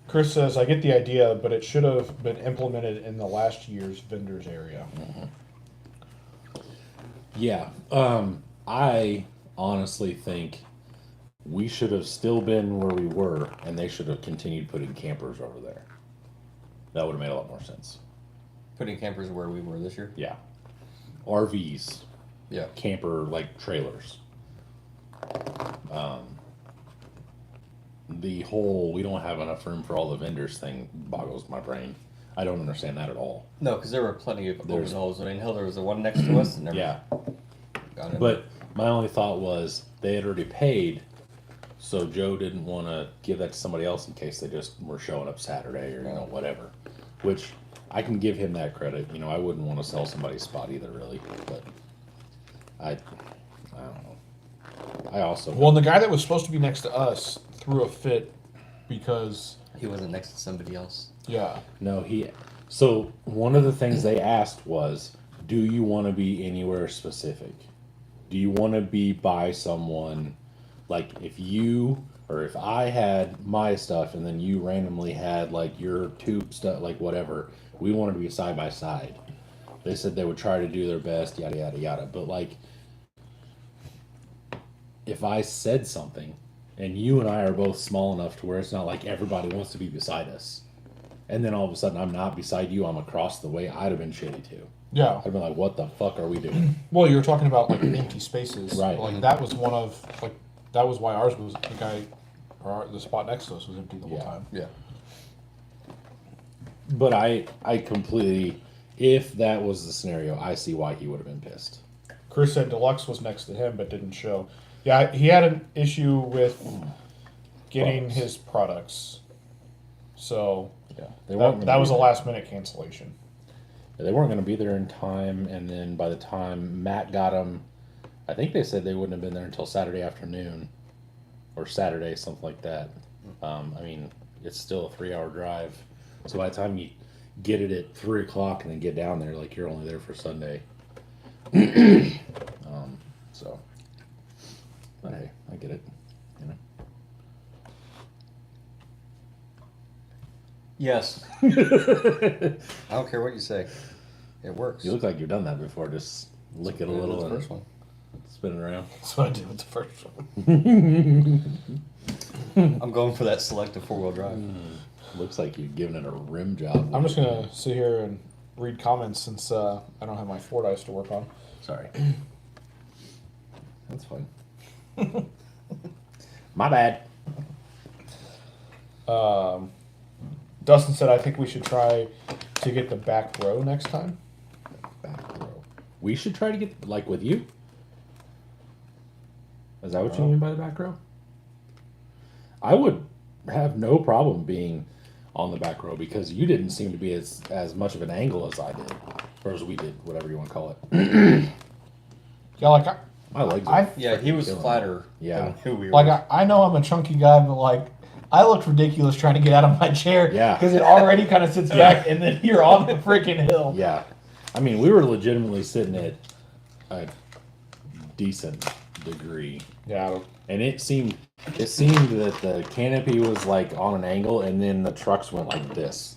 Speaker 3: Chris says, "I get the idea, but it should have been implemented in the last year's vendors area."
Speaker 1: Yeah. I honestly think we should have still been where we were, and they should have continued putting campers over there. That would have made a lot more sense.
Speaker 4: Putting campers where we were this year.
Speaker 1: Yeah. RVs,
Speaker 4: Yeah.
Speaker 1: camper like trailers. The whole we don't have enough room for all the vendors thing boggles my brain. I don't understand that at all.
Speaker 4: No, because there were plenty of
Speaker 1: There's-
Speaker 4: open holes. I mean, hell, there was the one next to us, and never
Speaker 1: Yeah.
Speaker 4: got in.
Speaker 1: But my only thought was they had already paid, so Joe didn't want to give that to somebody else in case they just were showing up Saturday or whatever. Which I can give him that credit. I wouldn't want to sell somebody's spot either, really. But I don't know. I also
Speaker 3: Well, and the guy that was supposed to be next to us threw a fit because,
Speaker 4: he wasn't next to somebody else.
Speaker 3: yeah,
Speaker 1: no he. So one of the things they asked was, "Do you want to be anywhere specific? Do you want to be by someone, like if you or if I had my stuff and then you randomly had like your tube stuff, like whatever, we wanted to be side by side." They said they would try to do their best, yada yada yada. But like, if I said something, and you and I are both small enough to where it's not like everybody wants to be beside us, and then all of a sudden I'm not beside you, I'm across the way, I'd have been shitty too.
Speaker 3: yeah.
Speaker 1: I'd been like, what the fuck are we doing?
Speaker 3: Well, you were talking about like empty spaces,
Speaker 1: Right.
Speaker 3: Like that was one of that was why ours was the guy, or the spot next to us was empty the whole
Speaker 1: Yeah.
Speaker 3: time.
Speaker 4: Yeah.
Speaker 1: But I completely, if that was the scenario, I see why he would have been pissed.
Speaker 3: Chris said Deluxe was next to him but didn't show. Yeah, he had an issue with getting
Speaker 1: Products.
Speaker 3: his products, so
Speaker 1: Yeah, they weren't.
Speaker 3: that was a last minute cancellation.
Speaker 1: They weren't going to be there in time, and then by the time Matt got them, I think they said they wouldn't have been there until Saturday afternoon, or Saturday, something like that. I mean, it's still a 3-hour drive, so by the time you get it at 3 o'clock and then get down there, like you're only there for Sunday. So, but hey, I get it.
Speaker 4: Yes. I don't care what you say. It works.
Speaker 1: You look like you've done that before. Just lick it a little
Speaker 4: The
Speaker 1: and
Speaker 4: first one.
Speaker 1: spin it around.
Speaker 3: That's what I did with the first one.
Speaker 4: I'm going for that selective 4-wheel drive.
Speaker 1: Looks like you've given it a rim job.
Speaker 3: I'm just gonna sit here and read comments since I don't have my Fordyce to work on.
Speaker 1: Sorry. That's fine. My bad.
Speaker 3: Dustin said, I think we should try to get the back row next time.
Speaker 1: Back row. We should try to get, like, with you? Is that what you mean by the back row? I would have no problem being on the back row because you didn't seem to be as much of an angle as I did. Or as we did, whatever you want to call it.
Speaker 3: Yeah, like
Speaker 1: My legs
Speaker 3: I
Speaker 1: are
Speaker 4: Yeah, he was
Speaker 1: killing me.
Speaker 4: flatter
Speaker 1: Yeah.
Speaker 4: than who we were.
Speaker 3: like I know I'm a chunky guy, but like I looked ridiculous trying to get out of my chair.
Speaker 1: Yeah.
Speaker 3: Because it already kind of sits back, and then you're on the freaking hill.
Speaker 1: Yeah. I mean, we were legitimately sitting at a decent degree.
Speaker 3: Yeah.
Speaker 1: And it seemed that the canopy was like on an angle and then the trucks went like this.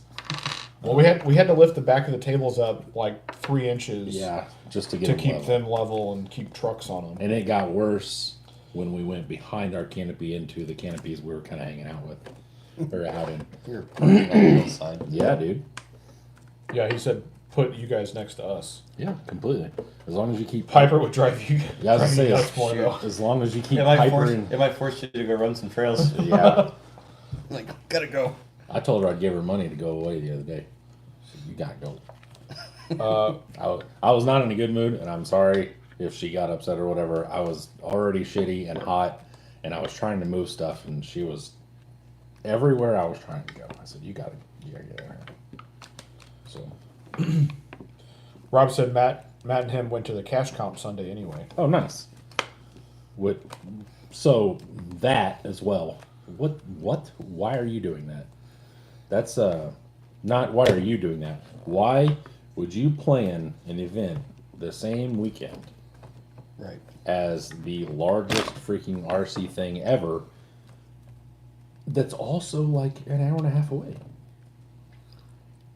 Speaker 3: Well, we had to lift the back of the tables up like 3 inches.
Speaker 1: Yeah, just to get
Speaker 3: To
Speaker 1: them
Speaker 3: keep
Speaker 1: level.
Speaker 3: them level and keep trucks on them.
Speaker 1: And it got worse when we went behind our canopy into the canopies we were kind of hanging out with. Or out in.
Speaker 4: You're parking on the hillside.
Speaker 1: Yeah, dude.
Speaker 3: Yeah, he said put you guys next to us.
Speaker 1: Yeah, completely. As long as you keep
Speaker 3: Piper would drive you.
Speaker 1: Yeah, I was
Speaker 3: drive
Speaker 1: gonna
Speaker 3: you
Speaker 1: say,
Speaker 3: nuts more though.
Speaker 1: as long as you keep
Speaker 4: It might,
Speaker 1: Piper
Speaker 4: force,
Speaker 1: in.
Speaker 4: it might force you to go run some trails.
Speaker 1: Yeah.
Speaker 4: Like, gotta go.
Speaker 1: I told her I'd give her money to go away the other day. She said, you gotta go. I was not in a good mood, and I'm sorry if she got upset or whatever. I was already shitty and hot, and I was trying to move stuff, and she was everywhere I was trying to go. I said, you gotta get in here. So,
Speaker 3: Rob said Matt and him went to the cash comp Sunday anyway.
Speaker 1: oh, nice. So that as well. What? Why are you doing that? That's not why are you doing that? Why would you plan an event the same weekend
Speaker 4: Right.
Speaker 1: as the largest freaking RC thing ever that's also like an hour and a half away?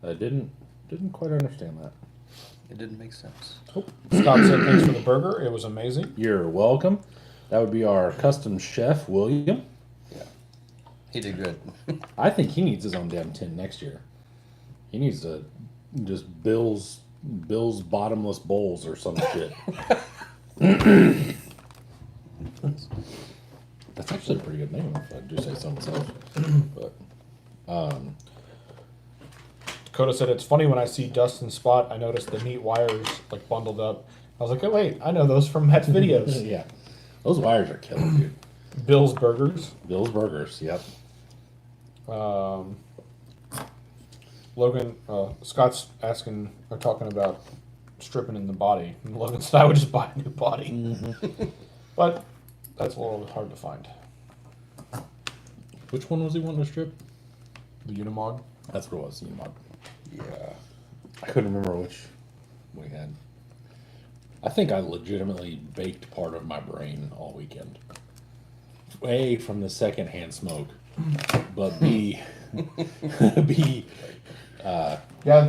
Speaker 1: I didn't quite understand that.
Speaker 4: It didn't make sense.
Speaker 3: Scott said thanks for the burger. It was amazing.
Speaker 1: You're welcome. That would be our custom chef, William.
Speaker 4: He did good.
Speaker 1: I think he needs his own damn tent next year. He needs to just Bill's bottomless bowls or some shit. That's actually a pretty good name if I do say so myself. But
Speaker 3: Dakota said, it's funny when I see Dust and Spot, I notice the neat wires like bundled up. I was like, oh wait, I know those from Matt's videos.
Speaker 1: yeah, those wires are killer, dude.
Speaker 3: Bill's Burgers.
Speaker 1: Bill's Burgers, yep.
Speaker 3: Logan, Scott's asking or talking about stripping in the body. And Logan said I would just buy a new body.
Speaker 1: Mm-hmm.
Speaker 3: But that's a little hard to find.
Speaker 1: Which one was he wanting to strip?
Speaker 3: The Unimog.
Speaker 1: That's what it was, Unimog.
Speaker 4: Yeah.
Speaker 1: I couldn't remember which we had. I think I legitimately baked part of my brain all weekend. A, from the secondhand smoke, but B,
Speaker 3: Yeah,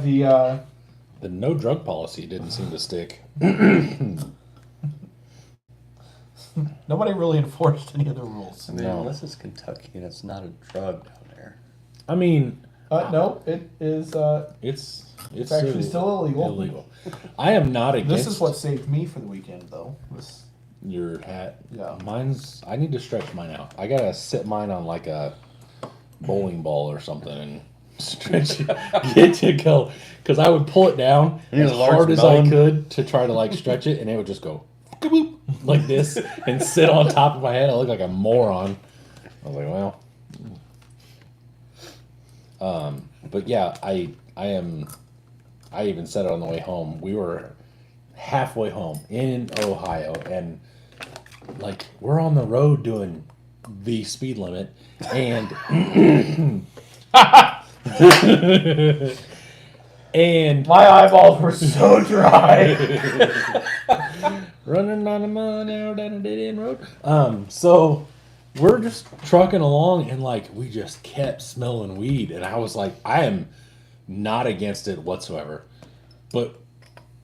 Speaker 3: the
Speaker 1: no drug policy didn't seem to stick.
Speaker 3: nobody really enforced any of the rules.
Speaker 4: I mean,
Speaker 1: No.
Speaker 4: unless it's Kentucky and it's not a drug down there.
Speaker 1: I mean,
Speaker 3: No, it is.
Speaker 1: it's
Speaker 3: actually still illegal.
Speaker 1: Illegal. I am not against.
Speaker 3: This is what saved me for the weekend, though. Was
Speaker 1: your hat.
Speaker 3: Yeah.
Speaker 1: Mine's. I need to stretch mine out. I gotta sit mine on like a bowling ball or something and stretch it, get to go. Because I would pull it down
Speaker 4: You need
Speaker 1: as
Speaker 4: a large
Speaker 1: hard as
Speaker 4: melon?
Speaker 1: I could to try to like stretch it, and it would just go boop, like this and sit on top of my head. I look like a moron. I was like, well. But yeah, I even said it on the way home. We were halfway home in Ohio, and like we're on the road doing the speed limit, and and
Speaker 3: my eyeballs were so dry.
Speaker 1: running on a mile an hour down a dead end road. So we're just trucking along, and like we just kept smelling weed, and I was like, I am not against it whatsoever, but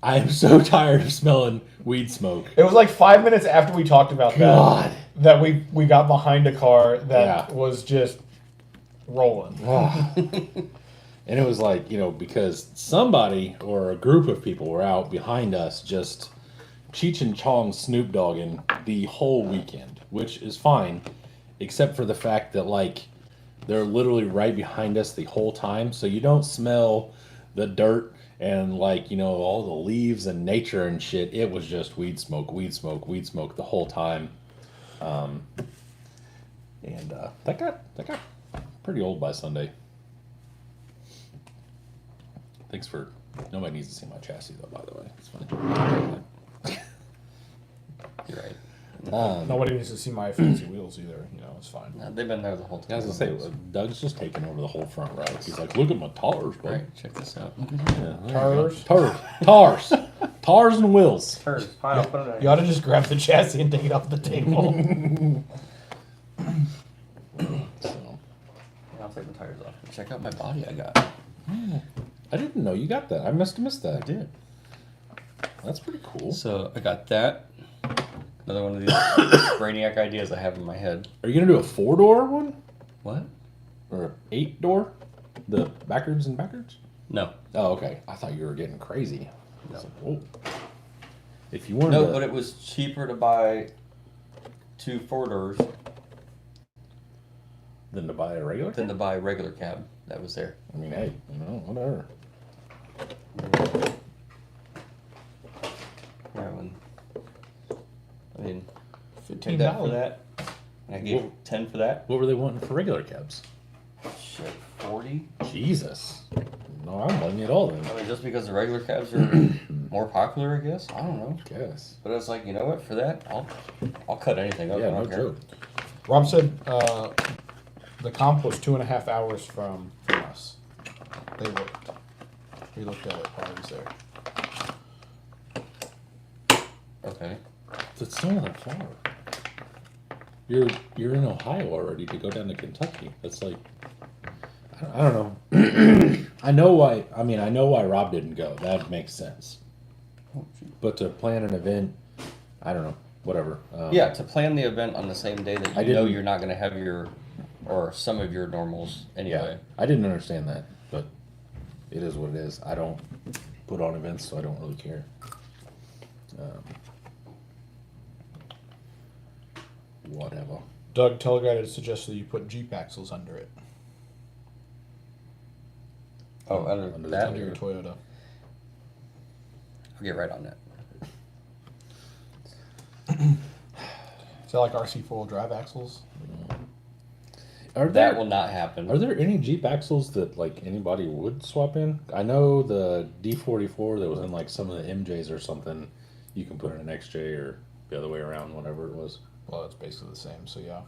Speaker 1: I am so tired of smelling weed smoke.
Speaker 3: It was like 5 minutes after we talked about
Speaker 1: God.
Speaker 3: that we got behind a car that
Speaker 1: Yeah.
Speaker 3: was just rolling.
Speaker 1: And it was like, because somebody or a group of people were out behind us just Cheech and Chong Snoop Dogging the whole weekend, which is fine, except for the fact that, like, they're literally right behind us the whole time, so you don't smell the dirt and, like, all the leaves and nature and shit. It was just weed smoke, weed smoke, weed smoke the whole time. And that got pretty old by Sunday. Thanks for... Nobody needs to see my chassis, though, by the way. It's fine.
Speaker 4: You're right.
Speaker 3: Nobody needs to see my fancy wheels either. It's fine.
Speaker 4: They've been there the whole time.
Speaker 1: I was gonna say, Doug's just taking over the whole front row. He's like, look at my tars, bro.
Speaker 4: Right, check this out.
Speaker 1: Yeah,
Speaker 3: Tars?
Speaker 1: Tars. Tars and wheels.
Speaker 4: Turds, pile, put it
Speaker 3: You ought to just grab the chassis and take it off the table.
Speaker 1: So,
Speaker 4: I'll take the tires off. Check out my body I got.
Speaker 1: I didn't know you got that. I must have missed that.
Speaker 4: I did.
Speaker 1: That's pretty cool.
Speaker 4: So I got that. Another one of these brainiac ideas I have in my head.
Speaker 1: Are you gonna do a 4-door one
Speaker 4: What?
Speaker 1: or an 8-door? The backwards and backwards?
Speaker 4: No.
Speaker 1: Oh, okay. I thought you were getting crazy. I
Speaker 4: No.
Speaker 1: was like, whoa. If you wanted
Speaker 4: No,
Speaker 1: to,
Speaker 4: but it was cheaper to buy 2 4-doors
Speaker 1: than to buy a regular.
Speaker 4: than to buy a regular cab that was there.
Speaker 1: I mean, hey, whatever.
Speaker 4: Yeah, I mean,
Speaker 3: $15.
Speaker 4: paid that for that. And I gave
Speaker 1: Whoa.
Speaker 4: 10 for that.
Speaker 1: What were they wanting for regular cabs?
Speaker 4: Shit, 40?
Speaker 1: Jesus. No, I'm letting it all then.
Speaker 4: I mean, just because the regular cabs are more popular, I guess. I don't know.
Speaker 1: Guess.
Speaker 4: But it's like, you know what? For that, I'll cut anything up.
Speaker 1: Yeah,
Speaker 4: I
Speaker 1: no
Speaker 4: don't care.
Speaker 1: joke.
Speaker 3: Rob said the comp was 2.5 hours from us. They looked. We looked at it while he was there.
Speaker 4: Okay.
Speaker 1: It's not that far. You're in Ohio already to go down to Kentucky. That's like, I don't know. I know why. I mean, I know why Rob didn't go. That makes sense. But to plan an event, I don't know. Whatever.
Speaker 4: Yeah, to plan the event on the same day that
Speaker 1: I
Speaker 4: you know
Speaker 1: didn't-
Speaker 4: you're not going to have your, or some of your normals anyway.
Speaker 1: I didn't understand that, but it is what it is. I don't put on events, so I don't really care. Whatever.
Speaker 3: Doug Teleguide had suggested that you put Jeep axles under it.
Speaker 4: Oh, under
Speaker 1: Under the
Speaker 4: that?
Speaker 3: Under your Toyota.
Speaker 4: I'll get right on that.
Speaker 3: Is that like RC four-wheel drive axles?
Speaker 1: Are
Speaker 4: That
Speaker 1: there
Speaker 4: will not happen.
Speaker 1: are there any Jeep axles that like anybody would swap in? I know the D44 that was in like some of the MJs or something. You can put in an XJ or the other way around, whatever it was.
Speaker 3: Well, it's basically the same, so yeah.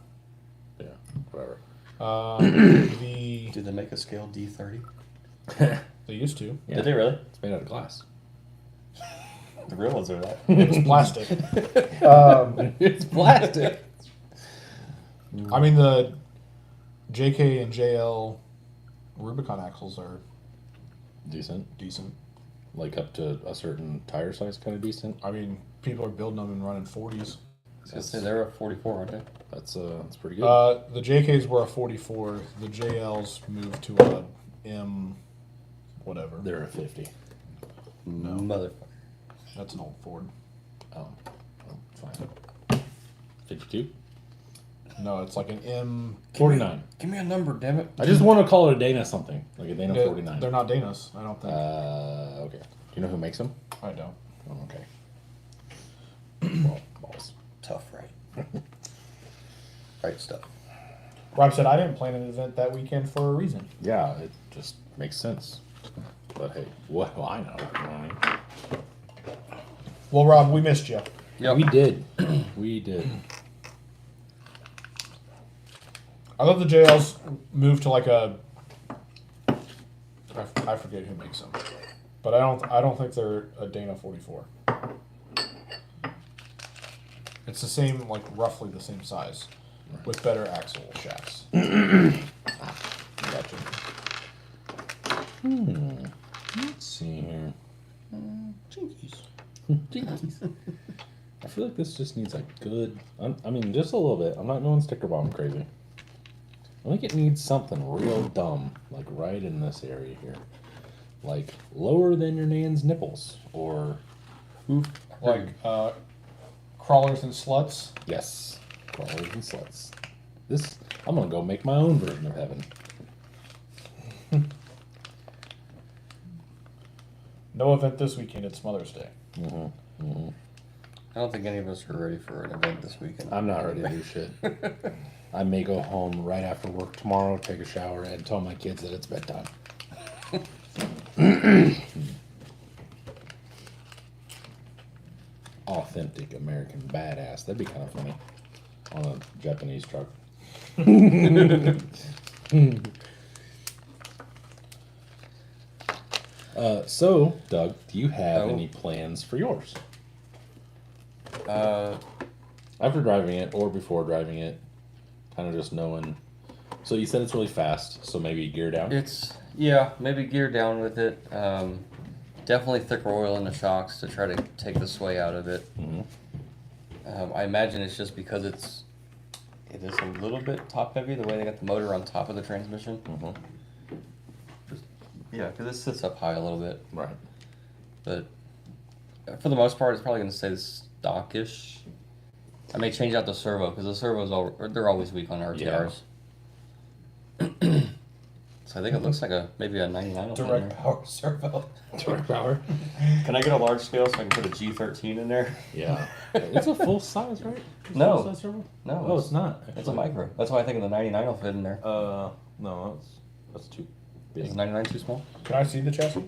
Speaker 1: Yeah, whatever.
Speaker 3: The
Speaker 4: Did they make a scale D30?
Speaker 3: They used to.
Speaker 1: Yeah.
Speaker 4: Did they really?
Speaker 1: It's made out of glass.
Speaker 4: The real ones are that.
Speaker 3: It was plastic.
Speaker 1: It's plastic.
Speaker 3: I mean, the JK and JL Rubicon axles are
Speaker 1: Decent.
Speaker 3: decent.
Speaker 1: Like up to a certain tire size, kind of decent.
Speaker 3: I mean, people are building them and running 40s.
Speaker 4: I was gonna say they're a 44, aren't they?
Speaker 1: That's pretty good.
Speaker 3: The JKs were a 44. The JLs moved to a M, whatever.
Speaker 1: They're a 50.
Speaker 3: No.
Speaker 4: Motherfucker.
Speaker 3: That's an old Ford.
Speaker 1: Oh, fine. 52.
Speaker 3: No, it's like an M.
Speaker 1: 49.
Speaker 4: Give me a number, damn it.
Speaker 1: I just want to call it a Dana something, like a Dana
Speaker 3: Yeah,
Speaker 1: 49.
Speaker 3: They're not Danas, I don't think.
Speaker 1: Okay. Do you know who makes them?
Speaker 3: I don't.
Speaker 1: Oh, okay. Well, balls.
Speaker 4: Tough, right? Right stuff.
Speaker 3: Rob said I didn't plan an event that weekend for a reason.
Speaker 1: Yeah, it just makes sense. But hey, what do I know? You know what I mean?
Speaker 3: Well, Rob, we missed you.
Speaker 4: Yep.
Speaker 1: We did. We did.
Speaker 3: I love the JLs moved to like a. I forget who makes them, but I don't think they're a Dana 44. It's the same, like roughly the same size, with better axle shafts.
Speaker 1: Gotcha. Let's see here. Jinkies. I feel like this just needs a good. I mean, just a little bit. I'm not going sticker bomb crazy. I think it needs something real dumb, like right in this area here, like lower than your nan's nipples, or
Speaker 3: Like crawlers and sluts.
Speaker 1: yes, crawlers and sluts. This I'm gonna go make my own version of heaven.
Speaker 3: No event this weekend. It's Mother's Day.
Speaker 4: I don't think any of us are ready for an event this weekend.
Speaker 1: I'm not ready to do shit. I may go home right after work tomorrow, take a shower, and tell my kids that it's bedtime. Authentic American badass. That'd be kind of funny on a Japanese truck. So, Doug, do you have any plans for yours? After driving it or before driving it, kind of just knowing. So you said it's really fast, so maybe gear down?
Speaker 4: Maybe gear down with it. Definitely thicker oil in the shocks to try to take the sway out of it. I imagine it's just because it is a little bit top heavy, the way they got the motor on top of the transmission. Yeah, because it sits up high a little bit.
Speaker 1: Right.
Speaker 4: But for the most part, it's probably going to stay stockish. I may change out the servo because the servos they're always weak on RTRs. So I think it looks like maybe a 99.
Speaker 3: Direct power servo.
Speaker 1: Direct power.
Speaker 4: Can I get a large scale so I can put a G13 in there?
Speaker 1: Yeah. It's a full size, right?
Speaker 4: No.
Speaker 1: Full size servo?
Speaker 4: No,
Speaker 1: Oh, it's not.
Speaker 4: It's a
Speaker 1: actually.
Speaker 4: micro. That's why I think the 99 will fit in there.
Speaker 1: No, that's too
Speaker 4: Is
Speaker 1: big.
Speaker 4: the 99 too small?
Speaker 3: Can I see the chassis?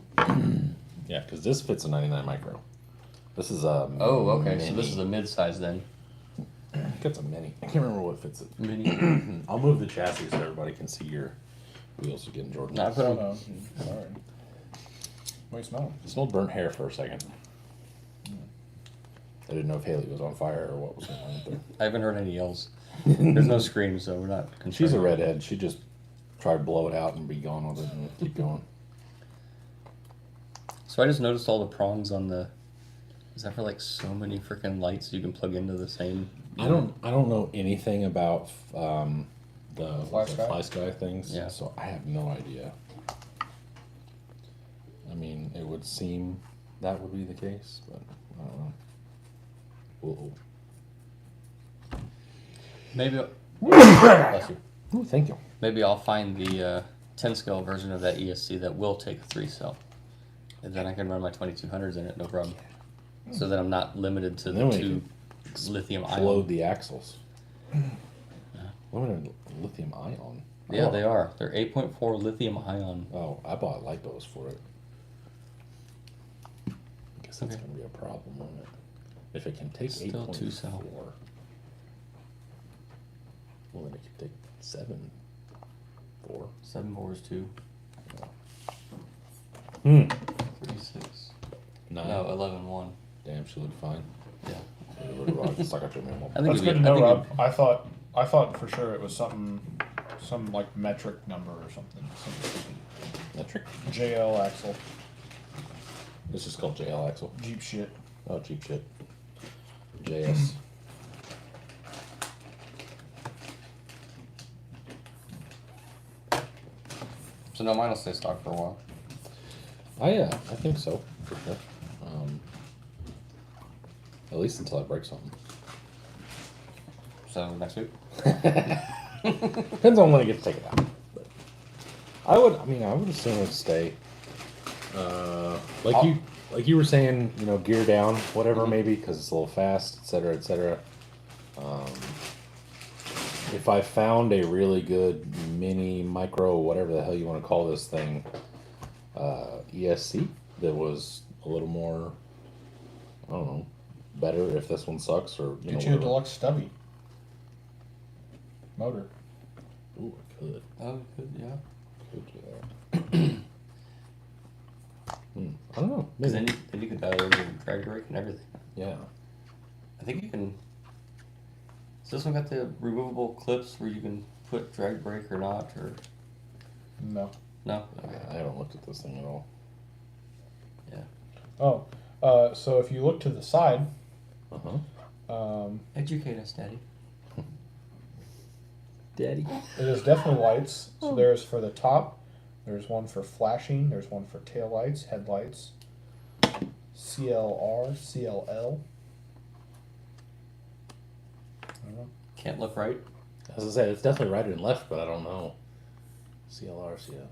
Speaker 1: Yeah, because this fits a 99 micro. This is a
Speaker 4: Oh, okay.
Speaker 1: mini.
Speaker 4: So this is a mid-size then.
Speaker 1: I think it's a mini. I can't remember what fits it.
Speaker 4: Mini.
Speaker 1: I'll move the chassis so everybody can see your wheels again, Jordan.
Speaker 4: No, I put
Speaker 3: Oh,
Speaker 4: on.
Speaker 3: no. Sorry. What do you smell?
Speaker 1: It smelled burnt hair for a second. I didn't know if Haley was on fire or what was going on with her.
Speaker 4: I haven't heard any yells. There's no screams, so we're not concerned.
Speaker 1: She's a redhead. She just tried to blow it out and be gone with it and keep going.
Speaker 4: So I just noticed all the prongs on the. Is that for like so many freaking lights you can plug into the same?
Speaker 1: I don't know anything about the
Speaker 3: Fly sky?
Speaker 1: fly sky things.
Speaker 4: Yeah.
Speaker 1: So I have no idea. I mean, it would seem that would be the case, but I don't know. Whoa.
Speaker 6: Maybe. Bless you.
Speaker 1: Ooh, thank you.
Speaker 6: Maybe I'll find the 10 scale version of that ESC that will take a 3 cell. And then I can run my 2200s in it, no problem. So that I'm not limited to
Speaker 1: And then
Speaker 6: the
Speaker 1: we
Speaker 6: 2 lithium
Speaker 1: Load
Speaker 6: ion.
Speaker 1: the axles. Limited lithium ion.
Speaker 6: Yeah,
Speaker 1: Oh.
Speaker 6: they are. They're 8.4 lithium ion.
Speaker 1: Oh, I bought lipos for it. I guess that's
Speaker 6: Okay.
Speaker 1: gonna be a problem, won't it? If it can take
Speaker 6: Still
Speaker 1: 8.4.
Speaker 6: 2 cell.
Speaker 1: Well, then it can take 7. 4.
Speaker 6: 7 4 is 2.
Speaker 1: Hmm.
Speaker 6: 3 6.
Speaker 1: 9.
Speaker 6: No, 11 1.
Speaker 1: Damn, she looked fine.
Speaker 6: Yeah.
Speaker 1: I think
Speaker 3: That's
Speaker 6: it'd
Speaker 3: good
Speaker 6: be-
Speaker 3: to know,
Speaker 6: I think
Speaker 3: Rob. I thought for sure it was some like metric number or something.
Speaker 1: Metric.
Speaker 3: JL axle,
Speaker 1: This is called JL axle.
Speaker 3: Jeep shit.
Speaker 1: Oh, cheap shit. JS.
Speaker 6: So no, mine will stay stock for a while.
Speaker 1: I think so, for sure. At least until I break something.
Speaker 6: So next week.
Speaker 1: Depends on when it gets taken out. But I would assume it'd stay. Like you were saying, gear down, whatever, maybe, because it's a little fast, etc., etc. If I found a really good mini, micro, whatever the hell you want to call this thing, ESC that was a little more, I don't know, better if this one sucks or
Speaker 3: Get you a
Speaker 1: whatever.
Speaker 3: deluxe stubby motor.
Speaker 1: Ooh, I could.
Speaker 6: Oh, good, yeah.
Speaker 1: Could do that. I don't know.
Speaker 6: Because
Speaker 1: Maybe.
Speaker 6: then you could dial in your drag brake and everything.
Speaker 1: Yeah.
Speaker 6: I think you can. Has this one got the removable clips where you can put drag brake or not, or
Speaker 3: No.
Speaker 6: no? Okay.
Speaker 1: I haven't looked at this thing at all.
Speaker 6: Yeah.
Speaker 3: Oh, so if you look to the side,
Speaker 6: Educate us, Daddy.
Speaker 1: Daddy.
Speaker 3: it is definitely lights. So there's for the top, there's one for flashing, there's one for tail lights, headlights, CLR, CLL. I don't know.
Speaker 6: Can't look right.
Speaker 1: As I say, it's definitely right and left, but I don't know. CLR, CL.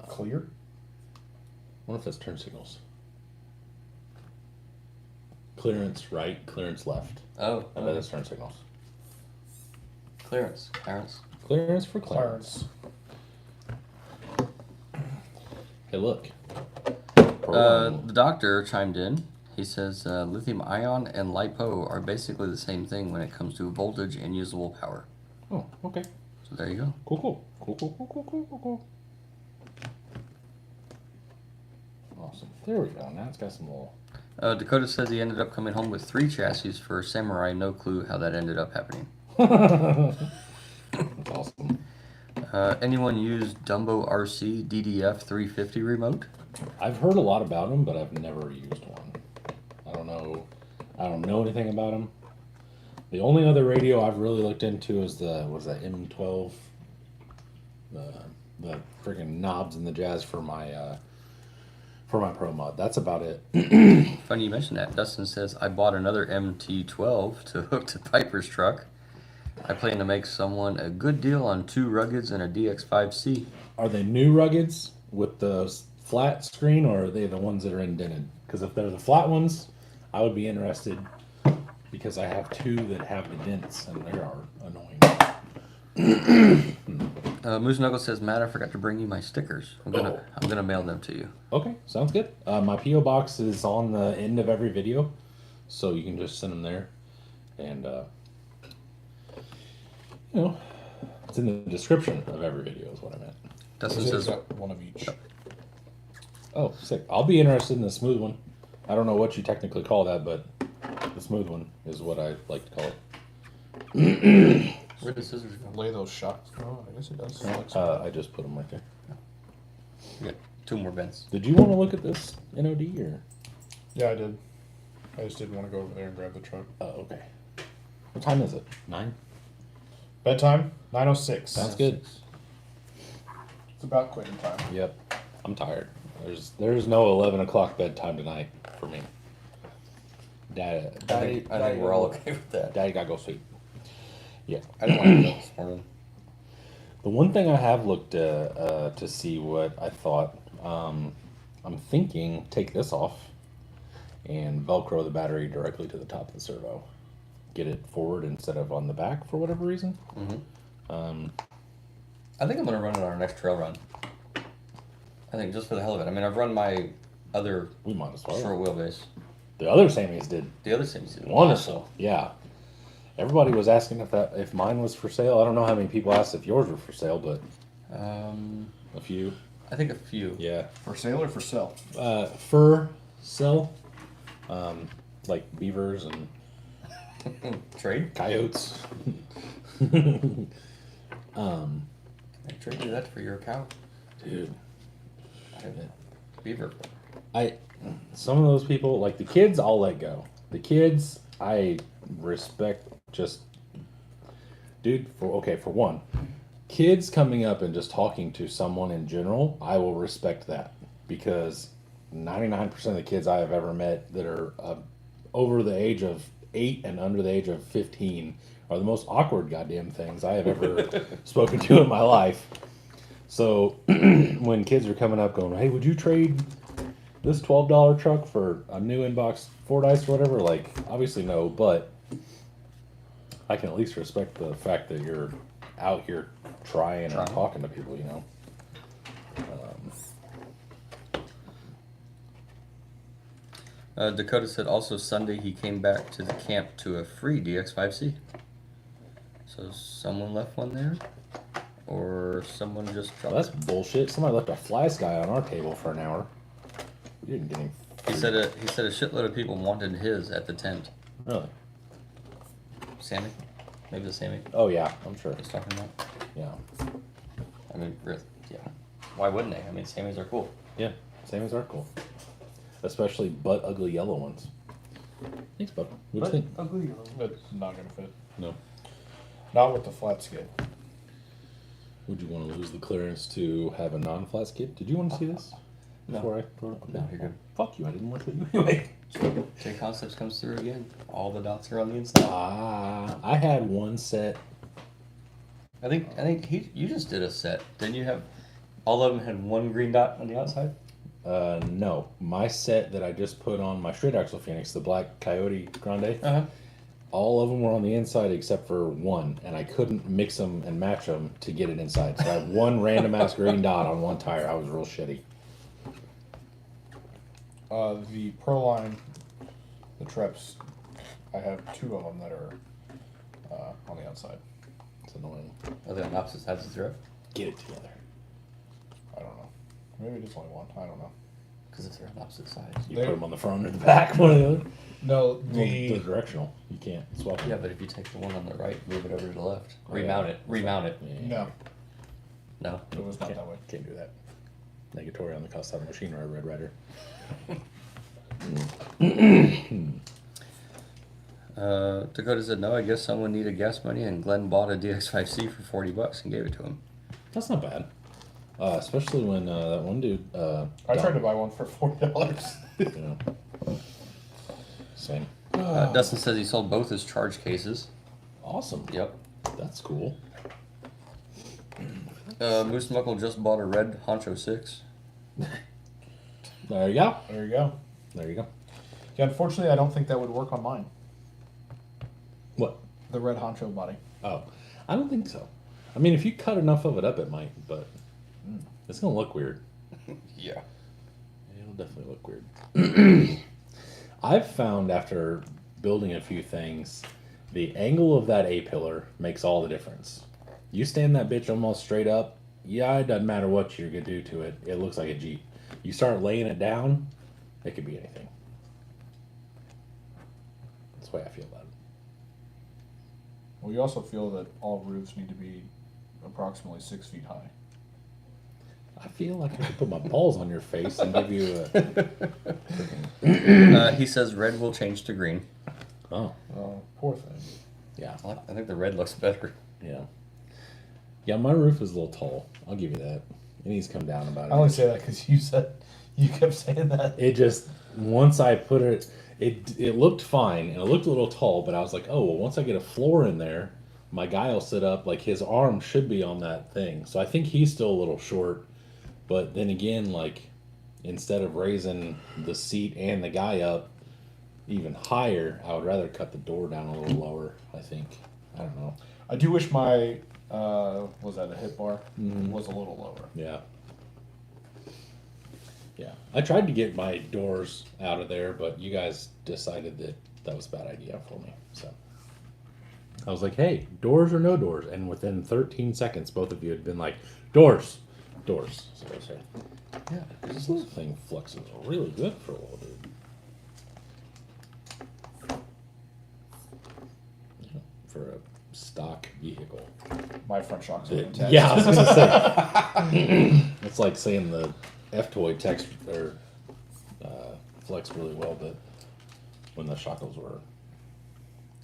Speaker 3: Clear.
Speaker 1: I wonder if that's turn signals. Clearance right, clearance left.
Speaker 6: Oh,
Speaker 1: I bet that's turn signals.
Speaker 6: clearance. Clarence.
Speaker 1: Clearance for Clarence. Hey, look.
Speaker 6: The doctor chimed in. He says lithium ion and lipo are basically the same thing when it comes to voltage and usable power.
Speaker 1: Oh, okay.
Speaker 6: So there you go.
Speaker 1: Cool. Awesome. There we go. Now it's got some little.
Speaker 6: Dakota says he ended up coming home with 3 chassis for Samurai. No clue how that ended up happening.
Speaker 1: That's awesome.
Speaker 6: Anyone use Dumbo RC DDF 350 remote?
Speaker 1: I've heard a lot about them, but I've never used one. I don't know anything about them. The only other radio I've really looked into is the M12, the freaking knobs and the jazz for my Pro Mod. That's about it.
Speaker 6: Funny you mentioned that. Dustin says, I bought another MT12 to hook to Piper's truck. I plan to make someone a good deal on 2 Ruggeds and a DX5C.
Speaker 1: Are they new Ruggeds with the flat screen, or are they the ones that are indented? Because if they're the flat ones, I would be interested, because I have 2 that have the dents, and they are annoying.
Speaker 6: Moose Knuckles says, Matt, I forgot to bring you my stickers. I'm gonna mail them to you.
Speaker 1: Okay, sounds good. My P.O. box is on the end of every video, so you can just send them there. And, it's in the description of every video is what I meant.
Speaker 6: Dustin
Speaker 3: It's
Speaker 6: says,
Speaker 3: got one of each.
Speaker 1: Oh, sick. I'll be interested in the smooth one. I don't know what you technically call that, but the smooth one is what I like to call it.
Speaker 6: where did the scissors go?
Speaker 3: Lay those shots. Oh, I guess it does.
Speaker 1: I just put them right there.
Speaker 6: We got 2 more bends.
Speaker 1: Did you want to look at this NOD or?
Speaker 3: Yeah, I did. I just didn't want to go over there and grab the truck.
Speaker 1: Oh, okay. What time is it? 9?
Speaker 3: Bedtime, 9:06.
Speaker 1: Sounds good.
Speaker 3: It's about quitting time.
Speaker 1: Yep. I'm tired. There's no 11 o'clock bedtime tonight for me. Daddy,
Speaker 6: I think we're all okay with that.
Speaker 1: Daddy gotta go sleep. Yeah.
Speaker 6: I didn't want to go this morning.
Speaker 1: The one thing I have looked to see what I thought, I'm thinking take this off and Velcro the battery directly to the top of the servo. Get it forward instead of on the back for whatever reason.
Speaker 6: I think I'm gonna run it on our next trail run. I think just for the hell of it. I mean, I've run my other
Speaker 1: We might as well.
Speaker 6: short wheelbase.
Speaker 1: The other Sammys did
Speaker 6: The other things did
Speaker 1: wonderful. Yeah. Everybody was asking if mine was for sale. I don't know how many people asked if yours were for sale, but a few.
Speaker 6: I think a few.
Speaker 1: Yeah.
Speaker 3: For sale or for sale?
Speaker 1: Fur sell, like beavers and
Speaker 6: Trade?
Speaker 1: coyotes.
Speaker 6: I trade you that for your cow.
Speaker 1: Dude,
Speaker 6: Beaver.
Speaker 1: some of those people, like the kids, I'll let go. The kids, I respect. Just, dude. For one, kids coming up and just talking to someone in general, I will respect that because 99% of the kids I have ever met that are over the age of 8 and under the age of 15 are the most awkward goddamn things I have ever spoken to in my life. So when kids are coming up going, hey, would you trade this $12 truck for a new inbox Fordyce or whatever? Like, obviously no, but I can at least respect the fact that you're out here trying and talking to people, you know.
Speaker 6: Dakota said also Sunday he came back to the camp to a free DX5C. So someone left one there? Or someone just dropped
Speaker 1: Well, that's bullshit. Somebody left a fly sky on our table for an hour. We didn't get any.
Speaker 6: He said a shitload of people wanted his at the tent.
Speaker 1: Really?
Speaker 6: Sammy? Maybe the Sammy
Speaker 1: Oh yeah, I'm sure.
Speaker 6: he's talking about.
Speaker 1: Yeah,
Speaker 6: I mean, really, yeah. Why wouldn't they? I mean, Sammys are cool.
Speaker 1: yeah. Sammys are cool, especially butt ugly yellow ones. Thanks, bud. What do you think?
Speaker 6: Ugly.
Speaker 3: It's not gonna fit.
Speaker 1: No.
Speaker 3: Not with the flat skid.
Speaker 1: Would you want to lose the clearance to have a non-flat skid? Did you want to see this?
Speaker 6: No.
Speaker 1: Before I throw it?
Speaker 6: No, you're good.
Speaker 1: Fuck you! I didn't want to you anyway.
Speaker 6: J Concepts comes through again. All the dots are on the inside.
Speaker 1: I had one set.
Speaker 6: I think you just did a set. Didn't you have all of them had one green dot on the outside?
Speaker 1: No, my set that I just put on my straight axle Phoenix, the Black Coyote Grande.
Speaker 6: Uh-huh.
Speaker 1: All of them were on the inside except for one, and I couldn't mix them and match them to get it inside. So I had one random ass green dot on one tire. I was real shitty.
Speaker 3: The Proline, the Treps, I have 2 of them that are on the outside.
Speaker 1: It's annoying.
Speaker 6: Are they on opposite sides of the road?
Speaker 1: Get it together.
Speaker 3: I don't know. Maybe it's only one. I don't know.
Speaker 6: Because if they're on opposite sides.
Speaker 1: You put them on the front or the back, one or the other.
Speaker 3: No,
Speaker 1: Well, the directional. You can't swap them.
Speaker 6: Yeah, but if you take the one on the right, move it over to the left.
Speaker 1: Oh,
Speaker 6: Remount
Speaker 1: yeah.
Speaker 6: it. Remount it.
Speaker 1: Yeah.
Speaker 3: no,
Speaker 6: No.
Speaker 3: it was not
Speaker 1: Can't,
Speaker 3: that way.
Speaker 1: can't do that. Negatory on the cost of machine or Red Rider.
Speaker 6: Dakota said no. I guess someone needed gas money, and Glenn bought a DX5C for $40 and gave it to him.
Speaker 1: That's not bad. Especially when that one dude.
Speaker 3: I tried to buy one for $40.
Speaker 1: You know. Same.
Speaker 6: Dustin says he sold both his charge cases.
Speaker 1: Awesome.
Speaker 6: Yep.
Speaker 1: That's cool.
Speaker 6: Moose Knuckle just bought a red Honcho 6.
Speaker 1: There you go.
Speaker 3: There you go.
Speaker 1: There you go.
Speaker 3: Yeah, unfortunately, I don't think that would work on mine.
Speaker 1: What?
Speaker 3: The red honcho body.
Speaker 1: Oh, I don't think so. I mean, if you cut enough of it up, it might, but it's gonna look weird.
Speaker 6: Yeah.
Speaker 1: It'll definitely look weird. I've found after building a few things, the angle of that A-pillar makes all the difference. You stand that bitch almost straight up, yeah, it doesn't matter what you're gonna do to it. It looks like a Jeep. You start laying it down, it could be anything. That's the way I feel about it.
Speaker 3: Well, you also feel that all roofs need to be approximately 6 feet high.
Speaker 1: I feel like I could put my balls on your face and give you a.
Speaker 6: He says red will change to green.
Speaker 1: Oh,
Speaker 3: Oh, poor thing.
Speaker 1: yeah,
Speaker 6: I think the red looks better.
Speaker 1: yeah. Yeah, my roof is a little tall. I'll give you that. and he's come down about it.
Speaker 3: I only say that because you kept saying that.
Speaker 1: It just once I put it, it looked fine and it looked a little tall, but I was like, oh well, once I get a floor in there, my guy will sit up. Like his arm should be on that thing, so I think he's still a little short. But then again, like instead of raising the seat and the guy up even higher, I would rather cut the door down a little lower. I think. I don't know.
Speaker 3: I do wish my was that a hip bar was a little lower.
Speaker 1: Yeah. Yeah. I tried to get my doors out of there, but you guys decided that that was a bad idea for me. So I was like, hey, doors or no doors? And within 13 seconds, both of you had been like, doors. Doors. So I said, yeah, this little thing fluxes really good for a little dude. Yeah, for a stock vehicle.
Speaker 3: My front shocks are intense.
Speaker 1: Yeah, I was gonna say. It's like saying the F-toy text or flex really well, but when the shockles were.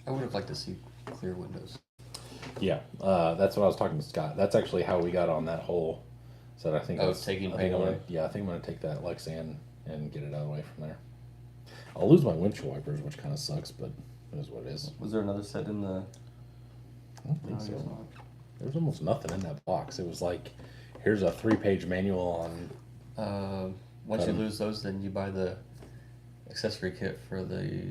Speaker 6: I would have liked to see clear windows.
Speaker 1: Yeah, that's what I was talking to Scott. That's actually how we got on that whole. So I think
Speaker 6: Oh,
Speaker 1: that's-
Speaker 6: taking
Speaker 1: I think
Speaker 6: paint
Speaker 1: I'm gonna-
Speaker 6: away?
Speaker 1: Yeah, I think I'm gonna take that Lexan and get it out of the way from there. I'll lose my windshield wipers, which kind of sucks, but it is what it is.
Speaker 6: Was there another set in the?
Speaker 1: I don't think
Speaker 6: No, I
Speaker 1: so.
Speaker 6: guess not.
Speaker 1: There was almost nothing in that box. It was like, here's a 3-page manual on.
Speaker 6: Once
Speaker 1: Cut
Speaker 6: you
Speaker 1: 'em.
Speaker 6: lose those, then you buy the accessory kit for the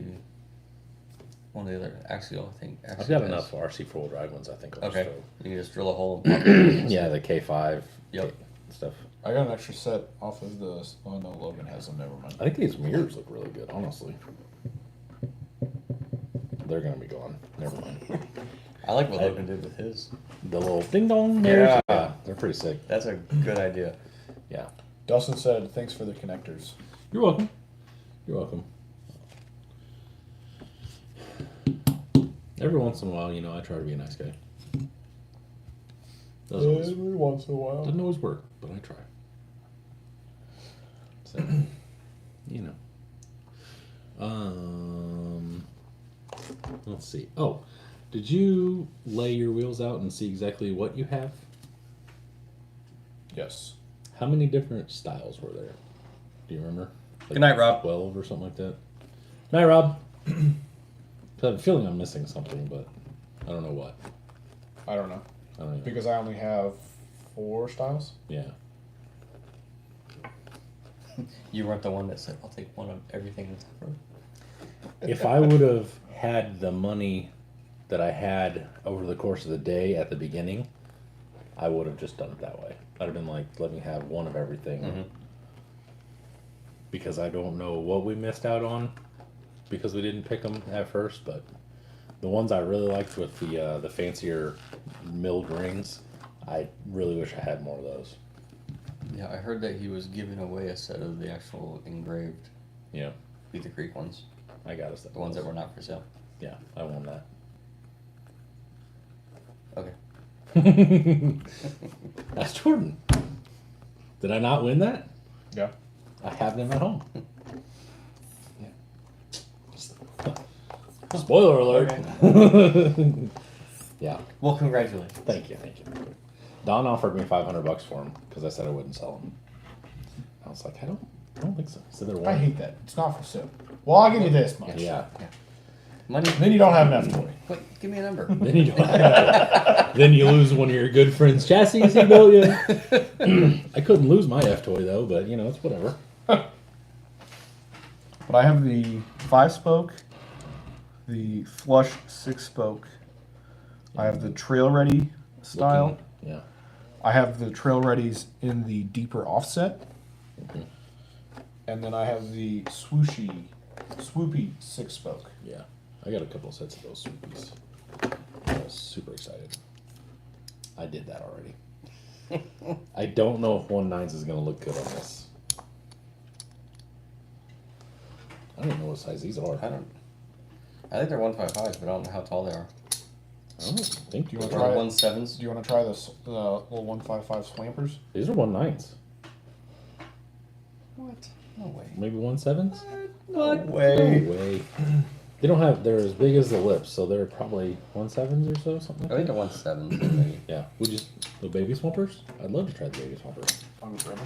Speaker 6: one of the other Axial. I think.
Speaker 1: I've
Speaker 6: Axial
Speaker 1: got
Speaker 6: has.
Speaker 1: enough RC 4-wheel drive ones. I think. I'll
Speaker 6: Okay,
Speaker 1: just
Speaker 6: you can just drill a hole and pop it.
Speaker 1: yeah, the K5
Speaker 6: Yep.
Speaker 1: stuff.
Speaker 3: I got an extra set off of the. Oh no, Logan has them. Never mind.
Speaker 1: I think these mirrors look really good, honestly. They're gonna be gone. Never mind.
Speaker 6: I like what Logan did with his.
Speaker 1: The little ding dong mirrors.
Speaker 6: Yeah.
Speaker 1: Yeah, they're pretty sick.
Speaker 6: That's a good idea.
Speaker 1: Yeah.
Speaker 3: Dustin said, "Thanks for the connectors."
Speaker 1: You're welcome. You're welcome. Every once in a while, you know, I try to be a nice guy. Doesn't always,
Speaker 3: Every once in a while.
Speaker 1: doesn't always work, but I try. So, you know. Let's see. Oh, did you lay your wheels out and see exactly what you have?
Speaker 3: Yes.
Speaker 1: How many different styles were there? Do you remember? Like
Speaker 6: Good night, Rob.
Speaker 1: 12 or something like that. Night, Rob. I have a feeling I'm missing something, but I don't know what.
Speaker 3: I don't know
Speaker 1: I don't even.
Speaker 3: because I only have 4 styles.
Speaker 1: Yeah.
Speaker 6: You weren't the one that said, "I'll take one of everything that's offered."
Speaker 1: If I would have had the money that I had over the course of the day at the beginning, I would have just done it that way. I'd have been like, let me have one of everything.
Speaker 6: Mhm.
Speaker 1: Because I don't know what we missed out on because we didn't pick them at first, but the ones I really liked with the fancier milled rings, I really wish I had more of those.
Speaker 6: Yeah, I heard that he was giving away a set of the actual engraved
Speaker 1: Yeah,
Speaker 6: Beat the Creek ones,
Speaker 1: I got us.
Speaker 6: the ones that were not for sale.
Speaker 1: Yeah, I won that.
Speaker 6: Okay.
Speaker 1: That's Jordan. Did I not win that?
Speaker 3: Yeah.
Speaker 1: I have them at home. Spoiler alert. Yeah.
Speaker 6: Well, congratulations.
Speaker 1: Thank you. Don offered me $500 for them because I said I wouldn't sell them. I was like, I don't think so. So they're
Speaker 3: I
Speaker 1: one.
Speaker 3: hate that. It's not for sale. Well, I'll give you this much.
Speaker 1: Yeah.
Speaker 6: Money.
Speaker 3: Then you don't have enough toy.
Speaker 6: Wait, give me a number.
Speaker 1: Then you don't have Then you lose one of your good friends' chassis he built you. I couldn't lose my F toy though, but you know it's whatever.
Speaker 3: But I have the 5-spoke, the flush 6-spoke. I have the trail ready style.
Speaker 1: Looking- yeah.
Speaker 3: I have the trail readies in the deeper offset.
Speaker 1: Mhm.
Speaker 3: And then I have the swoopy 6-spoke.
Speaker 1: Yeah. I got a couple sets of those swoopies. I was super excited. I did that already. I don't know if 1.9s is gonna look good on this. I don't even know what size these are.
Speaker 6: I think they're 155s, but I don't know how tall they are.
Speaker 1: I don't think
Speaker 3: Do you
Speaker 6: Or
Speaker 3: want to try it?
Speaker 6: 1.7s.
Speaker 3: Do you want to try this little 155 swampers?
Speaker 1: these are 1.9s.
Speaker 6: What? No way.
Speaker 1: Maybe 1.7s?
Speaker 6: No
Speaker 1: No
Speaker 6: way.
Speaker 1: way. They don't have. They're as big as the lips, so they're probably 1/7 or so, something
Speaker 6: I
Speaker 1: like
Speaker 6: think
Speaker 1: that.
Speaker 6: they're 1/7, maybe.
Speaker 1: Yeah. We just the baby swampers. I'd love to try the baby swampers.
Speaker 3: I'm good.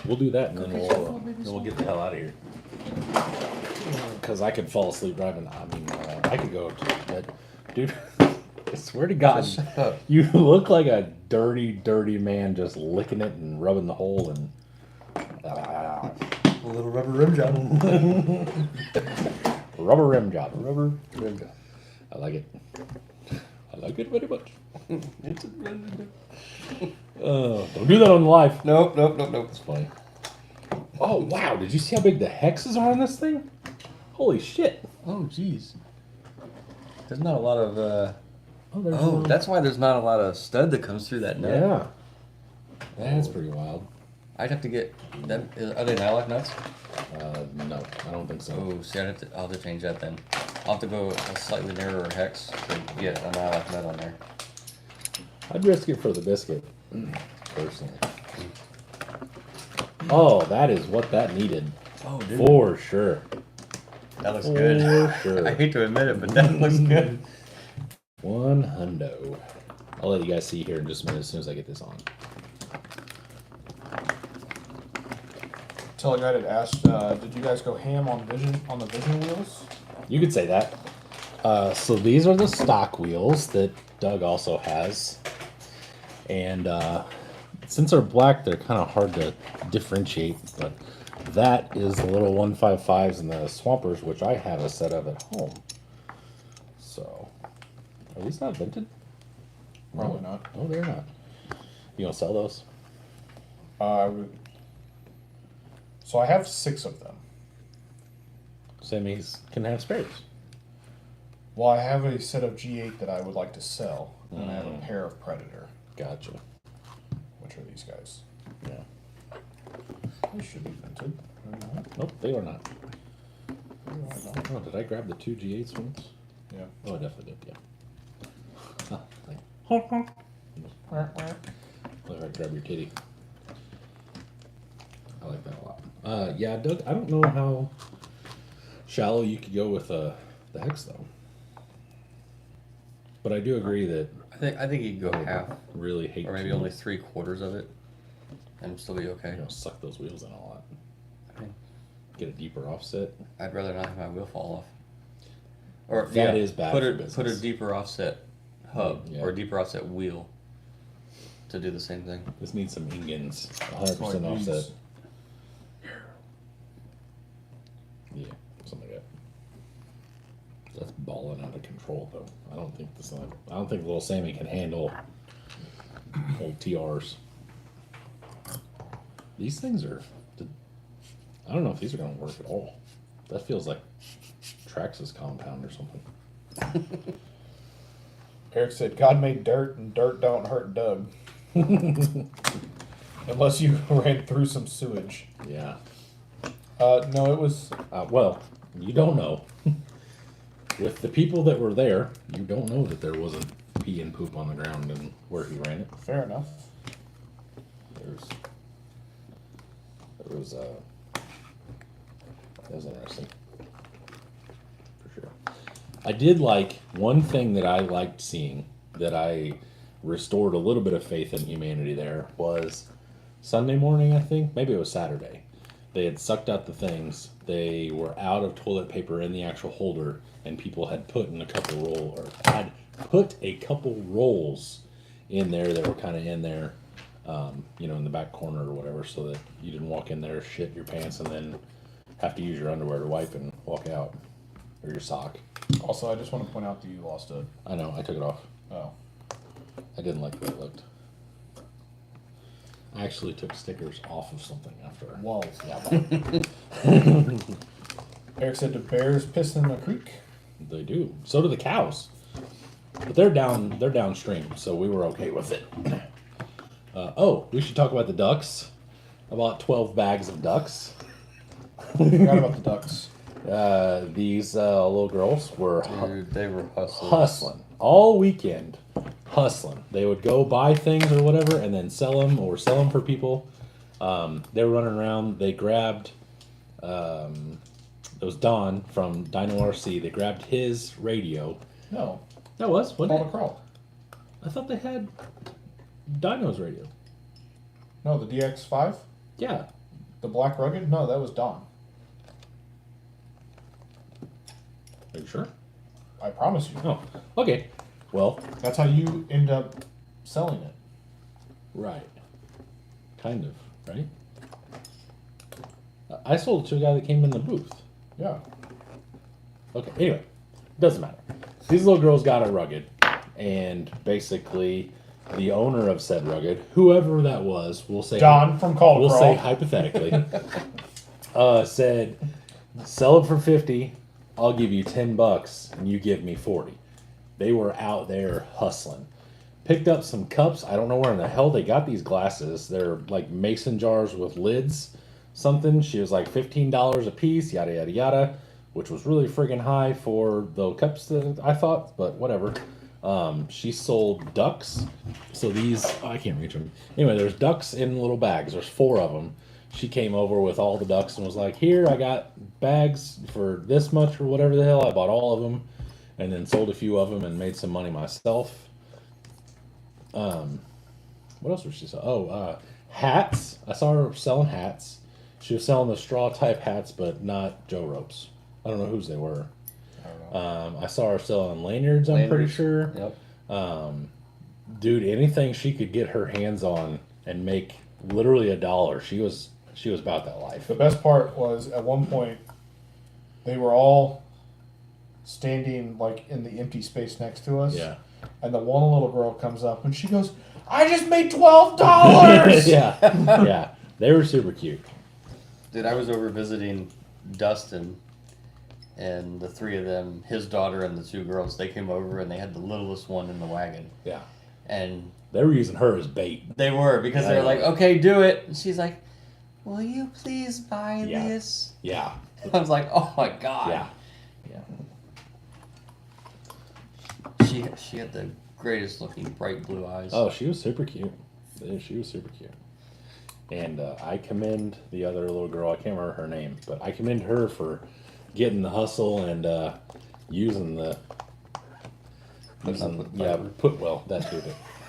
Speaker 1: We'll do that, and then we'll get the hell out of here. Because I could fall asleep driving. I mean, I could go to bed, dude. I swear to God,
Speaker 6: Shut up.
Speaker 1: you look like a dirty, dirty man just licking it and rubbing the hole and.
Speaker 6: A little rubber rim job.
Speaker 1: Rubber rim job.
Speaker 6: Rubber rim job.
Speaker 1: I like it. I like it very much.
Speaker 6: It's a
Speaker 1: Don't do that on live.
Speaker 6: Nope.
Speaker 1: It's funny. Oh wow! Did you see how big the hexes are on this thing? Holy shit!
Speaker 6: Oh, jeez. There's not a lot of.
Speaker 1: There's
Speaker 6: Oh,
Speaker 1: no-
Speaker 6: that's why there's not a lot of stud that comes through that nut.
Speaker 1: yeah. That's pretty wild.
Speaker 6: I'd have to get them. Are they nylock nuts?
Speaker 1: No, I don't think so.
Speaker 6: Oh, see, I'll have to change that then. I'll have to go a slightly narrower hex to get a nylock nut on there.
Speaker 1: I'd risk it for the biscuit, personally. Oh, that is what that needed.
Speaker 6: Oh, dude.
Speaker 1: For sure.
Speaker 6: That looks
Speaker 1: For
Speaker 6: good.
Speaker 1: sure.
Speaker 6: I hate to admit it, but that looks good.
Speaker 1: 100. I'll let you guys see here in just a minute as soon as I get this on.
Speaker 3: Tell a guy that asked, did you guys go ham on the vision wheels?
Speaker 1: You could say that. So these are the stock wheels that Doug also has. And since they're black, they're kind of hard to differentiate. But that is the little 155s and the Swampers, which I have a set of at home. So, are these not vented?
Speaker 3: Probably not.
Speaker 1: No, they're not. You gonna sell those?
Speaker 3: So I have 6 of them.
Speaker 1: Sammy's can have spares.
Speaker 3: Well, I have a set of G8 that I would like to sell, and I have a pair of Predator,
Speaker 1: Gotcha.
Speaker 3: which are these guys.
Speaker 1: Yeah.
Speaker 3: They should be vented. They're not.
Speaker 1: Nope, they are not.
Speaker 3: They're not.
Speaker 1: Oh, did I grab the 2 G8s ones?
Speaker 3: Yeah.
Speaker 1: Oh, I definitely did, yeah. Let her grab your titty. I like that a lot. Yeah, Doug, I don't know how shallow you could go with the hex, though. But I do agree that
Speaker 6: I think you could go half,
Speaker 1: really hate
Speaker 6: or maybe
Speaker 1: to,
Speaker 6: only 3/4 of it, and still be okay.
Speaker 1: suck those wheels in a lot.
Speaker 6: Okay.
Speaker 1: Get a deeper offset.
Speaker 6: I'd rather not have my wheel fall off. Or
Speaker 1: That is bad
Speaker 6: Put
Speaker 1: for
Speaker 6: a
Speaker 1: business.
Speaker 6: deeper offset hub
Speaker 1: Yeah.
Speaker 6: or a deeper offset wheel to do the same thing.
Speaker 1: This needs some Ingens.
Speaker 3: Like
Speaker 1: 100%
Speaker 3: these.
Speaker 1: offset. Yeah, something like that. That's balling out of control, though. I don't think little Sammy can handle old TRs. These things are. I don't know if these are going to work at all. That feels like Traxxas compound or something.
Speaker 3: Eric said, God made dirt, and dirt don't hurt Doug. Unless you ran through some sewage.
Speaker 1: Yeah.
Speaker 3: No, it was...
Speaker 1: Well, you don't know. With the people that were there, you don't know that there wasn't pee and poop on the ground and where he ran it.
Speaker 3: Fair enough.
Speaker 1: That was interesting. For sure. I did like one thing that I liked seeing that I restored a little bit of faith in humanity there was Sunday morning, I think. Maybe it was Saturday. They had sucked out the things. They were out of toilet paper in the actual holder, and people had put a couple rolls in there that were kind of in there, in the back corner or whatever, so that you didn't walk in there, shit your pants, and then have to use your underwear to wipe and walk out, or your sock.
Speaker 3: Also, I just want to point out that you lost a...
Speaker 1: I know, I took it off.
Speaker 3: Oh.
Speaker 1: I didn't like the way it looked. I actually took stickers off of something after.
Speaker 3: Walls.
Speaker 1: Yeah,
Speaker 3: Eric said the bears piss in the creek.
Speaker 1: they do. So do the cows. But they're downstream, so we were okay with it. We should talk about the ducks. I bought 12 bags of ducks.
Speaker 3: Forgot about the ducks.
Speaker 1: These little girls were
Speaker 6: Dude, they were
Speaker 1: hustling all weekend. Hustling. They would go buy things or whatever and then sell them for people. They were running around. They grabbed It was Don from Dino RC. They grabbed his radio.
Speaker 3: No,
Speaker 1: That was, wasn't
Speaker 3: Call
Speaker 1: it?
Speaker 3: to Crawl.
Speaker 1: I thought they had Dino's radio.
Speaker 3: No, the DX5,
Speaker 1: Yeah.
Speaker 3: the Black Rugged. No, that was Don.
Speaker 1: Are you sure?
Speaker 3: I promise you.
Speaker 1: Oh, okay. Well,
Speaker 3: That's how you end up selling it.
Speaker 1: right. Kind of, right? I sold it to a guy that came in the booth.
Speaker 3: Yeah.
Speaker 1: Okay, anyway, doesn't matter. These little girls got a Rugged, and basically, the owner of said Rugged, whoever that was, we'll say
Speaker 3: Don from Call to
Speaker 1: we'll
Speaker 3: Crawl.
Speaker 1: say hypothetically, said, "Sell it for 50. I'll give you $10, and you give me 40." They were out there hustling. Picked up some cups. I don't know where in the hell they got these glasses. They're like mason jars with lids. Something. She was like $15 a piece. Yada yada yada, which was really friggin' high for the cups that I thought, but whatever. She sold ducks. So these, I can't reach them. Anyway, there's ducks in little bags. There's 4 of them. She came over with all the ducks and was like, "Here, I got bags for this much or whatever the hell." I bought all of them, and then sold a few of them and made some money myself. What else was she selling? Oh, hats. I saw her selling hats. She was selling the straw type hats, but not Joe ropes. I don't know whose they were.
Speaker 3: I don't know.
Speaker 1: I saw her selling lanyards. I'm pretty
Speaker 4: Lanyards.
Speaker 1: sure.
Speaker 4: Yep.
Speaker 1: Dude, anything she could get her hands on and make literally $1. She was about that life.
Speaker 3: The best part was at one point they were all standing like in the empty space next to us.
Speaker 1: Yeah.
Speaker 3: And the one little girl comes up and she goes, "I just made $12."
Speaker 1: Yeah. Yeah. They were super cute.
Speaker 4: Dude, I was over visiting Dustin, and the 3 of them, his daughter and the 2 girls, they came over and they had the littlest one in the wagon.
Speaker 1: Yeah.
Speaker 4: And
Speaker 1: They were using her as bait.
Speaker 4: they were, because they were like, "Okay, do it." And she's like, "Will you please buy
Speaker 1: Yeah.
Speaker 4: this?"
Speaker 1: Yeah.
Speaker 4: I was like, "Oh my god."
Speaker 1: Yeah. Yeah.
Speaker 4: She had the greatest looking bright blue eyes.
Speaker 1: Oh, she was super cute. Yeah, she was super cute. And I commend the other little girl. I can't remember her name, but I commend her for getting the hustle and using the
Speaker 4: Putting up with
Speaker 1: yeah,
Speaker 4: Piper.
Speaker 1: that too.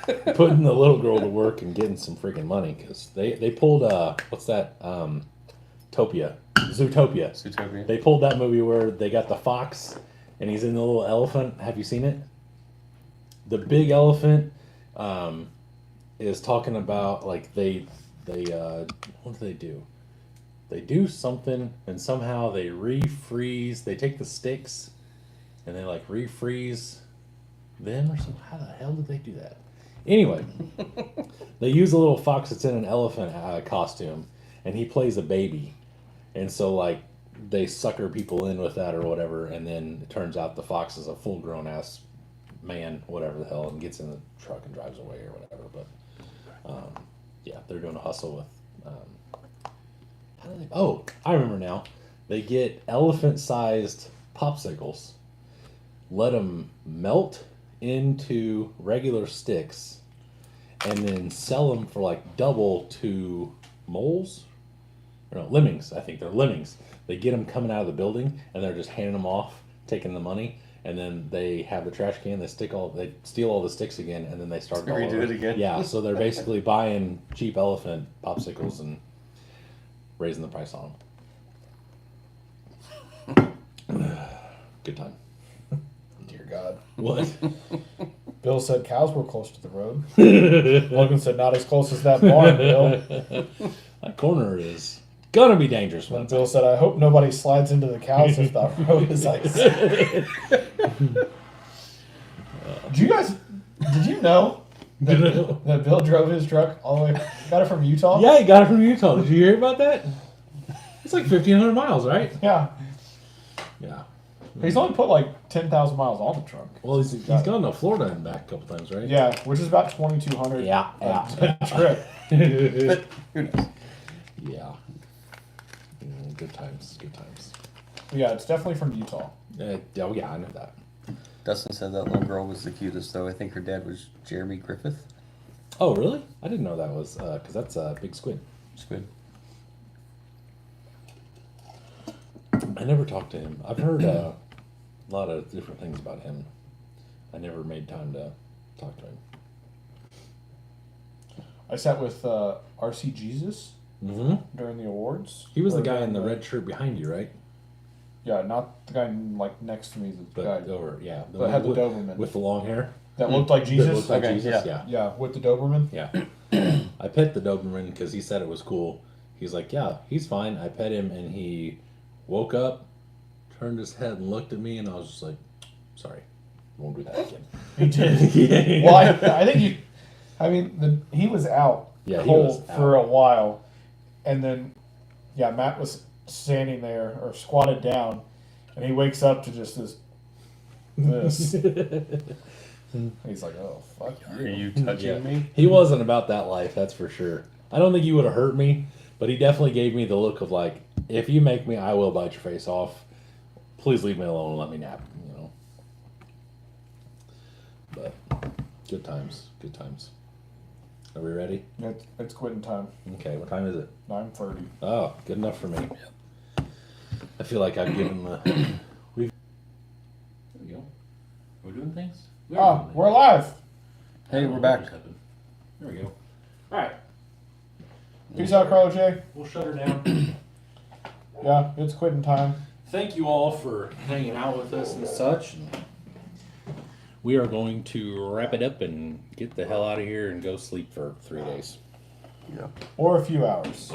Speaker 1: But putting the little girl to work and getting some freaking money, because they pulled what's that Zootopia.
Speaker 4: Zootopia.
Speaker 1: They pulled that movie where they got the fox and he's in the little elephant. Have you seen it? The big elephant is talking about like they what do they do? They do something and somehow they refreeze. They take the sticks and they like refreeze them or something. How the hell did they do that? Anyway, they use a little fox that's in an elephant costume, and he plays a baby, and so like they sucker people in with that or whatever, and then it turns out the fox is a full grown ass man, whatever the hell, and gets in the truck and drives away or whatever. But yeah, they're doing a hustle with. How do they? Oh, I remember now. They get elephant-sized popsicles, let them melt into regular sticks, and then sell them for like double to moles. Or no, lemmings. I think they're lemmings. They get them coming out of the building, and they're just handing them off, taking the money, and then they have the trash can. They steal all the sticks again, and then they start all
Speaker 4: Redo
Speaker 1: over.
Speaker 4: it again.
Speaker 1: Yeah, so they're basically buying cheap elephant popsicles and raising the price on them. Good time.
Speaker 3: Dear God.
Speaker 1: What?
Speaker 3: Bill said cows were close to the road. Logan said not as close as that barn, Bill.
Speaker 1: That corner is gonna be dangerous
Speaker 3: And
Speaker 1: one.
Speaker 3: Bill said, "I hope nobody slides into the cows if the road is ice." Did you know that Bill drove his truck all the way, got it from Utah?
Speaker 1: Yeah, he got it from Utah. Did you hear about that? It's like 1,500 miles, right?
Speaker 3: Yeah.
Speaker 1: Yeah.
Speaker 3: He's only put like 10,000 miles on the truck.
Speaker 1: Well, he's gone to Florida and back a couple times, right?
Speaker 3: Yeah, which is about 2,200.
Speaker 1: Yeah.
Speaker 3: Trip.
Speaker 4: But who knows?
Speaker 1: Yeah. Good times. Good times.
Speaker 3: Yeah, it's definitely from Utah.
Speaker 1: Oh, yeah, I know that.
Speaker 6: Dustin said that little girl was the cutest, though. I think her dad was Jeremy Griffith.
Speaker 1: Oh, really? I didn't know that was, because that's a big squid.
Speaker 6: Squid.
Speaker 1: I never talked to him. I've heard a lot of different things about him. I never made time to talk to him.
Speaker 3: I sat with RC Jesus
Speaker 1: Mm-hmm.
Speaker 3: during the awards.
Speaker 1: He was the
Speaker 3: Or
Speaker 1: guy in
Speaker 3: during
Speaker 1: the red shirt behind you, right?
Speaker 3: Yeah, not the guy like next to me. The
Speaker 1: But
Speaker 3: guy
Speaker 1: over, yeah.
Speaker 3: that had the
Speaker 1: with,
Speaker 3: Doberman
Speaker 1: with the long hair.
Speaker 3: that looked like Jesus.
Speaker 1: That looked like
Speaker 3: Okay,
Speaker 1: Jesus,
Speaker 3: yeah.
Speaker 1: yeah.
Speaker 3: Yeah, with the Doberman.
Speaker 1: Yeah. I pet the Doberman because he said it was cool. He's like, yeah, he's fine. I pet him, and he woke up, turned his head, and looked at me, and I was just like, sorry, won't do that again.
Speaker 3: He did.
Speaker 1: Yeah.
Speaker 3: Well, I think he. I mean, he was out
Speaker 1: Yeah, he
Speaker 3: cold
Speaker 1: was
Speaker 3: for
Speaker 1: out.
Speaker 3: a while, and then, yeah, Matt was standing there or squatted down, and he wakes up to just this. He's like, "Oh fuck
Speaker 6: Are
Speaker 3: you!"
Speaker 6: you touching
Speaker 1: Yeah.
Speaker 6: me?
Speaker 1: He wasn't about that life, that's for sure. I don't think he would have hurt me, but he definitely gave me the look of like, if you make me, I will bite your face off. Please leave me alone and let me nap, you know. But good times, good times. Are we ready?
Speaker 3: It's quitting time.
Speaker 1: Okay, what time is it?
Speaker 3: 9:30.
Speaker 1: Oh, good enough for me. I feel like I've given the. There we go. We're doing things.
Speaker 3: Ah, we're alive.
Speaker 6: Hey, we're back.
Speaker 1: There we go. All right,
Speaker 3: Peace out, Carlo J.
Speaker 1: we'll shut her down.
Speaker 3: Yeah, it's quitting time.
Speaker 1: Thank you all for hanging out with us and such. We are going to wrap it up and get the hell out of here and go sleep for 3 days.
Speaker 6: Yeah.
Speaker 3: Or a few hours.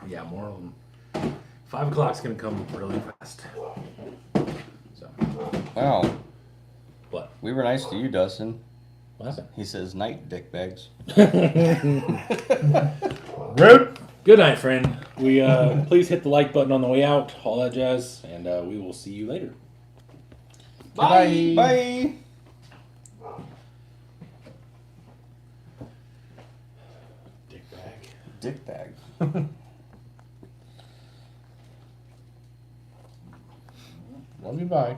Speaker 1: Yeah, more of them. 5 o'clock's gonna come really fast. So,
Speaker 6: Wow.
Speaker 1: what?
Speaker 6: We were nice to you, Dustin.
Speaker 1: What happened?
Speaker 6: He says night, dickbags.
Speaker 3: Rude.
Speaker 1: Good night, friend. We please hit the like button on the way out, all that jazz, and we will see you later.
Speaker 6: Bye. Bye.
Speaker 1: Dick bag.
Speaker 6: Dickbag.
Speaker 3: Love you, bye.